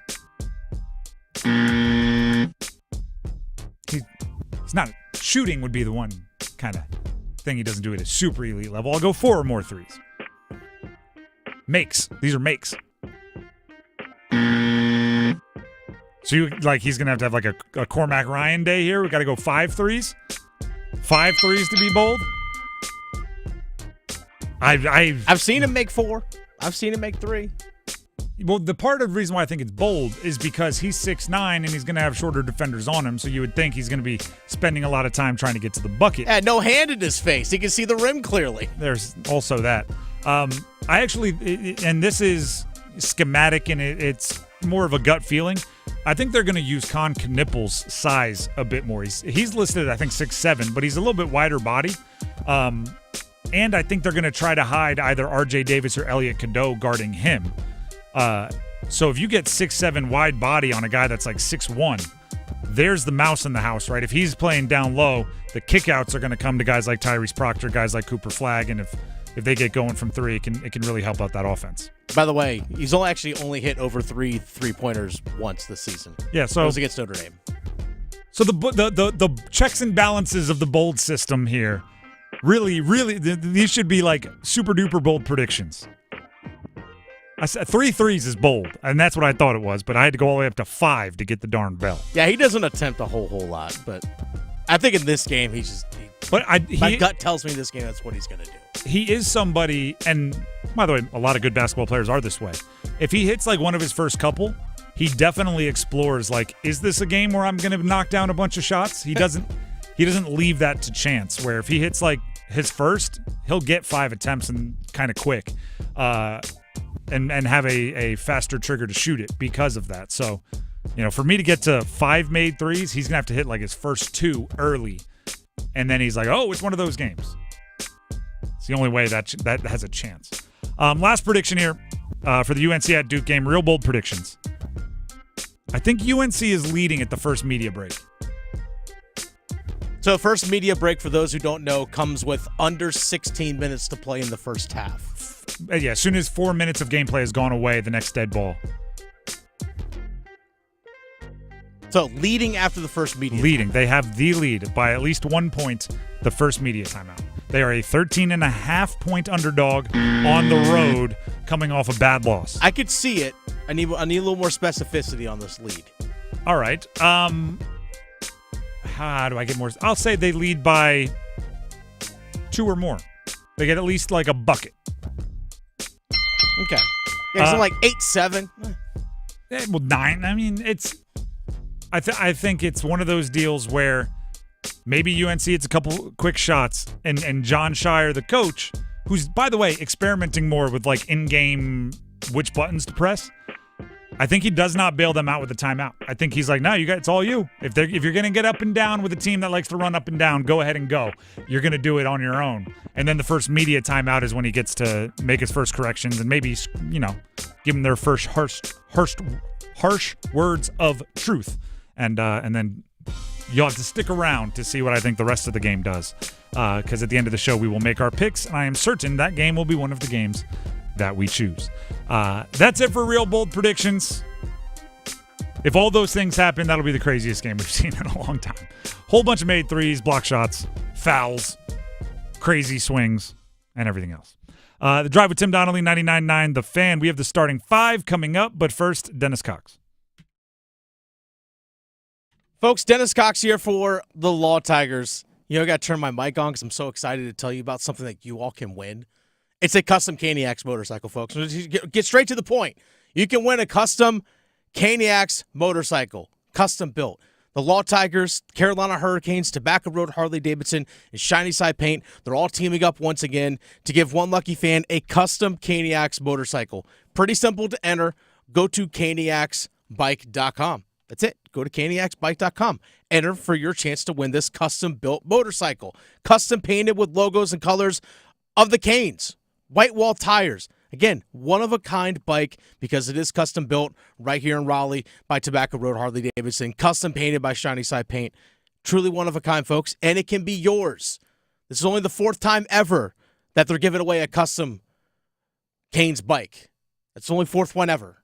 Speaker 5: He's not shooting would be the one kind of thing he doesn't do at a super elite level. I'll go 4 or more threes. Makes. These are makes. So he's gonna have like a Cormac Ryan day here. We got to go 5 threes. 5 threes to be bold.
Speaker 8: I've seen him make 4. I've seen him make 3.
Speaker 5: Well, the part of the reason why I think it's bold is because he's 6'9", and he's going to have shorter defenders on him, so you would think he's going to be spending a lot of time trying to get to the bucket.
Speaker 8: Yeah, no hand in his face. He can see the rim clearly.
Speaker 5: There's also that. I actually, and this is schematic, and it's more of a gut feeling. I think they're going to use Con Knippel's size a bit more. He's listed at, I think, 6'7", but he's a little bit wider body. And I think they're going to try to hide either R.J. Davis or Elliot Cadeau guarding him. So if you get 6'7" wide body on a guy that's like 6'1", there's the mouse in the house, right? If he's playing down low, the kickouts are going to come to guys like Tyrese Proctor, guys like Cooper Flagg, and if they get going from three, it can really help out that offense.
Speaker 8: By the way, he's only hit over three-pointers once this season.
Speaker 5: Yeah, so
Speaker 8: it was against Notre Dame.
Speaker 5: So the checks and balances of the bold system here, really, these should be like super duper bold predictions. I said 3 threes is bold, and that's what I thought it was, but I had to go all the way up to 5 to get the darn bell.
Speaker 8: Yeah, he doesn't attempt a whole lot, but I think in this game my gut tells me this game that's what he's going to do.
Speaker 5: He is somebody, and by the way, a lot of good basketball players are this way. If he hits like one of his first couple, he definitely explores like, is this a game where I'm going to knock down a bunch of shots? He doesn't leave that to chance, where if he hits like his first, he'll get 5 attempts and kind of quick. And have a faster trigger to shoot it because of that. So, for me to get to 5 made threes, he's going to have to hit like his first 2 early. And then he's like, oh, it's one of those games. It's the only way that has a chance. Last prediction here for the UNC at Duke game, real bold predictions. I think UNC is leading at the first media break.
Speaker 8: So first media break, for those who don't know, comes with under 16 minutes to play in the first half.
Speaker 5: Yeah, as soon as 4 minutes of gameplay has gone away, the next dead ball.
Speaker 8: So leading after the first media
Speaker 5: timeout. They have the lead by at least 1 point the first media timeout. They are a 13.5-point underdog on the road coming off a bad loss.
Speaker 8: I could see it. I need a little more specificity on this lead.
Speaker 5: All right. How do I get more? I'll say they lead by 2 or more. They get at least like a bucket.
Speaker 8: Okay. Yeah, so like 8-7.
Speaker 5: Well, 9. I mean, it's. I think it's one of those deals where maybe UNC hits a couple quick shots, and John Shire, the coach, who's, by the way, experimenting more with like in-game which buttons to press. I think he does not bail them out with a timeout. I think he's like, no, it's all you. If you're going to get up and down with a team that likes to run up and down, go ahead and go. You're going to do it on your own. And then the first media timeout is when he gets to make his first corrections and maybe, give them their first harsh words of truth. And then you'll have to stick around to see what I think the rest of the game does. Because at the end of the show, we will make our picks, and I am certain that game will be one of the games that we choose. That's it for real bold predictions. If all those things happen, that'll be the craziest game we've seen in a long time. Whole bunch of made threes, block shots, fouls, crazy swings, and everything else. The Drive with Tim Donnelly, 99.9 The Fan. We have the starting 5 coming up, but first, Dennis Cox.
Speaker 8: Folks, Dennis Cox here for the Law Tigers. I got to turn my mic on because I'm so excited to tell you about something that you all can win. It's a custom Caniacs motorcycle, folks. Get straight to the point. You can win a custom Caniacs motorcycle, custom built. The Law Tigers, Carolina Hurricanes, Tobacco Road Harley-Davidson, and Shiny Side Paint, they're all teaming up once again to give one lucky fan a custom Caniacs motorcycle. Pretty simple to enter. Go to caniacsbike.com. That's it. Go to caniacsbike.com. Enter for your chance to win this custom-built motorcycle. Custom painted with logos and colors of the Canes. White wall tires. Again, one-of-a-kind bike because it is custom-built right here in Raleigh by Tobacco Road Harley-Davidson. Custom painted by Shiny Side Paint. Truly one-of-a-kind, folks, and it can be yours. This is only the 4th time ever that they're giving away a custom Canes bike. That's the only 4th one ever.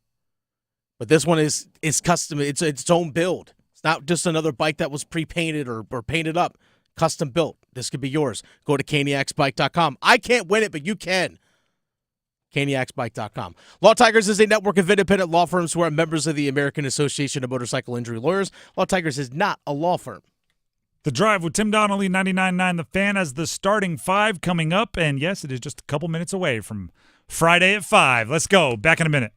Speaker 8: But this one is custom. It's its own build. It's not just another bike that was pre-painted or painted up. Custom built. This could be yours. Go to caniacsbike.com. I can't win it, but you can. caniacsbike.com. Law Tigers is a network of independent law firms who are members of the American Association of Motorcycle Injury Lawyers. Law Tigers is not a law firm.
Speaker 5: The Drive with Tim Donnelly, 99.9 The Fan, as the starting 5 coming up. And yes, it is just a couple minutes away from Friday at 5. Let's go. Back in a minute.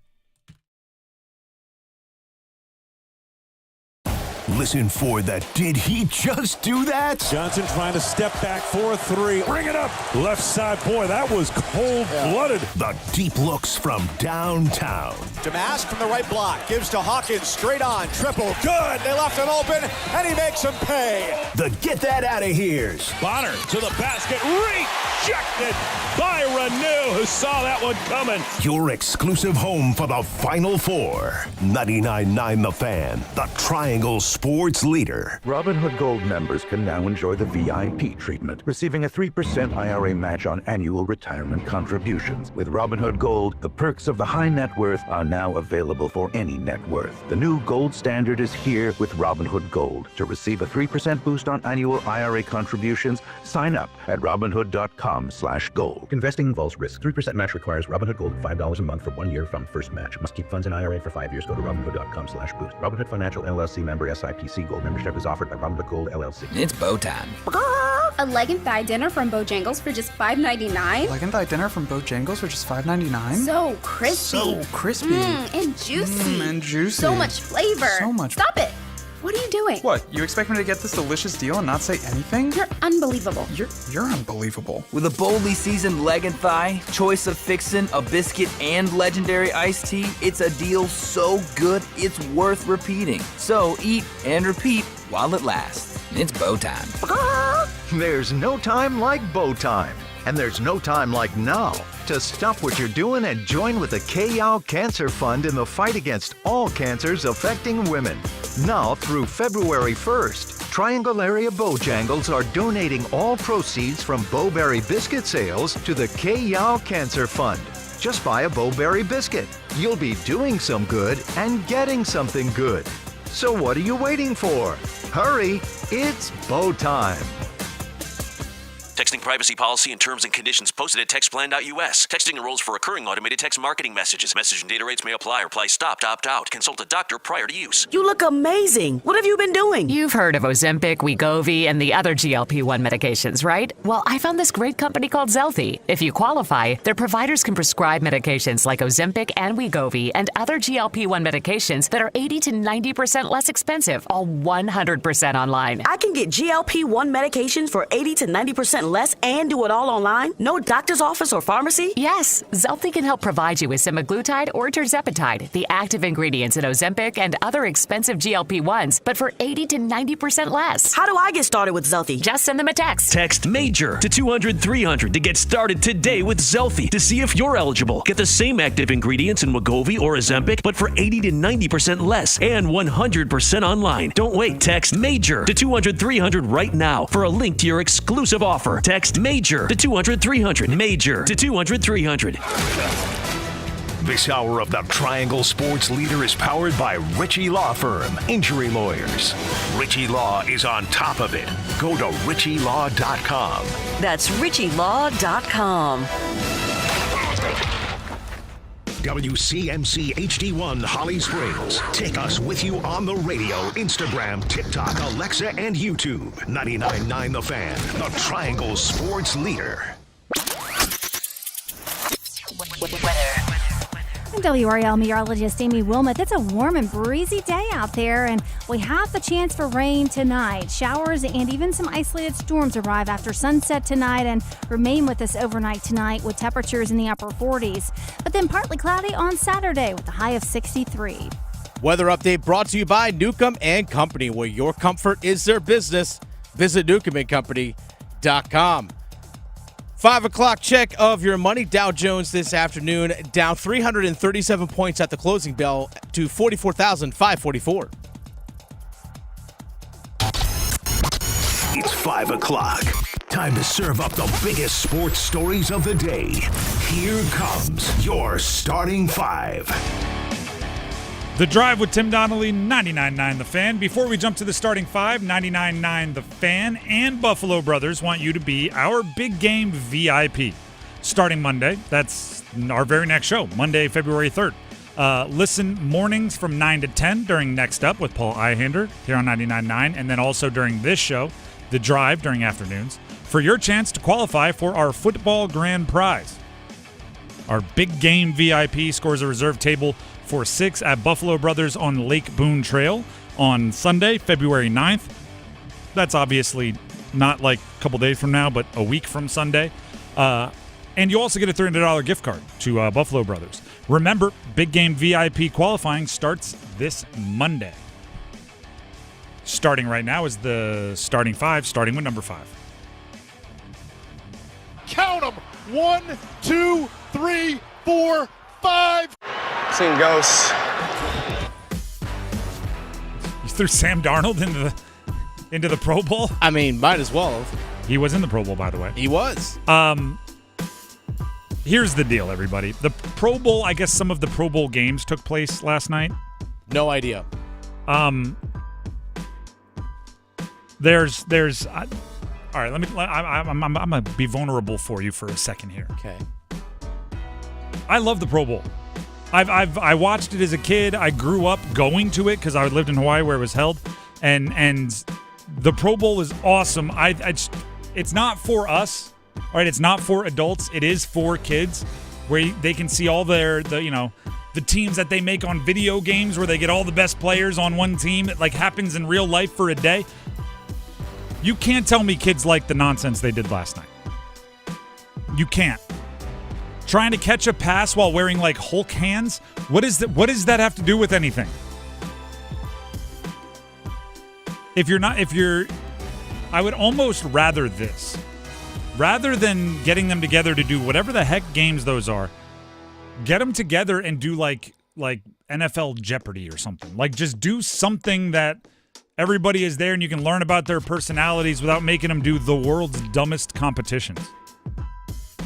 Speaker 4: listen for the did he just do that?
Speaker 3: Johnson trying to step back for a three. Bring it up. Left side. Boy, that was cold-blooded.
Speaker 4: The deep looks from downtown.
Speaker 7: Damask from the right block. Gives to Hawkins. Straight on. Triple. Good. They left him open, and he makes him pay.
Speaker 4: The get that out of here's.
Speaker 3: Bonner to the basket. Rejected by Renew, who saw that one coming.
Speaker 4: Your exclusive home for the Final Four. 99.9 The Fan, the Triangle Sports Leader.
Speaker 11: Robinhood Gold members can now enjoy the VIP treatment, receiving a 3% IRA match on annual retirement contributions. With Robinhood Gold, the perks of the high net worth are now available for any net worth. The new gold standard is here with Robinhood Gold. To receive a 3% boost on annual IRA contributions, sign up at Robinhood.com/gold. Investing involves risk. 3% match requires Robinhood Gold $5 a month for 1 year from first match. Must keep funds in IRA for 5 years. Go to Robinhood.com/boost. Robinhood Financial LLC member SIPC. Gold membership is offered by Robinhood Gold LLC.
Speaker 30: It's bow time.
Speaker 6: A leg and thigh dinner from Bojangles for just $5.99.
Speaker 18: Leg and thigh dinner from Bojangles for just $5.99.
Speaker 6: So crispy.
Speaker 18: So crispy.
Speaker 6: And juicy.
Speaker 18: And juicy.
Speaker 6: So much flavor.
Speaker 18: So much.
Speaker 6: Stop it. What are you doing?
Speaker 18: What? You expect me to get this delicious deal and not say anything?
Speaker 6: You're unbelievable.
Speaker 18: You're unbelievable.
Speaker 12: With a boldly seasoned leg and thigh, choice of fixin', a biscuit, and legendary iced tea, it's a deal so good it's worth repeating. So eat and repeat while it lasts. It's bow time.
Speaker 19: There's no time like bow time. And there's no time like now to stop what you're doing and join with the K-Yow Cancer Fund in the fight against all cancers affecting women. Now through February 1st, Triangle Area Bojangles are donating all proceeds from Bowberry biscuit sales to the K-Yow Cancer Fund. Just buy a Bowberry biscuit. You'll be doing some good and getting something good. So what are you waiting for? Hurry, it's bow time.
Speaker 16: Texting privacy policy and terms and conditions posted at textplan.us. Texting enrolls for recurring automated text marketing messages. Message and data rates may apply or apply stopped, opt out. Consult a doctor prior to use.
Speaker 17: You look amazing. What have you been doing?
Speaker 25: You've heard of Ozempic, Wegovy, and the other GLP-1 medications, right? Well, I found this great company called Zelfie. If you qualify, their providers can prescribe medications like Ozempic and Wegovy and other GLP-1 medications that are 80 to 90% less expensive, all 100% online.
Speaker 17: I can get GLP-1 medications for 80 to 90% less and do it all online? No doctor's office or pharmacy?
Speaker 25: Yes, Zelfie can help provide you with semaglutide or tirzepatide, the active ingredients in Ozempic and other expensive GLP-1s, but for 80 to 90% less.
Speaker 17: How do I get started with Zelfie?
Speaker 25: Just send them a text.
Speaker 27: Text MAJOR to 200-300 to get started today with Zelfie to see if you're eligible. Get the same active ingredients in Wegovy or Ozempic, but for 80 to 90% less and 100% online. Don't wait. Text MAJOR to 200-300 right now for a link to your exclusive offer. Text MAJOR to 200-300. MAJOR to 200-300.
Speaker 4: This hour of the Triangle Sports Leader is powered by Ritchie Law Firm, injury lawyers. Ritchie Law is on top of it. Go to ritchielaw.com.
Speaker 17: That's ritchielaw.com.
Speaker 4: WCMC HD1 Holly Springs. Take us with you on the radio, Instagram, TikTok, Alexa, and YouTube. 99.9 The Fan, the Triangle Sports Leader.
Speaker 28: I'm WRL meteorologist Amy Wilmot. It's a warm and breezy day out there, and we have the chance for rain tonight. Showers and even some isolated storms arrive after sunset tonight and remain with us overnight tonight with temperatures in the upper 40s. But then partly cloudy on Saturday with a high of 63.
Speaker 8: Weather update brought to you by Newcomb and Company, where your comfort is their business. Visit newcombandcompany.com. 5 o'clock check of your money. Dow Jones this afternoon down 337 points at the closing bell to 44,544.
Speaker 4: It's 5 o'clock. Time to serve up the biggest sports stories of the day. Here comes your starting five.
Speaker 5: The Drive with Tim Donnelly, 99.9 The Fan. Before we jump to the starting five, 99.9 The Fan and Buffalo Brothers want you to be our big game VIP. Starting Monday, that's our very next show, Monday, February 3rd. Listen mornings from 9 to 10 during Next Up with Paul Ihander here on 99.9, and then also during this show, The Drive, during afternoons, for your chance to qualify for our football grand prize. Our big game VIP scores a reserve table for 6 at Buffalo Brothers on Lake Boone Trail on Sunday, February 9th. That's obviously not like a couple days from now, but a week from Sunday. And you also get a $300 gift card to Buffalo Brothers. Remember, big game VIP qualifying starts this Monday. Starting right now is the starting five, starting with number 5.
Speaker 1: Count them. 1, 2, 3, 4, 5.
Speaker 9: Seeing ghosts.
Speaker 5: You threw Sam Darnold into the Pro Bowl?
Speaker 8: I mean, might as well.
Speaker 5: He was in the Pro Bowl, by the way.
Speaker 8: He was.
Speaker 5: Here's the deal, everybody. The Pro Bowl, I guess some of the Pro Bowl games took place last night.
Speaker 8: No idea.
Speaker 5: There's all right, I'm gonna be vulnerable for you for a second here.
Speaker 8: Okay.
Speaker 5: I love the Pro Bowl. I watched it as a kid. I grew up going to it because I lived in Hawaii where it was held, and the Pro Bowl is awesome. It's not for us, all right. It's not for adults. It is for kids, where they can see all the teams that they make on video games, where they get all the best players on one team. It like happens in real life for a day. You can't tell me kids like the nonsense they did last night. You can't. Trying to catch a pass while wearing like Hulk hands? What does that have to do with anything? I would almost rather this. Rather than getting them together to do whatever the heck games those are, get them together and do like NFL Jeopardy or something. Like just do something that everybody is there and you can learn about their personalities without making them do the world's dumbest competitions.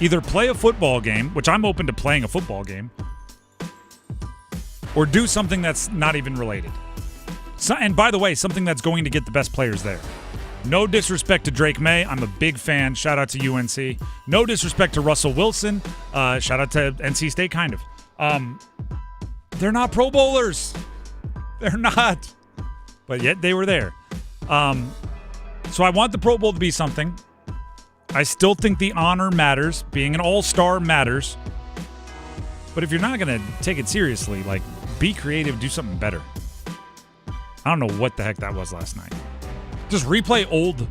Speaker 5: Either play a football game, which I'm open to playing a football game, or do something that's not even related. And by the way, something that's going to get the best players there. No disrespect to Drake May. I'm a big fan. Shout out to UNC. No disrespect to Russell Wilson. Shout out to NC State, kind of. They're not Pro Bowlers. They're not. But yet they were there. So I want the Pro Bowl to be something. I still think the honor matters. Being an all-star matters. But if you're not going to take it seriously, like, be creative, do something better. I don't know what the heck that was last night. Just replay old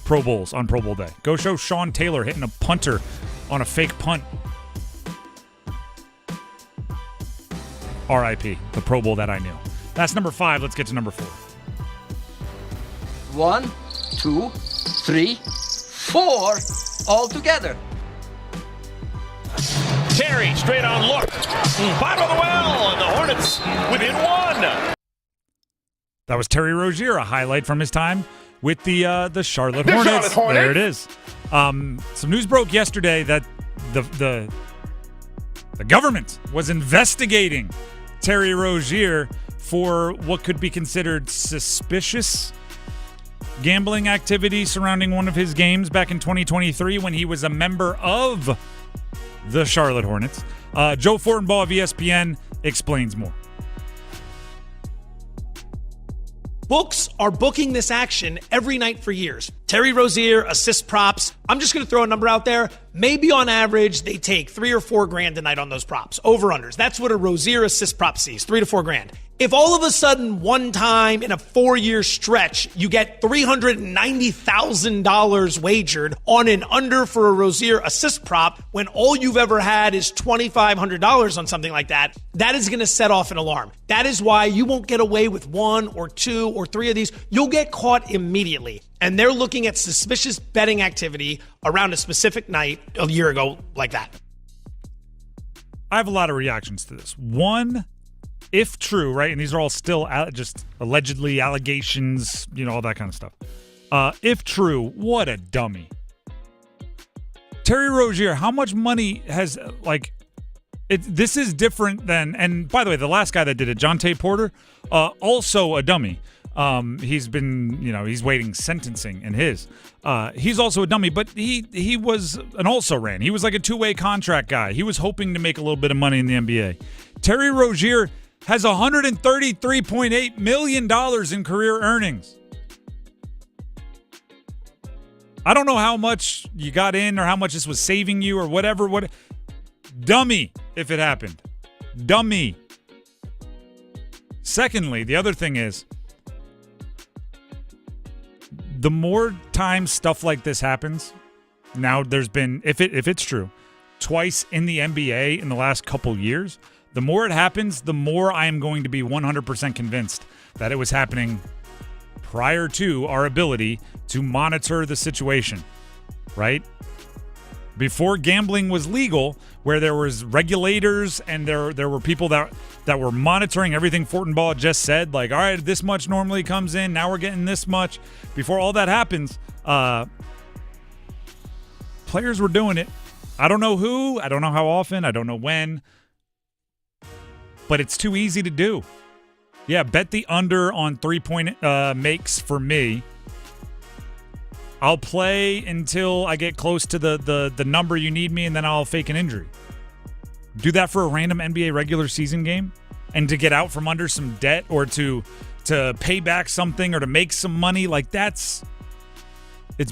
Speaker 5: Pro Bowls on Pro Bowl day. Go show Sean Taylor hitting a punter on a fake punt. R.I.P. The Pro Bowl that I knew. That's number 5. Let's get to number 4.
Speaker 10: 1, 2, 3, 4, all together.
Speaker 2: Terry, straight on look. Bottom of the well, and the Hornets within 1.
Speaker 5: That was Terry Rozier, a highlight from his time with the Charlotte Hornets. There it is. Some news broke yesterday that the government was investigating Terry Rozier for what could be considered suspicious gambling activity surrounding one of his games back in 2023 when he was a member of the Charlotte Hornets. Joe Fortenbaugh of ESPN explains more.
Speaker 13: Books are booking this action every night for years. Terry Rozier, assist props. I'm just going to throw a number out there. Maybe on average, they take $3 or $4 grand a night on those props. Over-unders. That's what a Rozier assist prop sees, $3 to $4 grand. If all of a sudden, one time in a 4-year stretch, you get $390,000 wagered on an under for a Rozier assist prop when all you've ever had is $2,500 on something like that, that is going to set off an alarm. That is why you won't get away with 1 or 2 or 3 of these. You'll get caught immediately. And they're looking at suspicious betting activity around a specific night a year ago like that.
Speaker 5: I have a lot of reactions to this. One, if true, right, and these are all still just allegedly allegations, all that kind of stuff. If true, what a dummy. Terry Rozier, how much money has, this is different than, and by the way, the last guy that did it, Jonte Porter, also a dummy. He's been, he's waiting sentencing in his. He's also a dummy, but he was an also-ran. He was like a two-way contract guy. He was hoping to make a little bit of money in the NBA. Terry Rozier has $133.8 million in career earnings. I don't know how much you got in or how much this was saving you or whatever. Dummy, if it happened. Dummy. Secondly, the other thing is, the more times stuff like this happens, now there's been, if it's true, twice in the NBA in the last couple years, the more it happens, the more I am going to be 100% convinced that it was happening prior to our ability to monitor the situation, right? Before gambling was legal, where there was regulators and there were people that were monitoring everything Fortenbaugh just said, like, all right, this much normally comes in, now we're getting this much. Before all that happens, players were doing it. I don't know who, I don't know how often, I don't know when, but it's too easy to do. Yeah, bet the under on 3-point makes for me. I'll play until I get close to the number you need me, and then I'll fake an injury. Do that for a random NBA regular season game, and to get out from under some debt or to pay back something or to make some money, like it's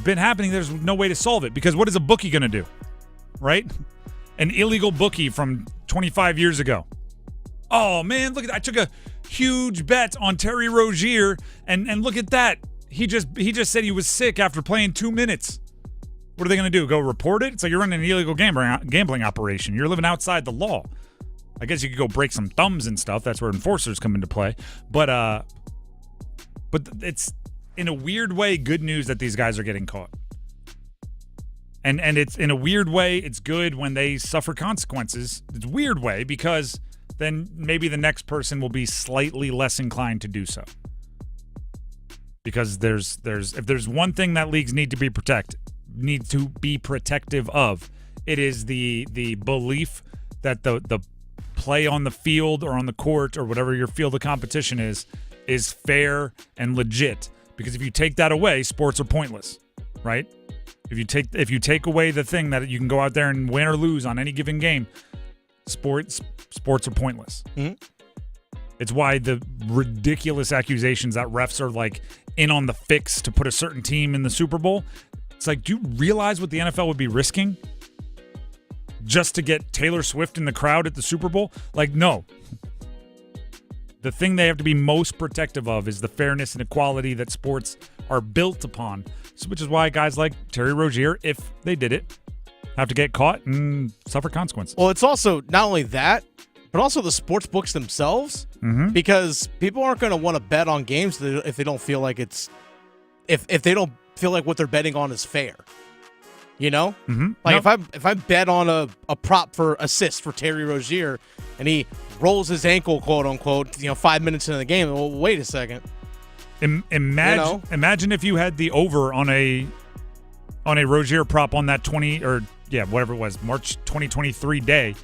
Speaker 5: been happening. There's no way to solve it, because what is a bookie going to do, right? An illegal bookie from 25 years ago. Oh, man, look at that. I took a huge bet on Terry Rozier, and look at that. He just said he was sick after playing 2 minutes. What are they going to do? Go report it? It's like you're running an illegal gambling operation. You're living outside the law. I guess you could go break some thumbs and stuff. That's where enforcers come into play. But it's, in a weird way, good news that these guys are getting caught. And it's, in a weird way, it's good when they suffer consequences. It's a weird way, because then maybe the next person will be slightly less inclined to do so. Because if there's one thing that leagues need to be protective of, it is the belief that the play on the field or on the court or whatever your field of competition is fair and legit. Because if you take that away, sports are pointless, right? If you take away the thing that you can go out there and win or lose on any given game, sports are pointless. Mm-hmm. It's why the ridiculous accusations that refs are like in on the fix to put a certain team in the Super Bowl. It's like, do you realize what the NFL would be risking just to get Taylor Swift in the crowd at the Super Bowl? Like, no. The thing they have to be most protective of is the fairness and equality that sports are built upon. So, which is why guys like Terry Rozier, if they did it, have to get caught and suffer consequences.
Speaker 8: Well, it's also not only that, but also the sports books themselves, because people aren't going to want to bet on games if they don't feel like if they don't feel like what they're betting on is fair. You know, like if I bet on a prop for assist for Terry Rozier and he rolls his ankle, quote unquote, 5 minutes into the game, well, wait a second.
Speaker 5: Imagine if you had the over on a Rozier prop on that 20 or whatever it was, March 2023 day,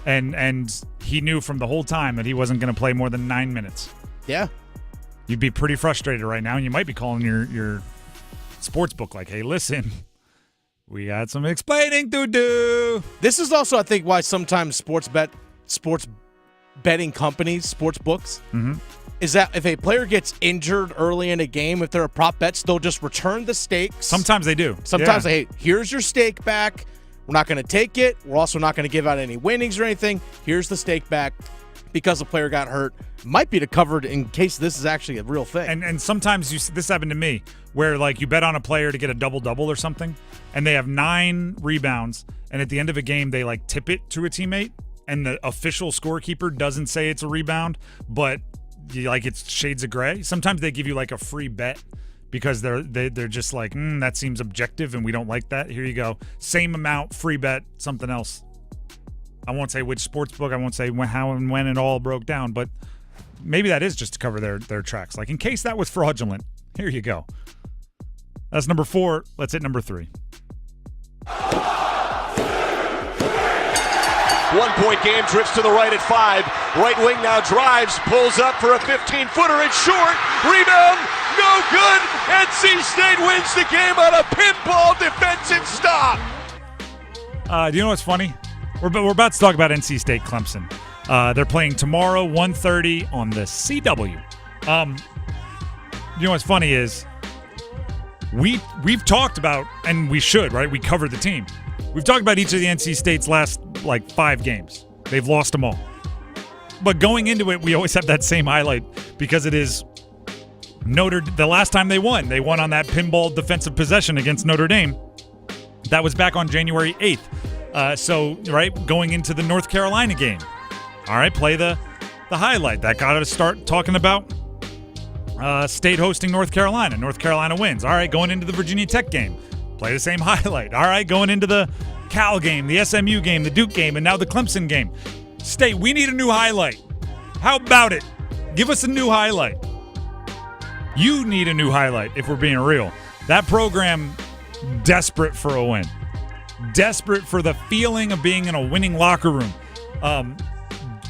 Speaker 5: and he knew from the whole time that he wasn't going to play more than 9 minutes.
Speaker 8: Yeah,
Speaker 5: you'd be pretty frustrated right now, and you might be calling your sports book like, "Hey, listen, we got some explaining to do."
Speaker 8: This is also, I think, why sometimes sports betting companies, sports books, is that if a player gets injured early in a game, if they're a prop bets, they'll just return the stakes.
Speaker 5: Sometimes they do.
Speaker 8: Sometimes hey, here's your stake back. We're not going to take it. We're also not going to give out any winnings or anything. Here's the stake back because the player got hurt. Might be to cover it in case this is actually a real thing.
Speaker 5: And sometimes this happened to me where like you bet on a player to get a double-double or something, and they have 9 rebounds, and at the end of a game they like tip it to a teammate, and the official scorekeeper doesn't say it's a rebound, but it's shades of gray. Sometimes they give you like a free bet because they're just like, that seems objective and we don't like that. Here you go. Same amount, free bet, something else. I won't say which sports book. I won't say how and when it all broke down, but maybe that is just to cover their tracks. Like in case that was fraudulent, here you go. That's number 4. Let's hit number 3.
Speaker 9: 1-point game, drifts to the right at 5. Right wing now drives, pulls up for a 15-footer. It's short. Rebound, no good. NC State wins the game on a pinball defensive stop.
Speaker 5: Do you know what's funny? We're about to talk about NC State Clemson. They're playing tomorrow, 1:30 on the CW. You know what's funny is we've talked about, and we should, right? We covered the team. We've talked about each of the NC State's last 5 games. They've lost them all. But going into it, we always have that same highlight because it is The last time they won on that pinball defensive possession against Notre Dame. That was back on January 8th. Going into the North Carolina game. All right, play the highlight. That got us start talking about State hosting North Carolina. North Carolina wins. All right, going into the Virginia Tech game. Play the same highlight. All right, going into the Cal game, the SMU game, the Duke game, and now the Clemson game. State, we need a new highlight. How about it? Give us a new highlight. You need a new highlight, if we're being real. That program, desperate for a win. Desperate for the feeling of being in a winning locker room.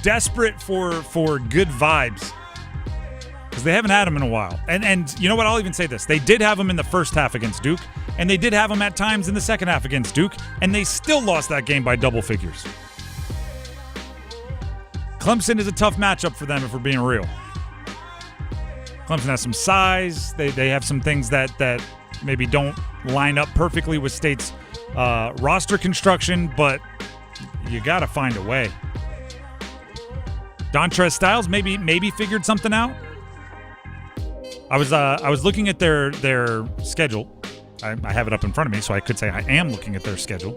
Speaker 5: Desperate for good vibes. Because they haven't had them in a while. And you know what? I'll even say this. They did have them in the first half against Duke, and they did have them at times in the second half against Duke, and they still lost that game by double figures. Clemson is a tough matchup for them, if we're being real. Clemson has some size. They have some things that maybe don't line up perfectly with State's roster construction, but you got to find a way. Dontrez Styles maybe figured something out. I was looking at their schedule. I have it up in front of me, so I could say I am looking at their schedule.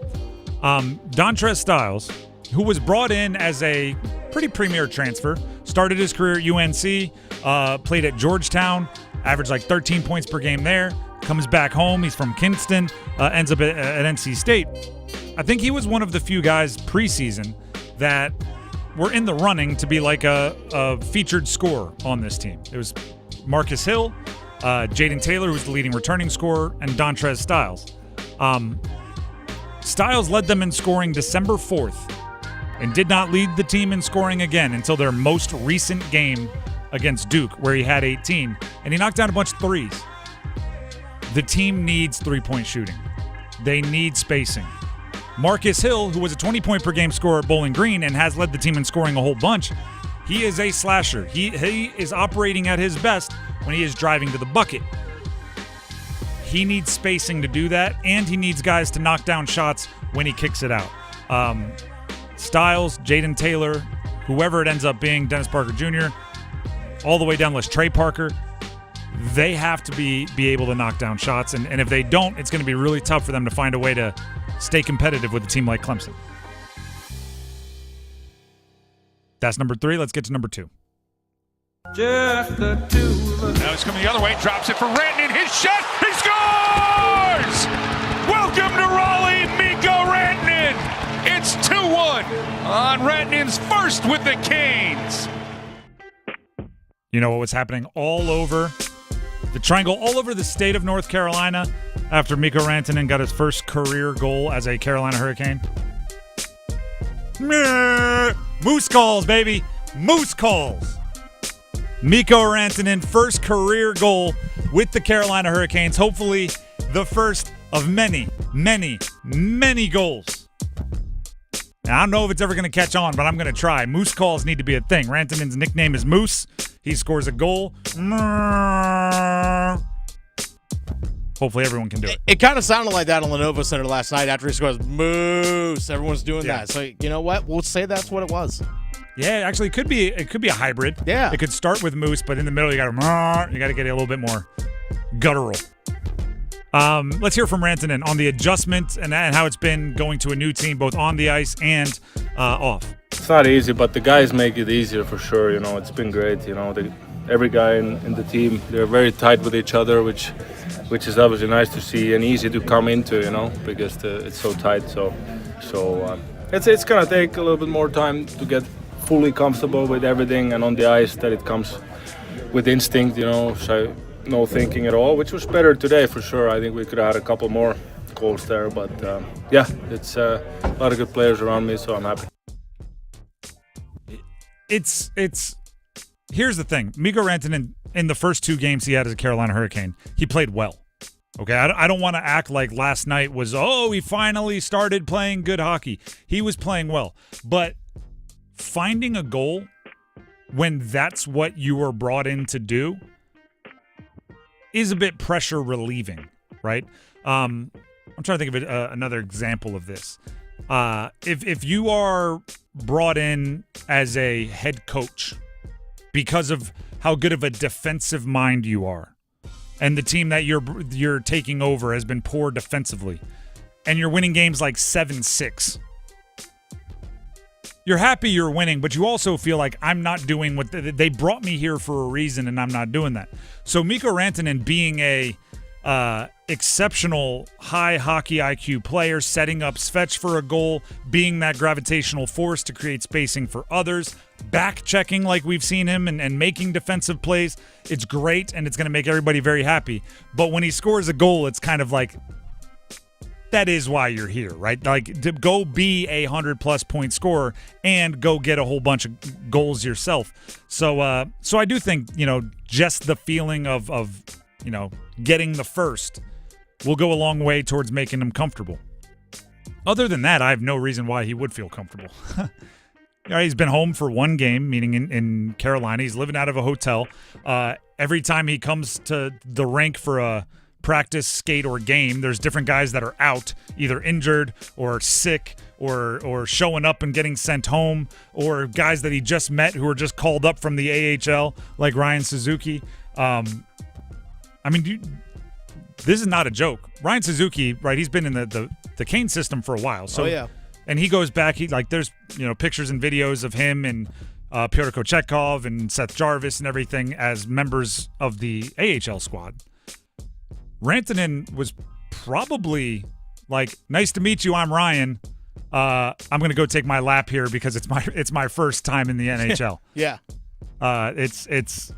Speaker 5: Dontrez Styles, who was brought in as a pretty premier transfer, started his career at UNC, played at Georgetown, averaged like 13 points per game there, comes back home. He's from Kinston, ends up at NC State. I think he was one of the few guys preseason that were in the running to be like a featured scorer on this team. It was Marcus Hill, Jaden Taylor, who's the leading returning scorer, and Dontrez Styles. Styles led them in scoring December 4th and did not lead the team in scoring again until their most recent game against Duke, where he had 18, and he knocked down a bunch of threes. The team needs three-point shooting. They need spacing. Marcus Hill, who was a 20-point-per-game scorer at Bowling Green and has led the team in scoring a whole bunch, he is a slasher. He is operating at his best when he is driving to the bucket. He needs spacing to do that, and he needs guys to knock down shots when he kicks it out. Styles, Jaden Taylor, whoever it ends up being, Dennis Parker Jr., all the way down the list, Trey Parker, they have to be able to knock down shots, and if they don't, it's going to be really tough for them to find a way to stay competitive with a team like Clemson. That's number 3. Let's get to number 2.
Speaker 1: Just the two of us. Now he's coming the other way, drops it for Rantanen, his shot, he scores! Welcome to Raleigh, Mikko Rantanen! It's 2-1 on Rantanen's first with the Canes.
Speaker 5: You know what was happening all over the triangle, all over the state of North Carolina after Mikko Rantanen got his first career goal as a Carolina Hurricane? Moose calls, baby. Moose calls. Mikko Rantanen, first career goal with the Carolina Hurricanes. Hopefully the first of many, many, many goals. Now, I don't know if it's ever going to catch on, but I'm going to try. Moose calls need to be a thing. Rantanen's nickname is Moose. He scores a goal. Hopefully everyone can do it.
Speaker 8: It kind of sounded like that on Lenovo Center last night after he scores Moose. Everyone's doing that. So you know what? We'll say that's what it was.
Speaker 5: Yeah, actually, it could be a hybrid.
Speaker 8: Yeah,
Speaker 5: it could start with Moose, but in the middle you got to get a little bit more guttural. Let's hear from Rantanen on the adjustment and how it's been going to a new team, both on the ice and off.
Speaker 7: It's not easy, but the guys make it easier for sure. You know, it's been great. You know, every guy in the team, they're very tight with each other, which is obviously nice to see and easy to come into. You know, because it's so tight. So it's gonna take a little bit more time to get fully comfortable with everything, and on the ice that it comes with instinct. You know, so no thinking at all, which was better today for sure. I think we could have had a couple more goals there, but it's a lot of good players around me, so I'm happy.
Speaker 5: It's here's the thing. Mikko Rantanen, in the first 2 games he had as a Carolina Hurricane, he played well. Okay, I don't want to act like last night was, he finally started playing good hockey. He was playing well. But finding a goal when that's what you were brought in to do is a bit pressure relieving, right? I'm trying to think of another example of this. If you are brought in as a head coach because of how good of a defensive mind you are. And the team that you're taking over has been poor defensively. And you're winning games like 7-6. You're happy you're winning, but you also feel like I'm not doing what they brought me here for a reason, and I'm not doing that. So Mikko Rantanen being a exceptional high hockey IQ player, setting up Svech for a goal, being that gravitational force to create spacing for others, back checking like we've seen him and making defensive plays, it's great, and it's going to make everybody very happy. But when he scores a goal, it's kind of like, that is why you're here, right? Like, to go be a 100-plus point scorer and go get a whole bunch of goals yourself. So I do think, just the feeling of getting the first will go a long way towards making him comfortable. Other than that, I have no reason why he would feel comfortable. He's been home for one game, meaning in Carolina. He's living out of a hotel. Every time he comes to the rink for a practice, skate, or game, there's different guys that are out, either injured or sick or showing up and getting sent home, or guys that he just met who are just called up from the AHL, like Ryan Suzuki. This is not a joke. Ryan Suzuki, right, he's been in the Kane system for a while. So,
Speaker 8: yeah.
Speaker 5: And he goes back, there's pictures and videos of him and Pyotr Kochetkov and Seth Jarvis and everything as members of the AHL squad. Rantanen was probably like, nice to meet you, I'm Ryan. I'm going to go take my lap here because it's my first time in the NHL.
Speaker 8: Yeah.
Speaker 5: It's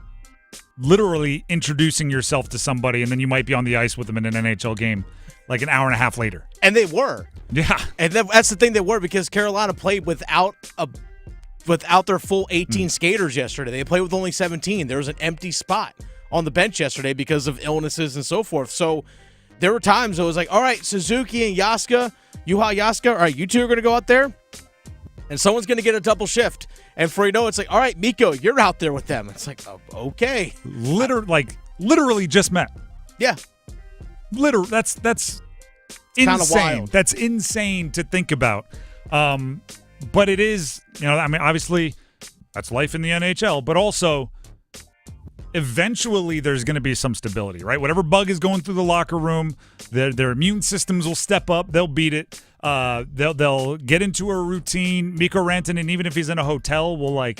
Speaker 5: literally introducing yourself to somebody, and then you might be on the ice with them in an NHL game like an hour and a half later.
Speaker 8: And they were.
Speaker 5: Yeah.
Speaker 8: And that's the thing, they were, because Carolina played without their full 18 skaters yesterday. They played with only 17. There was an empty spot on the bench yesterday because of illnesses and so forth. So there were times it was like, all right, Suzuki and Juha Jaska, all right, you two are going to go out there, and someone's going to get a double shift. And for it's like, all right, Mikko, you're out there with them. It's like, oh, okay.
Speaker 5: Literally just met.
Speaker 8: Yeah.
Speaker 5: That's insane.
Speaker 8: Wild.
Speaker 5: That's insane to think about. But it is, obviously that's life in the NHL, but also eventually there's going to be some stability, right? Whatever bug is going through the locker room, their immune systems will step up. They'll beat it. They'll get into a routine. Mikko Rantanen, even if he's in a hotel, will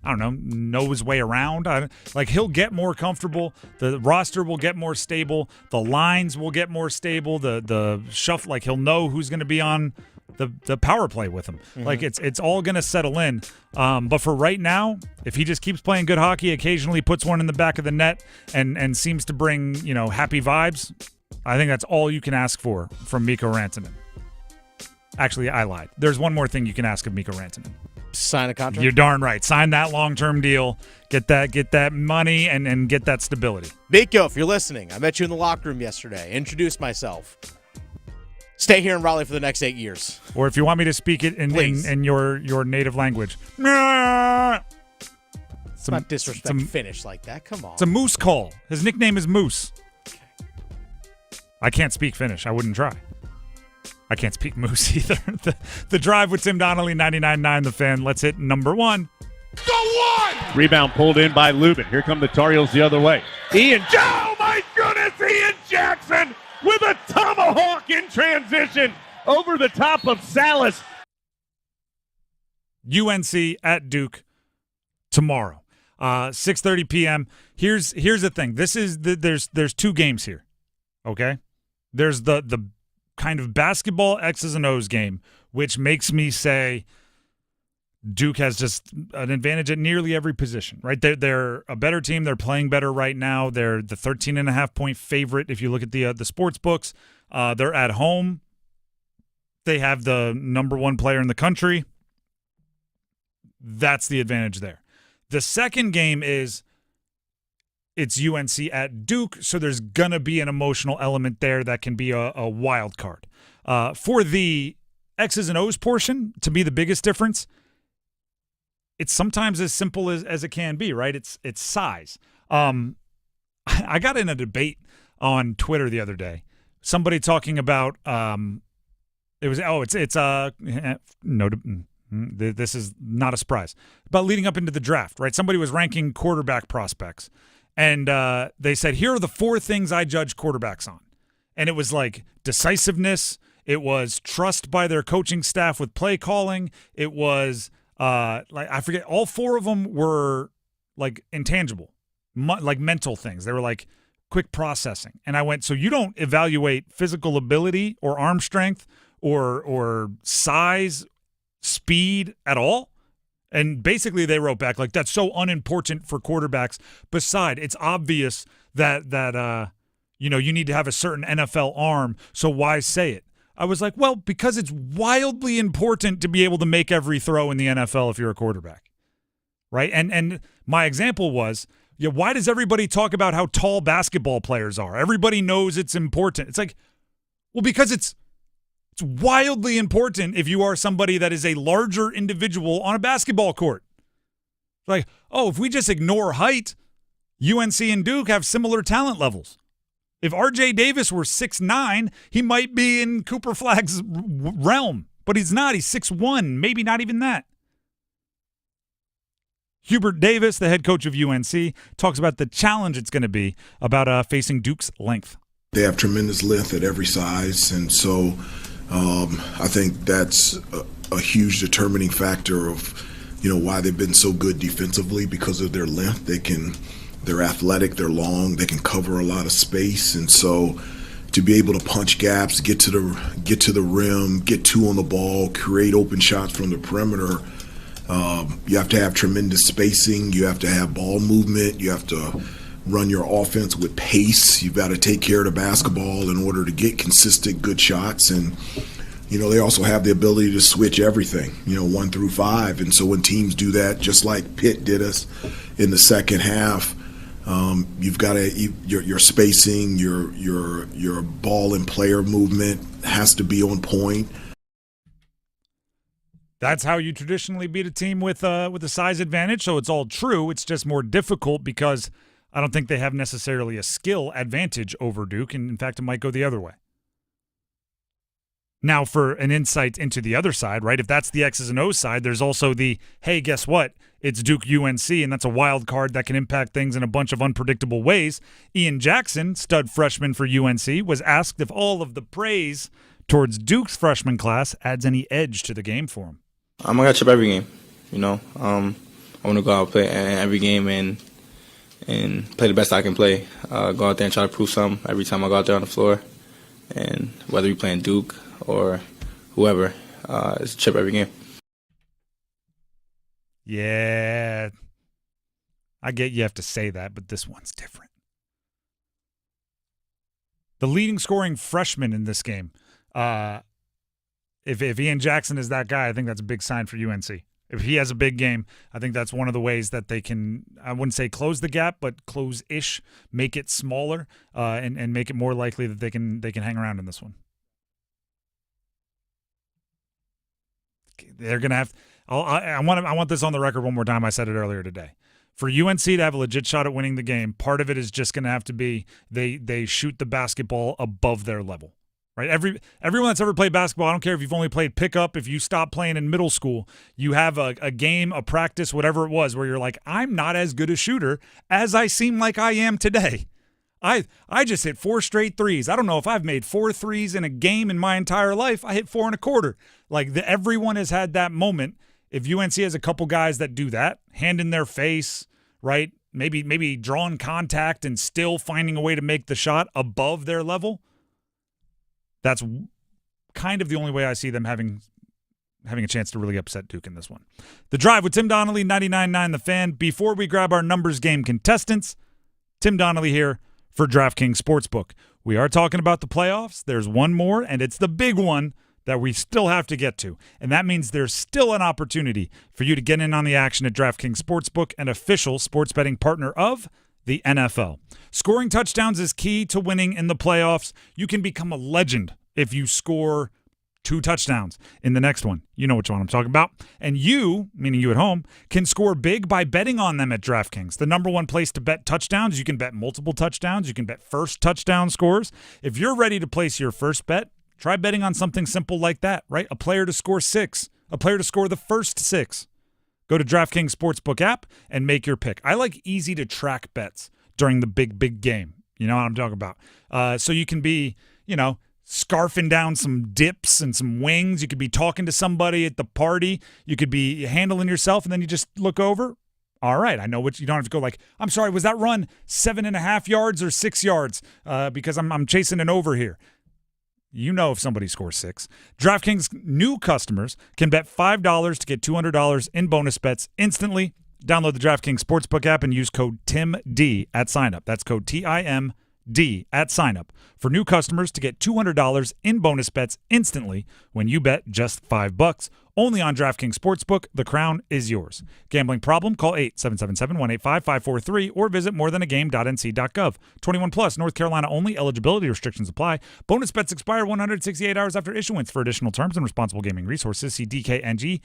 Speaker 5: know his way around. He'll get more comfortable. The roster will get more stable. The lines will get more stable. The shuffle, he'll know who's going to be on the power play with him. Mm-hmm. It's all going to settle in. But for right now, if he just keeps playing good hockey, occasionally puts one in the back of the net and seems to bring, happy vibes, I think that's all you can ask for from Mikko Rantanen. Actually, I lied. There's one more thing you can ask of Mikko Rantanen.
Speaker 8: Sign a contract?
Speaker 5: You're darn right. Sign that long-term deal. Get that money and get that stability.
Speaker 8: Mikko, if you're listening, I met you in the locker room yesterday. Introduced myself. Stay here in Raleigh for the next 8 years.
Speaker 5: Or if you want me to speak it in your native language. It's
Speaker 8: not disrespect Finnish like that. Come on.
Speaker 5: It's a Moose call. His nickname is Moose.
Speaker 8: Okay.
Speaker 5: I can't speak Finnish. I wouldn't try. I can't speak Moose either. The Drive with Tim Donnelly, 99.9 The Fan. Let's hit number one.
Speaker 9: Go one!
Speaker 3: Rebound pulled in by Lubin. Here come the Tar Heels the other way. Oh, my goodness, Ian Jackson with a tomahawk in transition over the top of Salas.
Speaker 5: UNC at Duke tomorrow, 6:30 p.m. Here's the thing. There's two games here, okay? There's the kind of basketball X's and O's game, which makes me say Duke has just an advantage at nearly every position, right? They're a better team. They're playing better right now. They're the 13.5-point favorite if you look at the sports books. They're at home. They have the number one player in the country. That's the advantage there. The second game is it's UNC at Duke, so there's going to be an emotional element there that can be a wild card. For the X's and O's portion, to be the biggest difference, it's sometimes as simple as it can be, right? It's size. I got in a debate on Twitter the other day. Somebody talking about This is not a surprise. But leading up into the draft, right? Somebody was ranking quarterback prospects, and they said, here are the 4 things I judge quarterbacks on. And it was like decisiveness. It was trust by their coaching staff with play calling. It was, I forget, all 4 of them were like intangible, like mental things. They were like quick processing. And I went, so you don't evaluate physical ability or arm strength or size, speed at all? And basically they wrote back like, that's so unimportant for quarterbacks. Beside, it's obvious that you need to have a certain NFL arm, so why say it? I was like, well, because it's wildly important to be able to make every throw in the NFL if you're a quarterback, right? And my example was, why does everybody talk about how tall basketball players are? Everybody knows it's important. It's like, well, because it's wildly important if you are somebody that is a larger individual on a basketball court. Like, oh, if we just ignore height, UNC and Duke have similar talent levels. If R.J. Davis were 6'9", he might be in Cooper Flagg's realm, but he's not. He's 6'1", maybe not even that. Hubert Davis, the head coach of UNC, talks about the challenge it's going to be about facing Duke's length.
Speaker 11: They have tremendous length at every size, and so I think that's a huge determining factor of why they've been so good defensively, because of their length. They're athletic, they're long, they can cover a lot of space, and so to be able to punch gaps, get to the rim, get 2 on the ball, create open shots from the perimeter. You have to have tremendous spacing. You have to have ball movement. You have to run your offense with pace. You've got to take care of the basketball in order to get consistent, good shots. And, they also have the ability to switch everything, 1 through 5. And so when teams do that, just like Pitt did us in the second half, you've got to your spacing, your ball and player movement has to be on point.
Speaker 5: That's how you traditionally beat a team with a size advantage. So it's all true. It's just more difficult because I don't think they have necessarily a skill advantage over Duke. And in fact, it might go the other way. Now, for an insight into the other side, right? If that's the X's and O's side, there's also the, hey, guess what? It's Duke UNC, and that's a wild card that can impact things in a bunch of unpredictable ways. Ian Jackson, stud freshman for UNC, was asked if all of the praise towards Duke's freshman class adds any edge to the game for him.
Speaker 14: I'm going to chip every game, I want to go out and play every game and play the best I can play. Go out there and try to prove something every time I go out there on the floor. And whether you're playing Duke or whoever, it's a chip every game.
Speaker 5: Yeah, I get you have to say that, but this one's different. The leading scoring freshman in this game, if Ian Jackson is that guy, I think that's a big sign for UNC. If he has a big game, I think that's one of the ways that they can, I wouldn't say close the gap, but close-ish, make it smaller, and make it more likely that they can hang around in this one. They're going to have I want this on the record one more time. I said it earlier today. For UNC to have a legit shot at winning the game, part of it is just going to have to be they shoot the basketball above their level. Right? Everyone that's ever played basketball, I don't care if you've only played pickup, if you stopped playing in middle school, you have a game, a practice, whatever it was, where you're like, I'm not as good a shooter as I seem like I am today. I just hit 4 straight threes. I don't know if I've made 4 threes in a game in my entire life. I hit 4 1/4. Like everyone has had that moment. If UNC has a couple guys that do that, hand in their face, right? Maybe drawing contact and still finding a way to make the shot above their level. That's kind of the only way I see them having a chance to really upset Duke in this one. The Drive with Tim Donnelly, 99.9 The Fan. Before we grab our numbers game contestants, Tim Donnelly here for DraftKings Sportsbook. We are talking about the playoffs. There's one more, and it's the big one that we still have to get to. And that means there's still an opportunity for you to get in on the action at DraftKings Sportsbook, an official sports betting partner of the NFL. Scoring touchdowns is key to winning in the playoffs. You can become a legend if you score 2 touchdowns in the next one. You know which one I'm talking about. And you, meaning you at home, can score big by betting on them at DraftKings. The number one place to bet touchdowns. You can bet multiple touchdowns. You can bet first touchdown scores. If you're ready to place your first bet, try betting on something simple like that, right? A player to score 6 a player to score the first 6. Go to DraftKings Sportsbook app and make your pick. I like easy-to-track bets during the big game. You know what I'm talking about? So you can be, scarfing down some dips and some wings. You could be talking to somebody at the party. You could be handling yourself, and then you just look over. All right, I know what you don't have to go like, I'm sorry, was that run 7.5 yards or 6 yards? Because I'm chasing an over here. You know if somebody scores 6. DraftKings new customers can bet $5 to get $200 in bonus bets instantly. Download the DraftKings Sportsbook app and use code TIMD at signup. That's code TIMD at signup for new customers to get $200 in bonus bets instantly when you bet just $5. Only on DraftKings Sportsbook. The crown is yours. Gambling problem? Call 877-185-543 or visit morethanagame.nc.gov. 21 plus, North Carolina only. Eligibility restrictions apply. Bonus bets expire 168 hours after issuance. For additional terms and responsible gaming resources, see dkng.co/audio.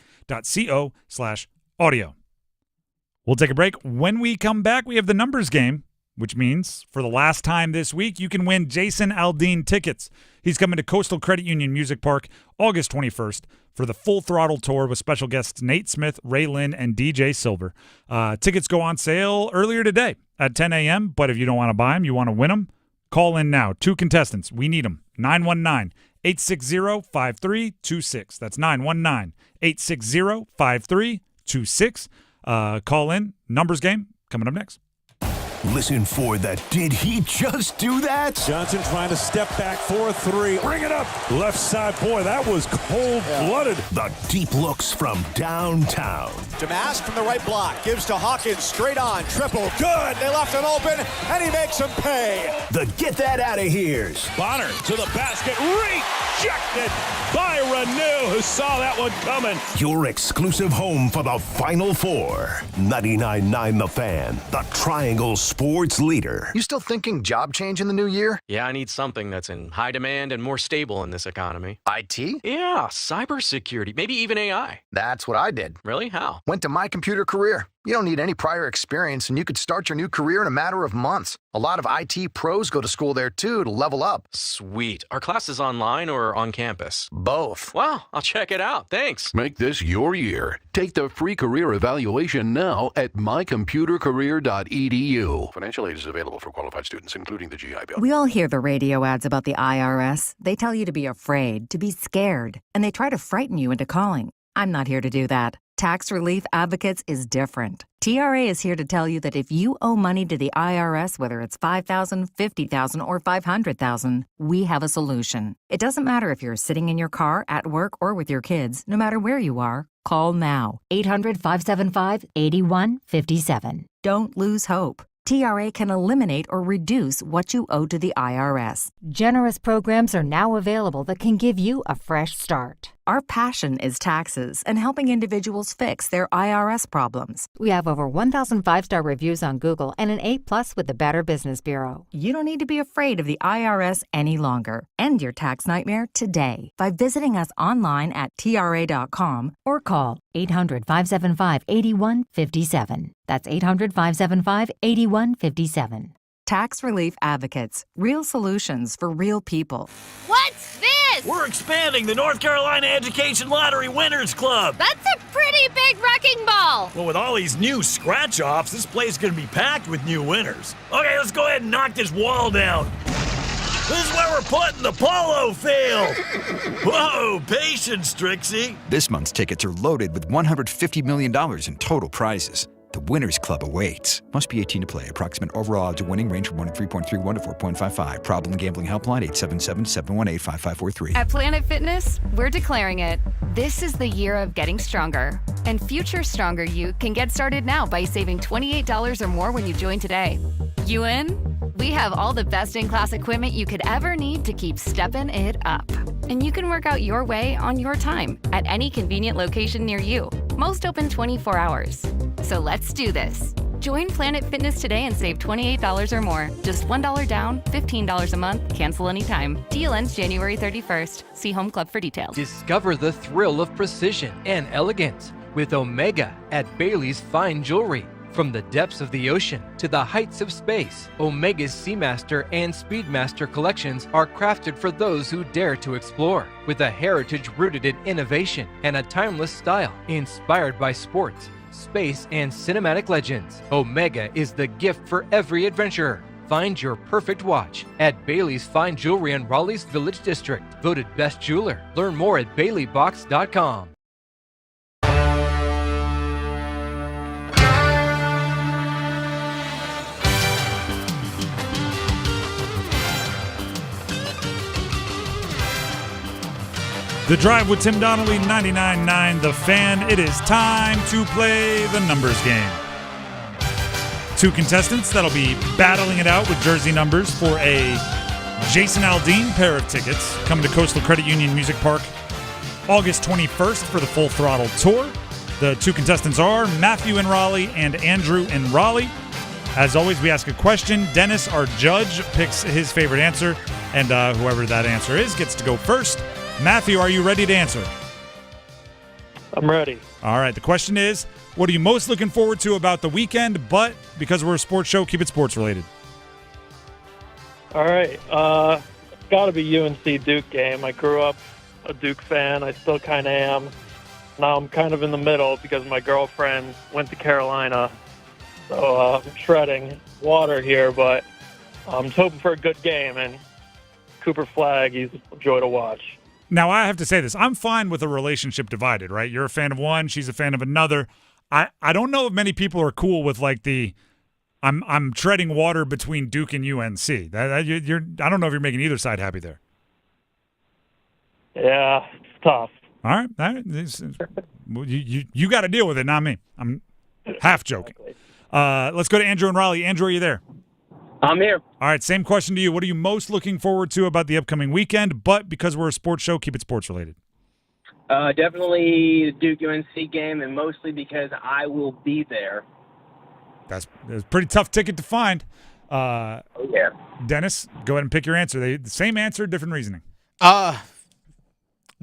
Speaker 5: We'll take a break. When we come back, we have the numbers game, which means for the last time this week, you can win Jason Aldean tickets. He's coming to Coastal Credit Union Music Park August 21st for the Full Throttle Tour with special guests Nate Smith, Ray Lynn, and DJ Silver. Tickets go on sale earlier today at 10 a.m., but if you don't want to buy them, you want to win them, call in now. 2 contestants. We need them. 919-860-5326. That's 919-860-5326. Call in. Numbers game coming up next.
Speaker 4: Listen for the Did He Just Do That?
Speaker 6: Johnson trying to step back for a 3. Bring it up. Left side. Boy, that was cold-blooded.
Speaker 4: The deep looks from downtown.
Speaker 15: Damas from the right block. Gives to Hawkins. Straight on. Triple. Good. They left him open, and he makes him pay.
Speaker 4: The Get That Out of Here's.
Speaker 6: Bonner to the basket. Rejected by Renew, who saw that one coming.
Speaker 4: Your exclusive home for the Final Four. 99.9 The Fan. The Triangle Sports Leader.
Speaker 20: You still thinking job change in the new year?
Speaker 21: Yeah, I need something that's in high demand and more stable in this economy.
Speaker 20: IT?
Speaker 21: Yeah, cybersecurity, maybe even AI.
Speaker 20: That's what I did.
Speaker 21: Really? How?
Speaker 20: Went to My Computer Career. You don't need any prior experience, and you could start your new career in a matter of months. A lot of IT pros go to school there, too, to level up.
Speaker 21: Sweet. Are classes online or on campus?
Speaker 20: Both.
Speaker 21: Wow, I'll check it out. Thanks.
Speaker 22: Make this your year. Take the free career evaluation now at mycomputercareer.edu. Financial aid is available for qualified students, including the GI Bill.
Speaker 25: We all hear the radio ads about the IRS. They tell you to be afraid, to be scared, and they try to frighten you into calling. I'm not here to do that. Tax Relief Advocates is different. TRA is here to tell you that if you owe money to the IRS, whether it's $5,000, $50,000, or $500,000, we have a solution. It doesn't matter if you're sitting in your car, at work, or with your kids. No matter where you are, call now. 800-575-8157. Don't lose hope. TRA can eliminate or reduce what you owe to the IRS.
Speaker 28: Generous programs are now available that can give you a fresh start.
Speaker 25: Our passion is taxes and helping individuals fix their IRS problems.
Speaker 28: We have over 1,000 5-star reviews on Google and an A+ with the Better Business Bureau.
Speaker 25: You don't need to be afraid of the IRS any longer. End your tax nightmare today by visiting us online at TRA.com or call 800-575-8157. That's 800-575-8157. Tax Relief Advocates. Real solutions for real people.
Speaker 23: What's this?
Speaker 24: We're expanding the North Carolina Education Lottery Winners Club.
Speaker 23: That's a pretty big wrecking ball.
Speaker 24: Well, with all these new scratch-offs, this place is going to be packed with new winners. Okay, let's go ahead and knock this wall down. This is where we're putting the polo field. Whoa, patience, Trixie.
Speaker 26: This month's tickets are loaded with $150 million in total prizes. The Winners Club awaits. Must be 18 to play. Approximate overall odds of winning range from 3.31 to 4.55. Problem gambling helpline 877-718-5543.
Speaker 25: At Planet Fitness, we're declaring it. This is the year of getting stronger. And future stronger you can get started now by saving $28 or more when you join today. You in? We have all the best-in-class equipment you could ever need to keep stepping it up. And you can work out your way on your time at any convenient location near you. Most open 24 hours. So let's do this. Join Planet Fitness today and save $28 or more. Just $1 down, $15 a month, cancel anytime. Deal ends January 31st. See Home Club for details.
Speaker 29: Discover the thrill of precision and elegance with Omega at Bailey's Fine Jewelry.
Speaker 2: From the depths of the ocean to the heights of space, Omega's Seamaster and Speedmaster collections are crafted for those who dare to explore. With a heritage rooted in innovation and a timeless style inspired by sports, space, and cinematic legends, Omega is the gift for every adventurer. Find your perfect watch at Bailey's Fine Jewelry in Raleigh's Village District. Voted Best Jeweler. Learn more at BaileyBox.com.
Speaker 5: The Drive with Tim Donnelly, 99.9 The Fan. It is time to play the numbers game. 2 contestants that'll be battling it out with jersey numbers for a Jason Aldean pair of tickets coming to Coastal Credit Union Music Park August 21st for the Full Throttle Tour. The 2 contestants are Matthew in Raleigh and Andrew in Raleigh. As always, we ask a question. Dennis, our judge, picks his favorite answer, and whoever that answer is gets to go first. Matthew, are you ready to answer?
Speaker 10: I'm ready.
Speaker 5: All right. The question is, what are you most looking forward to about the weekend? But because we're a sports show, keep it sports related.
Speaker 10: All right. It's got to be UNC Duke game. I grew up a Duke fan. I still kind of am. Now I'm kind of in the middle because my girlfriend went to Carolina. So I'm treading water here, but I'm just hoping for a good game. And Cooper Flagg, he's a joy to watch.
Speaker 5: Now, I have to say this. I'm fine with a relationship divided, right? You're a fan of one, she's a fan of another. I don't know if many people are cool with like the I'm treading water between Duke and UNC. I don't know if you're making either side happy there.
Speaker 10: Yeah, it's tough.
Speaker 5: All right. You got to deal with it, not me. I'm half joking. Let's go to Andrew and Raleigh. Andrew, are you there?
Speaker 12: I'm here.
Speaker 5: All right, same question to you. What are you most looking forward to about the upcoming weekend? But because we're a sports show, keep it sports related.
Speaker 12: Definitely the Duke-UNC game, and mostly because I will be there.
Speaker 5: That's a pretty tough ticket to find.
Speaker 12: Yeah.
Speaker 5: Dennis, go ahead and pick your answer. The same answer, different reasoning.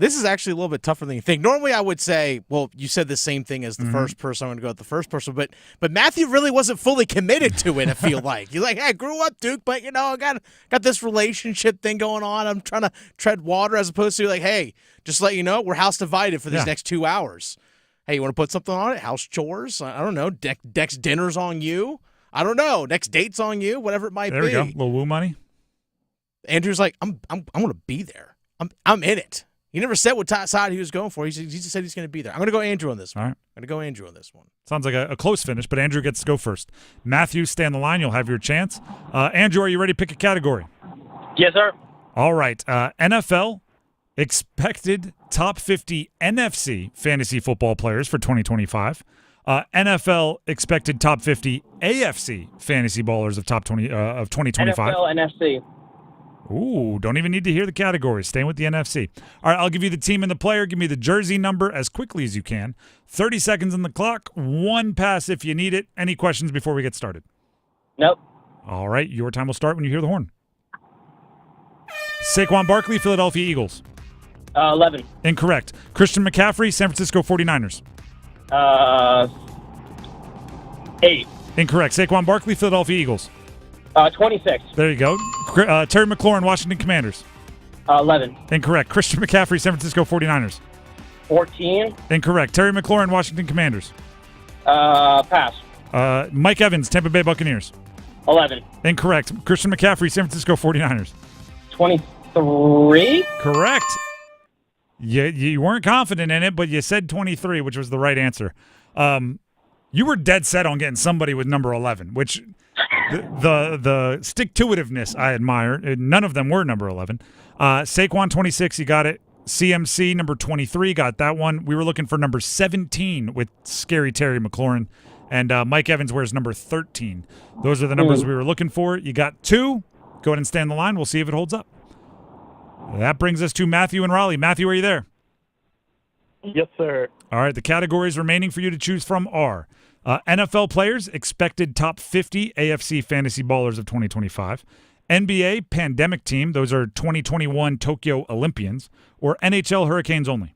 Speaker 8: This is actually a little bit tougher than you think. Normally, I would say, well, you said the same thing as the first person. I'm going to go with the first person. But Matthew really wasn't fully committed to it, I feel like. He's like, hey, I grew up Duke, but, I got this relationship thing going on. I'm trying to tread water, as opposed to like, hey, just let you know, we're house divided for these next 2 hours. Hey, you want to put something on it? House chores? I don't know. Next dinner's on you? I don't know. Next date's on you? Whatever it might be.
Speaker 5: There we go. A little woo money.
Speaker 8: Andrew's like, I'm going to be there. I'm in it. He never said what side he was going for. He just said he's going to be there. I'm going to go Andrew on this one.
Speaker 5: All right.
Speaker 8: I'm going to go Andrew on this one.
Speaker 5: Sounds like a close finish, but Andrew gets to go first. Matthew, stay on the line. You'll have your chance. Andrew, are you ready to pick a category?
Speaker 12: Yes, sir.
Speaker 5: All right. NFL expected top 50 NFC fantasy football players for 2025. NFL expected top 50 AFC fantasy ballers of 2025.
Speaker 12: NFL, NFC.
Speaker 5: Ooh, don't even need to hear the categories. Staying with the NFC. All right, I'll give you the team and the player. Give me the jersey number as quickly as you can. 30 seconds on the clock. 1 pass if you need it. Any questions before we get started?
Speaker 12: Nope.
Speaker 5: All right, your time will start when you hear the horn. Saquon Barkley, Philadelphia Eagles.
Speaker 12: 11.
Speaker 5: Incorrect. Christian McCaffrey, San Francisco 49ers.
Speaker 12: 8.
Speaker 5: Incorrect. Saquon Barkley, Philadelphia Eagles.
Speaker 12: 26.
Speaker 5: There you go. Terry McLaurin, Washington Commanders.
Speaker 12: 11.
Speaker 5: Incorrect. Christian McCaffrey, San Francisco 49ers.
Speaker 12: 14.
Speaker 5: Incorrect. Terry McLaurin, Washington Commanders.
Speaker 12: Pass.
Speaker 5: Mike Evans, Tampa Bay Buccaneers.
Speaker 12: 11.
Speaker 5: Incorrect. Christian McCaffrey, San Francisco 49ers.
Speaker 12: 23.
Speaker 5: Correct. You weren't confident in it, but you said 23, which was the right answer. You were dead set on getting somebody with number 11, which the stick-to-itiveness I admire. None of them were number 11. Saquon, 26, you got it. CMC, number 23, got that one. We were looking for number 17 with Scary Terry McLaurin. And Mike Evans wears number 13. Those are the numbers we were looking for. You got 2. Go ahead and stay on the line. We'll see if it holds up. That brings us to Matthew and Raleigh. Matthew, are you there?
Speaker 10: Yes, sir.
Speaker 5: All right, the categories remaining for you to choose from are NFL players, expected top 50 AFC fantasy ballers of 2025, NBA pandemic team, those are 2021 Tokyo Olympians, or NHL Hurricanes only.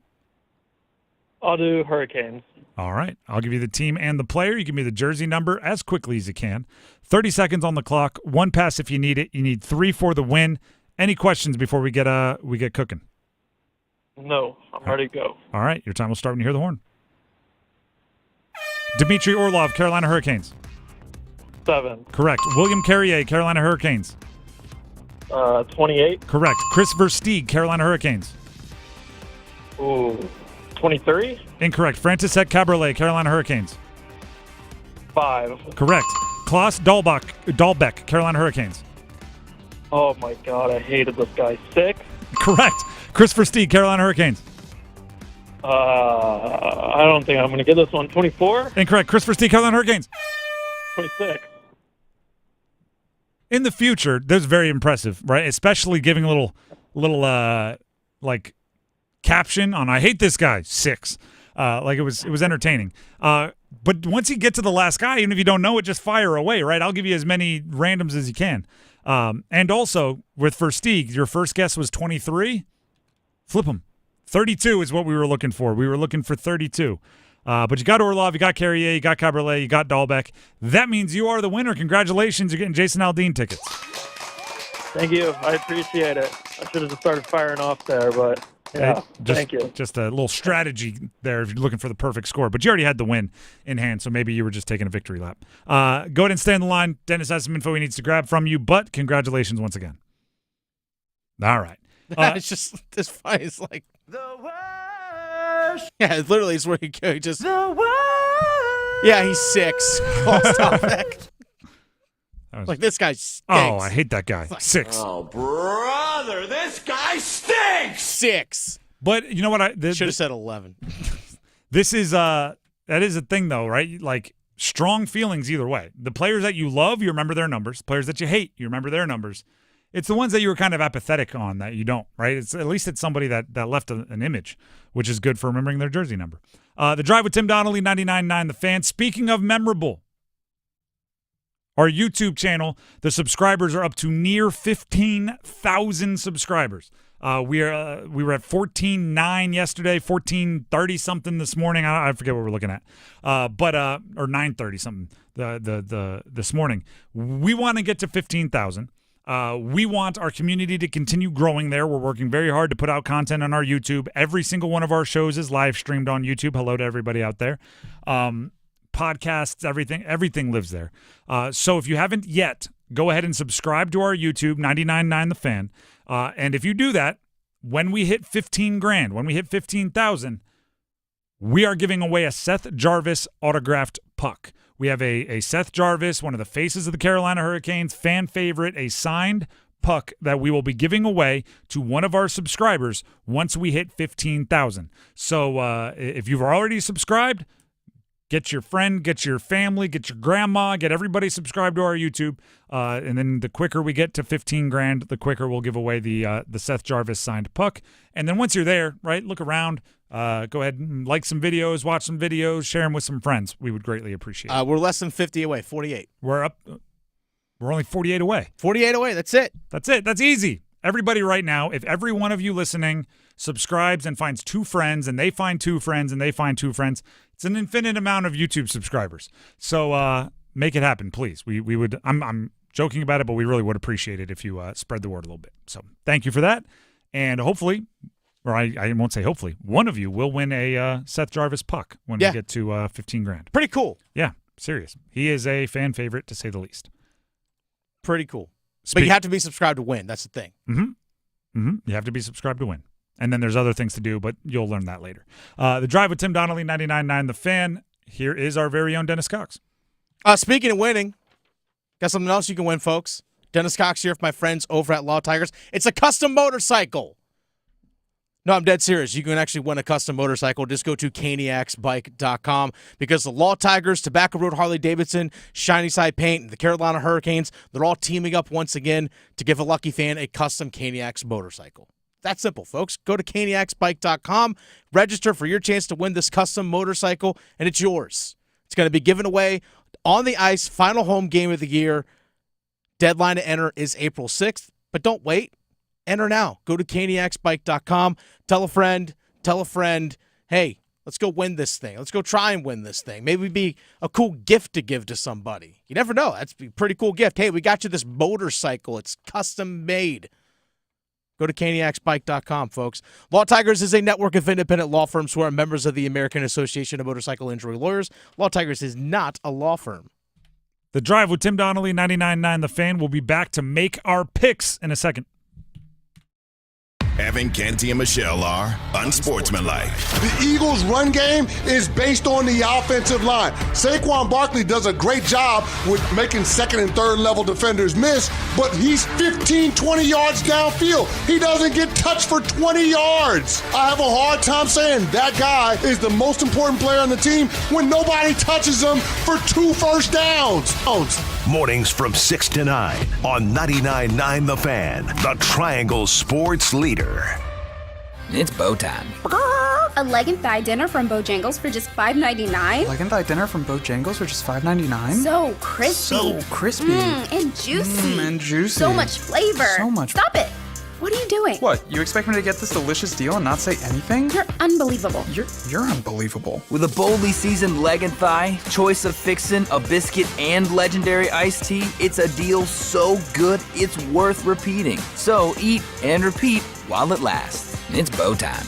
Speaker 10: I'll do Hurricanes.
Speaker 5: All right. I'll give you the team and the player. You give me the jersey number as quickly as you can. 30 seconds on the clock. One pass if you need it. You need 3 for the win. Any questions before we get cooking?
Speaker 10: No, I'm ready to go.
Speaker 5: All right. Your time will start when you hear the horn. Dmitry Orlov, Carolina Hurricanes.
Speaker 10: 7.
Speaker 5: Correct. William Carrier, Carolina Hurricanes.
Speaker 10: 28.
Speaker 5: Correct. Chris Versteeg, Carolina Hurricanes.
Speaker 10: Ooh, 23.
Speaker 5: Incorrect. Frantisek Caberlet, Carolina Hurricanes.
Speaker 10: 5.
Speaker 5: Correct. Klaus Dahlbeck, Carolina Hurricanes.
Speaker 10: Oh my God, I hated this guy. 6.
Speaker 5: Correct. Chris Versteeg, Carolina Hurricanes.
Speaker 10: I don't think I'm going to get this one. 24.
Speaker 5: Incorrect. Chris Versteeg, Carolina Hurricanes.
Speaker 10: 26.
Speaker 5: In the future, that's very impressive, right? Especially giving a little like caption on "I hate this guy." 6, like it was entertaining. But once you get to the last guy, even if you don't know it, just fire away, right? I'll give you as many randoms as you can. And also with Versteeg, your first guess was 23. Flip them. 32 is what we were looking for. We were looking for 32. But you got Orlov, you got Carrier, you got Caberlet, you got Dahlbeck. That means you are the winner. Congratulations. You're getting Jason Aldean tickets.
Speaker 10: Thank you. I appreciate it. I should have just started firing off there, but yeah, thank you.
Speaker 5: Just a little strategy there if you're looking for the perfect score. But you already had the win in hand, so maybe you were just taking a victory lap. Go ahead and stay on the line. Dennis has some info he needs to grab from you, but congratulations once again. All right.
Speaker 8: It's just this fight is like the worst. Yeah, it literally is where he just the worst. Yeah, he's 6. Stop that. Like this guy stinks.
Speaker 5: Oh, I hate that guy. 6.
Speaker 24: Oh, brother, this guy stinks.
Speaker 8: 6.
Speaker 5: But you know what? I
Speaker 8: should have said 11.
Speaker 5: This is that is a thing though, right? Like strong feelings either way. The players that you love, you remember their numbers. Players that you hate, you remember their numbers. It's the ones that you were kind of apathetic on that you don't, right? It's at least it's somebody that left an image, which is good for remembering their jersey number. The Drive with Tim Donnelly, 99.9 The Fan. Speaking of memorable, our YouTube channel, the subscribers are up to near 15,000 subscribers. We were at 14.9 yesterday, 14.30 something this morning. I forget what we're looking at, or 9.30 something this morning. We want to get to 15,000. We want our community to continue growing there. We're working very hard to put out content on our YouTube. Every single one of our shows is live streamed on YouTube. Hello to everybody out there. Podcasts, everything lives there. So if you haven't yet, go ahead and subscribe to our YouTube, 99.9 The Fan. And if you do that, when we hit 15 grand, when we hit 15,000, we are giving away a Seth Jarvis autographed puck. We have a Seth Jarvis, one of the faces of the Carolina Hurricanes, fan favorite, a signed puck that we will be giving away to one of our subscribers once we hit 15,000. So if you've already subscribed, get your friend, get your family, get your grandma, get everybody subscribed to our YouTube. And then the quicker we get to 15 grand, the quicker we'll give away the Seth Jarvis signed puck. And then once you're there, right, look around. Go ahead and like some videos, watch some videos, share them with some friends. We would greatly appreciate it.
Speaker 8: We're less than 50 away, 48.
Speaker 5: We're only 48 away.
Speaker 8: 48 away, that's it.
Speaker 5: That's it. That's easy. Everybody right now, if every one of you listening subscribes and finds 2 friends, and they find 2 friends, and they find 2 friends, it's an infinite amount of YouTube subscribers. So make it happen, please. We would. I'm joking about it, but we really would appreciate it if you spread the word a little bit. So thank you for that, and hopefully. Or I won't say hopefully, one of you will win a Seth Jarvis puck when we get to 15 grand.
Speaker 8: Pretty cool.
Speaker 5: Yeah, serious. He is a fan favorite, to say the least.
Speaker 8: Pretty cool. But you have to be subscribed to win. That's the thing.
Speaker 5: You have to be subscribed to win. And then there's other things to do, but you'll learn that later. The Drive with Tim Donnelly, 99.9 The Fan. Here is our very own Dennis Cox.
Speaker 8: Speaking of winning, got something else you can win, folks. Dennis Cox here with my friends over at Law Tigers. It's a custom motorcycle. No, I'm dead serious. You can actually win a custom motorcycle. Just go to caniacsbike.com because the Law Tigers, Tobacco Road Harley-Davidson, Shiny Side Paint, and the Carolina Hurricanes, they're all teaming up once again to give a lucky fan a custom Caniacs motorcycle. That's simple, folks. Go to caniacsbike.com, register for your chance to win this custom motorcycle, and it's yours. It's going to be given away on the ice, final home game of the year. Deadline to enter is April 6th, but don't wait. Enter now. Go to caniacsbike.com. Tell a friend. Hey, Let's go win this thing. Let's go try and win this thing. Maybe be a cool gift to give to somebody. You never know. That's a pretty cool gift. Hey, we got you this motorcycle. It's custom made. Go to caniacsbike.com, folks. Law Tigers is a network of independent law firms who are members of the American Association of Motorcycle Injury Lawyers. Law Tigers is not a law firm.
Speaker 5: The Drive with Tim Donnelly, 99.9 The Fan. We'll be back to make our picks in a second.
Speaker 4: Evan, Kenty, and Michelle are unsportsmanlike.
Speaker 1: The Eagles' run game is based on the offensive line. Saquon Barkley does a great job with making second and third level defenders miss, but he's 15, 20 yards downfield. He doesn't get touched for 20 yards. I have a hard time saying that guy is the most important player on the team when nobody touches him for 2 first downs.
Speaker 4: Mornings from 6 to 9 on 99.9 The Fan, the Triangle Sports Leader.
Speaker 7: It's bow time.
Speaker 13: A leg and thigh dinner from Bojangles for just $5.99.
Speaker 16: Leg and thigh dinner from Bojangles for just $5.99.
Speaker 13: So crispy.
Speaker 16: So crispy.
Speaker 13: And juicy.
Speaker 16: And juicy.
Speaker 13: So much flavor.
Speaker 16: So much.
Speaker 13: Stop it. What are you doing?
Speaker 16: What? You expect me to get this delicious deal and not say anything?
Speaker 13: You're unbelievable.
Speaker 16: You're unbelievable.
Speaker 7: With a boldly seasoned leg and thigh, choice of fixin', a biscuit, and legendary iced tea, it's a deal so good it's worth repeating. So eat and repeat while it lasts. It's bow time.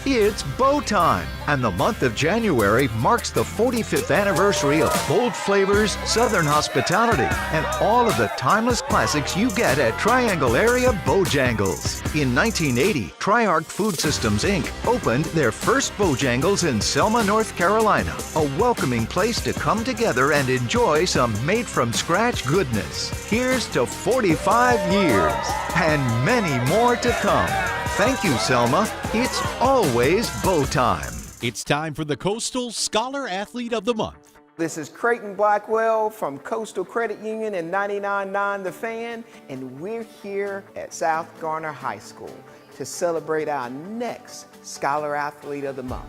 Speaker 17: It's bow time, and the month of January marks the 45th anniversary of bold flavors, Southern hospitality, and all of the timeless classics you get at Triangle Area Bojangles. In 1980, Triarch Food Systems, Inc. opened their first Bojangles in Selma, North Carolina, a welcoming place to come together and enjoy some made-from-scratch goodness. Here's to 45 years, and many more to come. Thank you, Selma. It's always bow time.
Speaker 18: It's time for the Coastal Scholar Athlete of the Month.
Speaker 19: This is Creighton Blackwell from Coastal Credit Union and 99.9 The Fan, and we're here at South Garner High School to celebrate our next Scholar Athlete of the Month.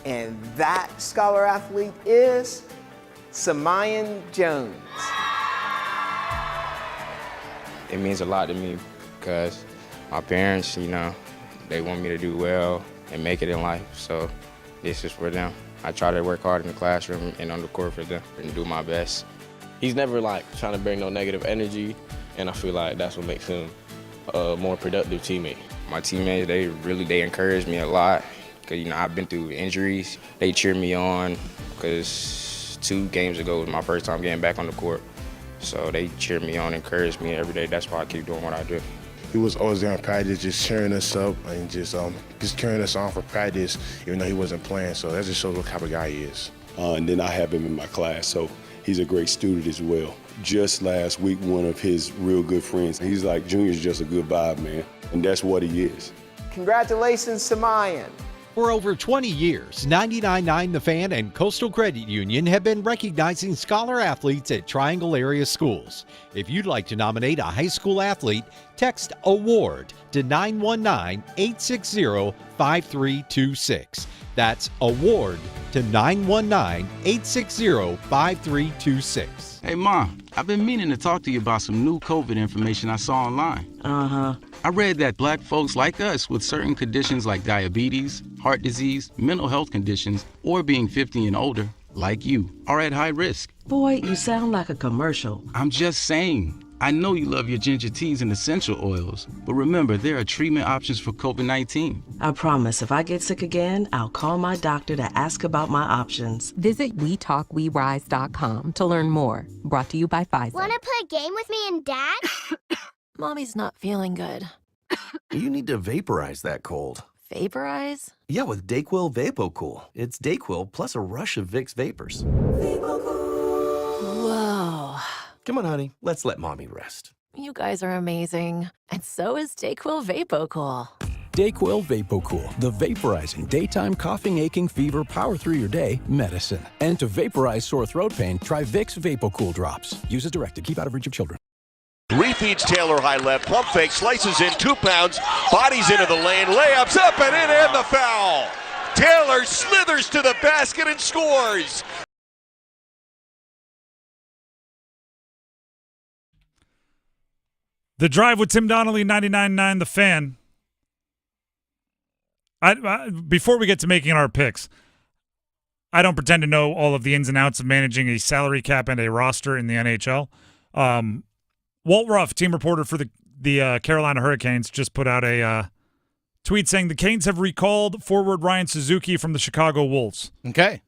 Speaker 19: And that Scholar Athlete is Samayan Jones.
Speaker 14: It means a lot to me because my parents, they want me to do well and make it in life. So this is for them. I try to work hard in the classroom and on the court for them and do my best.
Speaker 27: He's never trying to bring no negative energy, and I feel like that's what makes him a more productive teammate.
Speaker 14: My teammates, they encourage me a lot because, I've been through injuries. They cheer me on because 2 games ago was my first time getting back on the court. So they cheer me on, encourage me every day. That's why I keep doing what I do.
Speaker 29: He was always there in practice, just cheering us up and just carrying us on for practice, even though he wasn't playing. So that just shows what type of guy he is.
Speaker 30: And then I have him in my class, so he's a great student as well. Just last week, one of his real good friends, he's like, Junior's just a good vibe, man. And that's what he is.
Speaker 19: Congratulations, Samayan.
Speaker 18: For over 20 years, 99.9 The Fan and Coastal Credit Union have been recognizing scholar athletes at Triangle area schools. If you'd like to nominate a high school athlete, text AWARD to 919-860-5326. That's AWARD to 919-860-5326.
Speaker 31: Hey, Mom, I've been meaning to talk to you about some new COVID information I saw online. I read that black folks like us with certain conditions like diabetes, heart disease, mental health conditions, or being 50 and older, like you, are at high risk.
Speaker 32: Boy, you sound like a commercial.
Speaker 31: I'm just saying. I know you love your ginger teas and essential oils, but remember, there are treatment options for COVID-19.
Speaker 32: I promise if I get sick again, I'll call my doctor to ask about my options.
Speaker 33: Visit WeTalkWeRise.com to learn more. Brought to you by Pfizer.
Speaker 23: Want to play a game with me and Dad?
Speaker 33: Mommy's not feeling good.
Speaker 34: You need to vaporize that cold.
Speaker 33: Vaporize?
Speaker 34: Yeah, with DayQuil VapoCool. It's DayQuil plus a rush of Vicks vapors.
Speaker 33: Whoa.
Speaker 34: Come on, honey. Let's let Mommy rest.
Speaker 33: You guys are amazing. And so is DayQuil VapoCool.
Speaker 35: DayQuil VapoCool, the vaporizing daytime coughing, aching, fever, power through your day medicine. And to vaporize sore throat pain, try Vicks VapoCool drops. Use as directed. Keep out of reach of children.
Speaker 9: Refeeds Taylor high left, pump fake, slices in 2 pounds, bodies into the lane, layups up and in, and the foul. Taylor slithers to the basket and scores.
Speaker 5: The Drive with Tim Donnelly, 99.9 The Fan. Before we get to making our picks, I don't pretend to know all of the ins and outs of managing a salary cap and a roster in the NHL. Walt Ruff, team reporter for the Carolina Hurricanes, just put out a tweet saying the Canes have recalled forward Ryan Suzuki from the Chicago Wolves.
Speaker 2: Okay.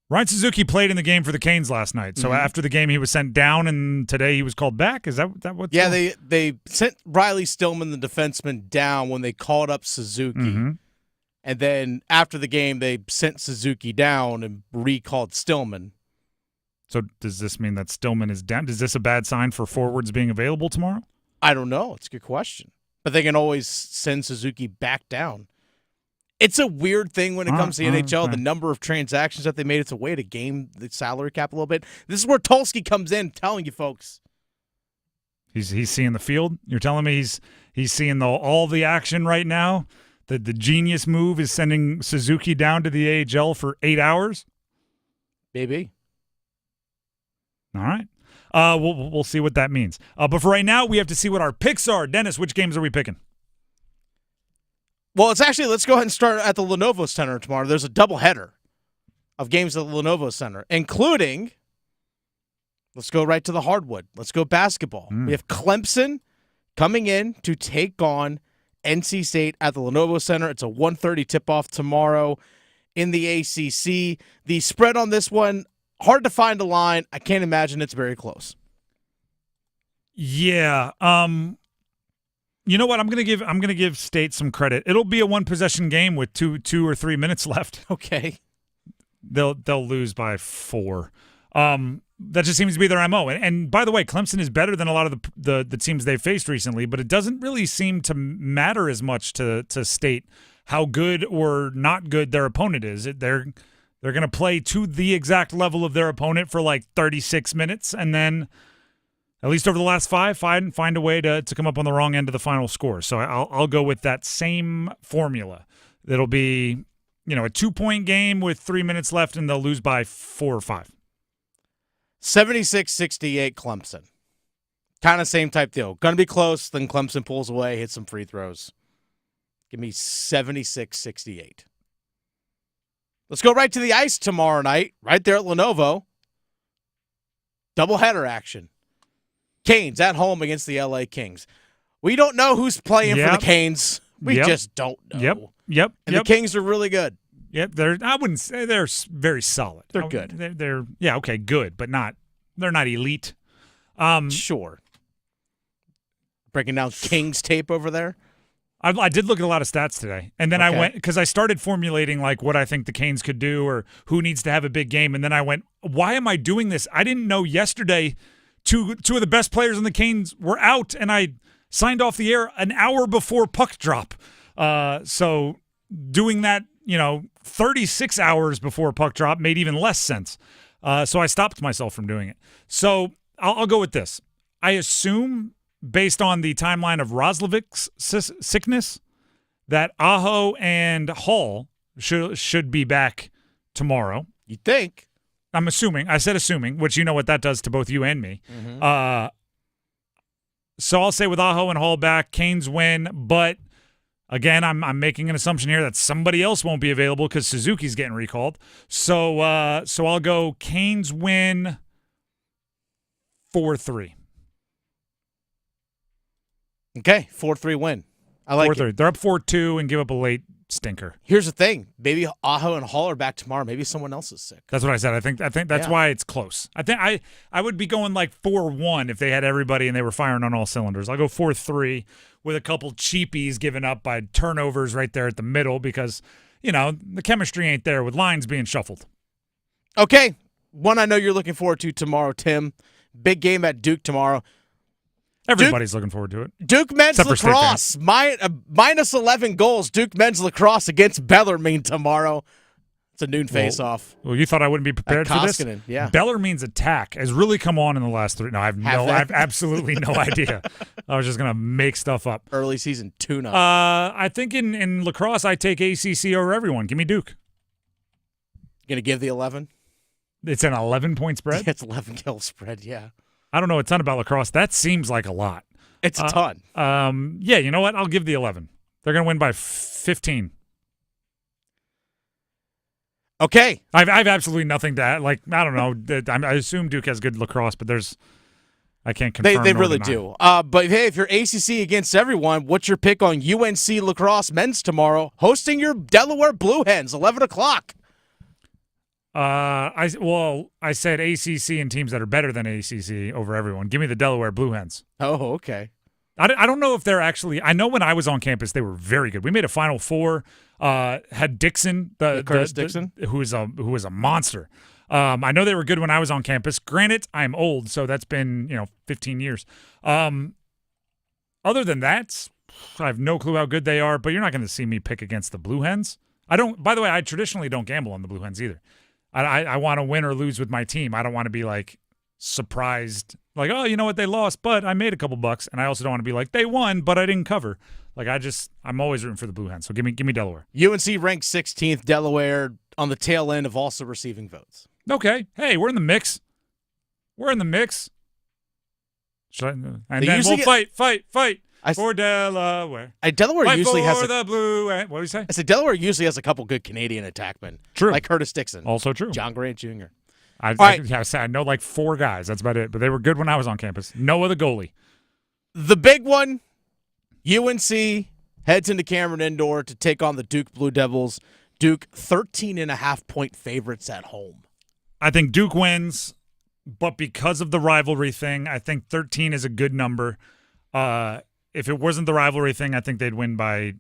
Speaker 5: Ryan Suzuki played in the game for the Canes last night. So after the game, he was sent down, and today he was called back. Is that what's
Speaker 2: Yeah, they sent Riley Stillman, the defenseman, down when they called up Suzuki. And then after the game, they sent Suzuki down and recalled Stillman.
Speaker 5: So does this mean that Stillman is down? Is this a bad sign for forwards being available tomorrow?
Speaker 2: I don't know. It's a good question. But they can always send Suzuki back down. It's a weird thing when it comes to the NHL, the number of transactions that they made. It's a way to game the salary cap a little bit. This is where Tulsky comes in, telling you folks.
Speaker 5: He's seeing the field? You're telling me he's seeing all the action right now? The genius move is sending Suzuki down to the AHL for 8 hours?
Speaker 2: Maybe.
Speaker 5: All right. We'll see what that means. But for right now, we have to see what our picks are. Dennis, which games are we picking?
Speaker 2: Well, let's go ahead and start at the Lenovo Center tomorrow. There's a doubleheader of games at the Lenovo Center, including, let's go right to the hardwood. Let's go basketball. We have Clemson coming in to take on NC State at the Lenovo Center. It's a 1:30 tip-off tomorrow in the ACC. The spread on this one, hard to find a line. I can't imagine it's very close.
Speaker 5: Yeah. You know what? I'm gonna give State some credit. It'll be a one possession game with 2 or 3 minutes left.
Speaker 2: Okay.
Speaker 5: They'll lose by 4. That just seems to be their MO. And by the way, Clemson is better than a lot of the teams they've faced recently, but it doesn't really seem to matter as much to State how good or not good their opponent is. They're going to play to the exact level of their opponent for like 36 minutes, and then at least over the last 5, find a way to come up on the wrong end of the final score. So I'll go with that same formula. It'll be, a 2-point game with 3 minutes left, and they'll lose by 4 or 5.
Speaker 2: 76-68 Clemson. Kind of same type deal. Going to be close, then Clemson pulls away, hits some free throws. Give me 76-68. Let's go right to the ice tomorrow night, right there at Lenovo. Doubleheader action. Canes at home against the LA Kings. We don't know who's playing for the Canes. We just don't know.
Speaker 5: Yep.
Speaker 2: And the Kings are really good.
Speaker 5: Yep, I wouldn't say they're very solid.
Speaker 2: They're good.
Speaker 5: They're okay, good, but they're not elite.
Speaker 2: Sure. Breaking down Kings tape over there.
Speaker 5: I did look at a lot of stats today, and then I went because I started formulating like what I think the Canes could do or who needs to have a big game, and then I went, why am I doing this? I didn't know yesterday two of the best players on the Canes were out, and I signed off the air an hour before puck drop. So doing that, 36 hours before puck drop made even less sense. So I stopped myself from doing it. So I'll go with this. I assume, based on the timeline of Roslovic's sickness, that Aho and Hall should be back tomorrow.
Speaker 2: You think?
Speaker 5: I'm assuming. I said assuming, which you know what that does to both you and me.
Speaker 2: Mm-hmm.
Speaker 5: So I'll say with Aho and Hall back, Canes win, but again, I'm making an assumption here that somebody else won't be available because Suzuki's getting recalled. So I'll go Canes win 4-3.
Speaker 2: Okay, 4-3 win. I like
Speaker 5: 4-3. They're up 4-2 and give up a late stinker.
Speaker 2: Here's the thing. Maybe Aho and Hall are back tomorrow. Maybe someone else is sick.
Speaker 5: That's what I said. I think that's why it's close. I think I would be going like 4-1 if they had everybody and they were firing on all cylinders. I'll go 4-3 with a couple cheapies given up by turnovers right there at the middle because, the chemistry ain't there with lines being shuffled.
Speaker 2: Okay. One I know you're looking forward to tomorrow, Tim. Big game at Duke tomorrow.
Speaker 5: Everybody's looking forward to it.
Speaker 2: Duke men's lacrosse, minus 11 goals. Duke men's lacrosse against Bellarmine tomorrow. It's a noon face-off.
Speaker 5: Well, you thought I wouldn't be prepared for this?
Speaker 2: Yeah.
Speaker 5: Bellarmine's attack has really come on in the last 3. No, I have absolutely no idea. I was just going to make stuff up.
Speaker 2: Early season tune-up.
Speaker 5: I think in lacrosse, I take ACC over everyone. Give me Duke.
Speaker 2: Going to give the 11?
Speaker 5: It's an 11-point spread?
Speaker 2: It's 11-kill spread, yeah.
Speaker 5: I don't know a ton about lacrosse. That seems like a lot.
Speaker 2: It's a ton.
Speaker 5: Yeah, you know what? I'll give the 11. They're going to win by 15.
Speaker 2: Okay.
Speaker 5: I have absolutely nothing to add. Like, I don't know. I assume Duke has good lacrosse, but I can't confirm.
Speaker 2: They really do. But hey, if you're ACC against everyone, what's your pick on UNC lacrosse men's tomorrow, hosting your Delaware Blue Hens, 11 o'clock?
Speaker 5: I said ACC and teams that are better than ACC over everyone. Give me the Delaware Blue Hens.
Speaker 2: Oh, okay.
Speaker 5: I don't know if they're actually. I know when I was on campus, they were very good. We made a Final Four. Had Dixon,
Speaker 2: Curtis Dixon,
Speaker 5: who was a monster. I know they were good when I was on campus. Granted, I'm old, so that's been 15 years. Other than that, I have no clue how good they are. But you're not going to see me pick against the Blue Hens. I don't. By the way, I traditionally don't gamble on the Blue Hens either. I want to win or lose with my team. I don't want to be like surprised, like, oh, you know what, they lost, but I made a couple bucks. And I also don't want to be like, they won, but I didn't cover. Like, I'm always rooting for the Blue Hens. So give me Delaware.
Speaker 2: UNC ranked 16th, Delaware on the tail end of also receiving votes.
Speaker 5: Okay. Hey, we're in the mix. We're in the mix. And then we'll fight for Delaware.
Speaker 2: Delaware
Speaker 5: fight
Speaker 2: usually has
Speaker 5: the Blue. What do you say?
Speaker 2: I said Delaware usually has a couple good Canadian attackmen.
Speaker 5: True.
Speaker 2: Like Curtis Dixon.
Speaker 5: Also true.
Speaker 2: John Grant Jr.
Speaker 5: I know like 4 guys. That's about it. But they were good when I was on campus. Noah the goalie.
Speaker 2: The big one, UNC heads into Cameron Indoor to take on the Duke Blue Devils. Duke 13.5-point favorites at home.
Speaker 5: I think Duke wins, but because of the rivalry thing, I think 13 is a good number. If it wasn't the rivalry thing, I think they'd win by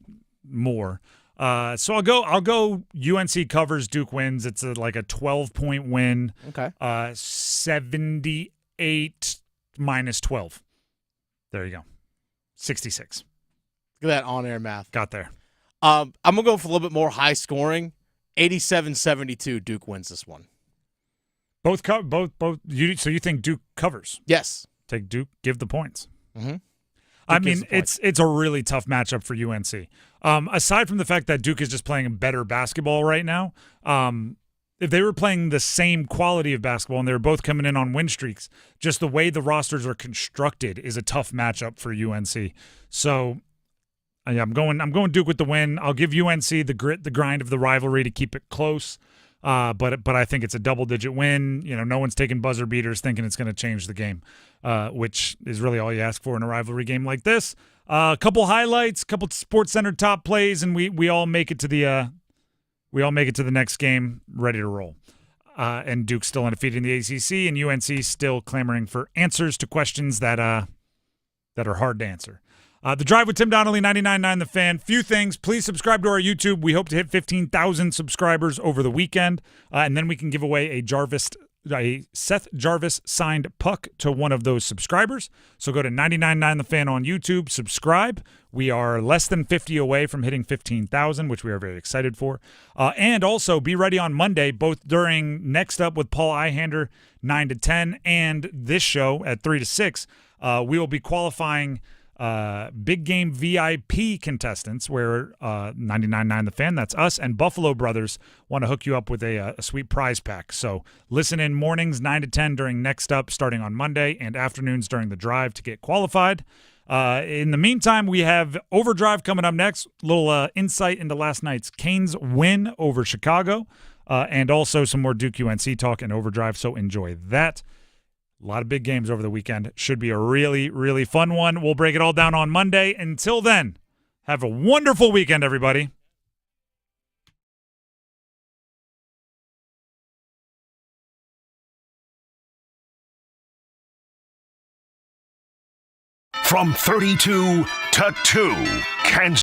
Speaker 5: more. So I'll go UNC covers, Duke wins. It's like a 12-point win.
Speaker 2: Okay.
Speaker 5: 78 minus 12. There you go. 66.
Speaker 2: Look at that on-air math.
Speaker 5: Got there.
Speaker 2: I'm going to go for a little bit more high scoring. 87-72, Duke wins this one.
Speaker 5: Both. So you think Duke covers?
Speaker 2: Yes.
Speaker 5: Take Duke, give the points.
Speaker 2: Mm-hmm.
Speaker 5: I mean, it's a really tough matchup for UNC. Aside from the fact that Duke is just playing better basketball right now, if they were playing the same quality of basketball and they were both coming in on win streaks, just the way the rosters are constructed is a tough matchup for UNC. So I'm going Duke with the win. I'll give UNC the grit, the grind of the rivalry to keep it close. But I think it's a double-digit win. No one's taking buzzer beaters thinking it's going to change the game, which is really all you ask for in a rivalry game like this. A couple highlights, couple SportsCenter top plays, and we all make it to the next game ready to roll. And Duke's still undefeated in the ACC, and UNC still clamoring for answers to questions that are hard to answer. The Drive with Tim Donnelly, 99.9 The Fan. Few things. Please subscribe to our YouTube. We hope to hit 15,000 subscribers over the weekend, and then we can give away a Seth Jarvis signed puck to one of those subscribers. So go to 99.9 The Fan on YouTube. Subscribe. We are less than 50 away from hitting 15,000, which we are very excited for. And also be ready on Monday, both during Next Up with Paul Ihander, 9 to 10, and this show at 3 to 6. We will be qualifying big game VIP contestants where 99.9 The Fan, that's us, and Buffalo Brothers want to hook you up with a sweet prize pack. So listen in mornings 9 to 10 during Next Up starting on Monday and afternoons during the Drive to get qualified. In the meantime, we have Overdrive coming up next. A little insight into last night's Canes win over Chicago, and also some more Duke UNC talk and Overdrive, so enjoy that. A lot of big games over the weekend. Should be a really, really fun one. We'll break it all down on Monday. Until then, have a wonderful weekend, everybody.
Speaker 4: From 32 to 2, Kansas.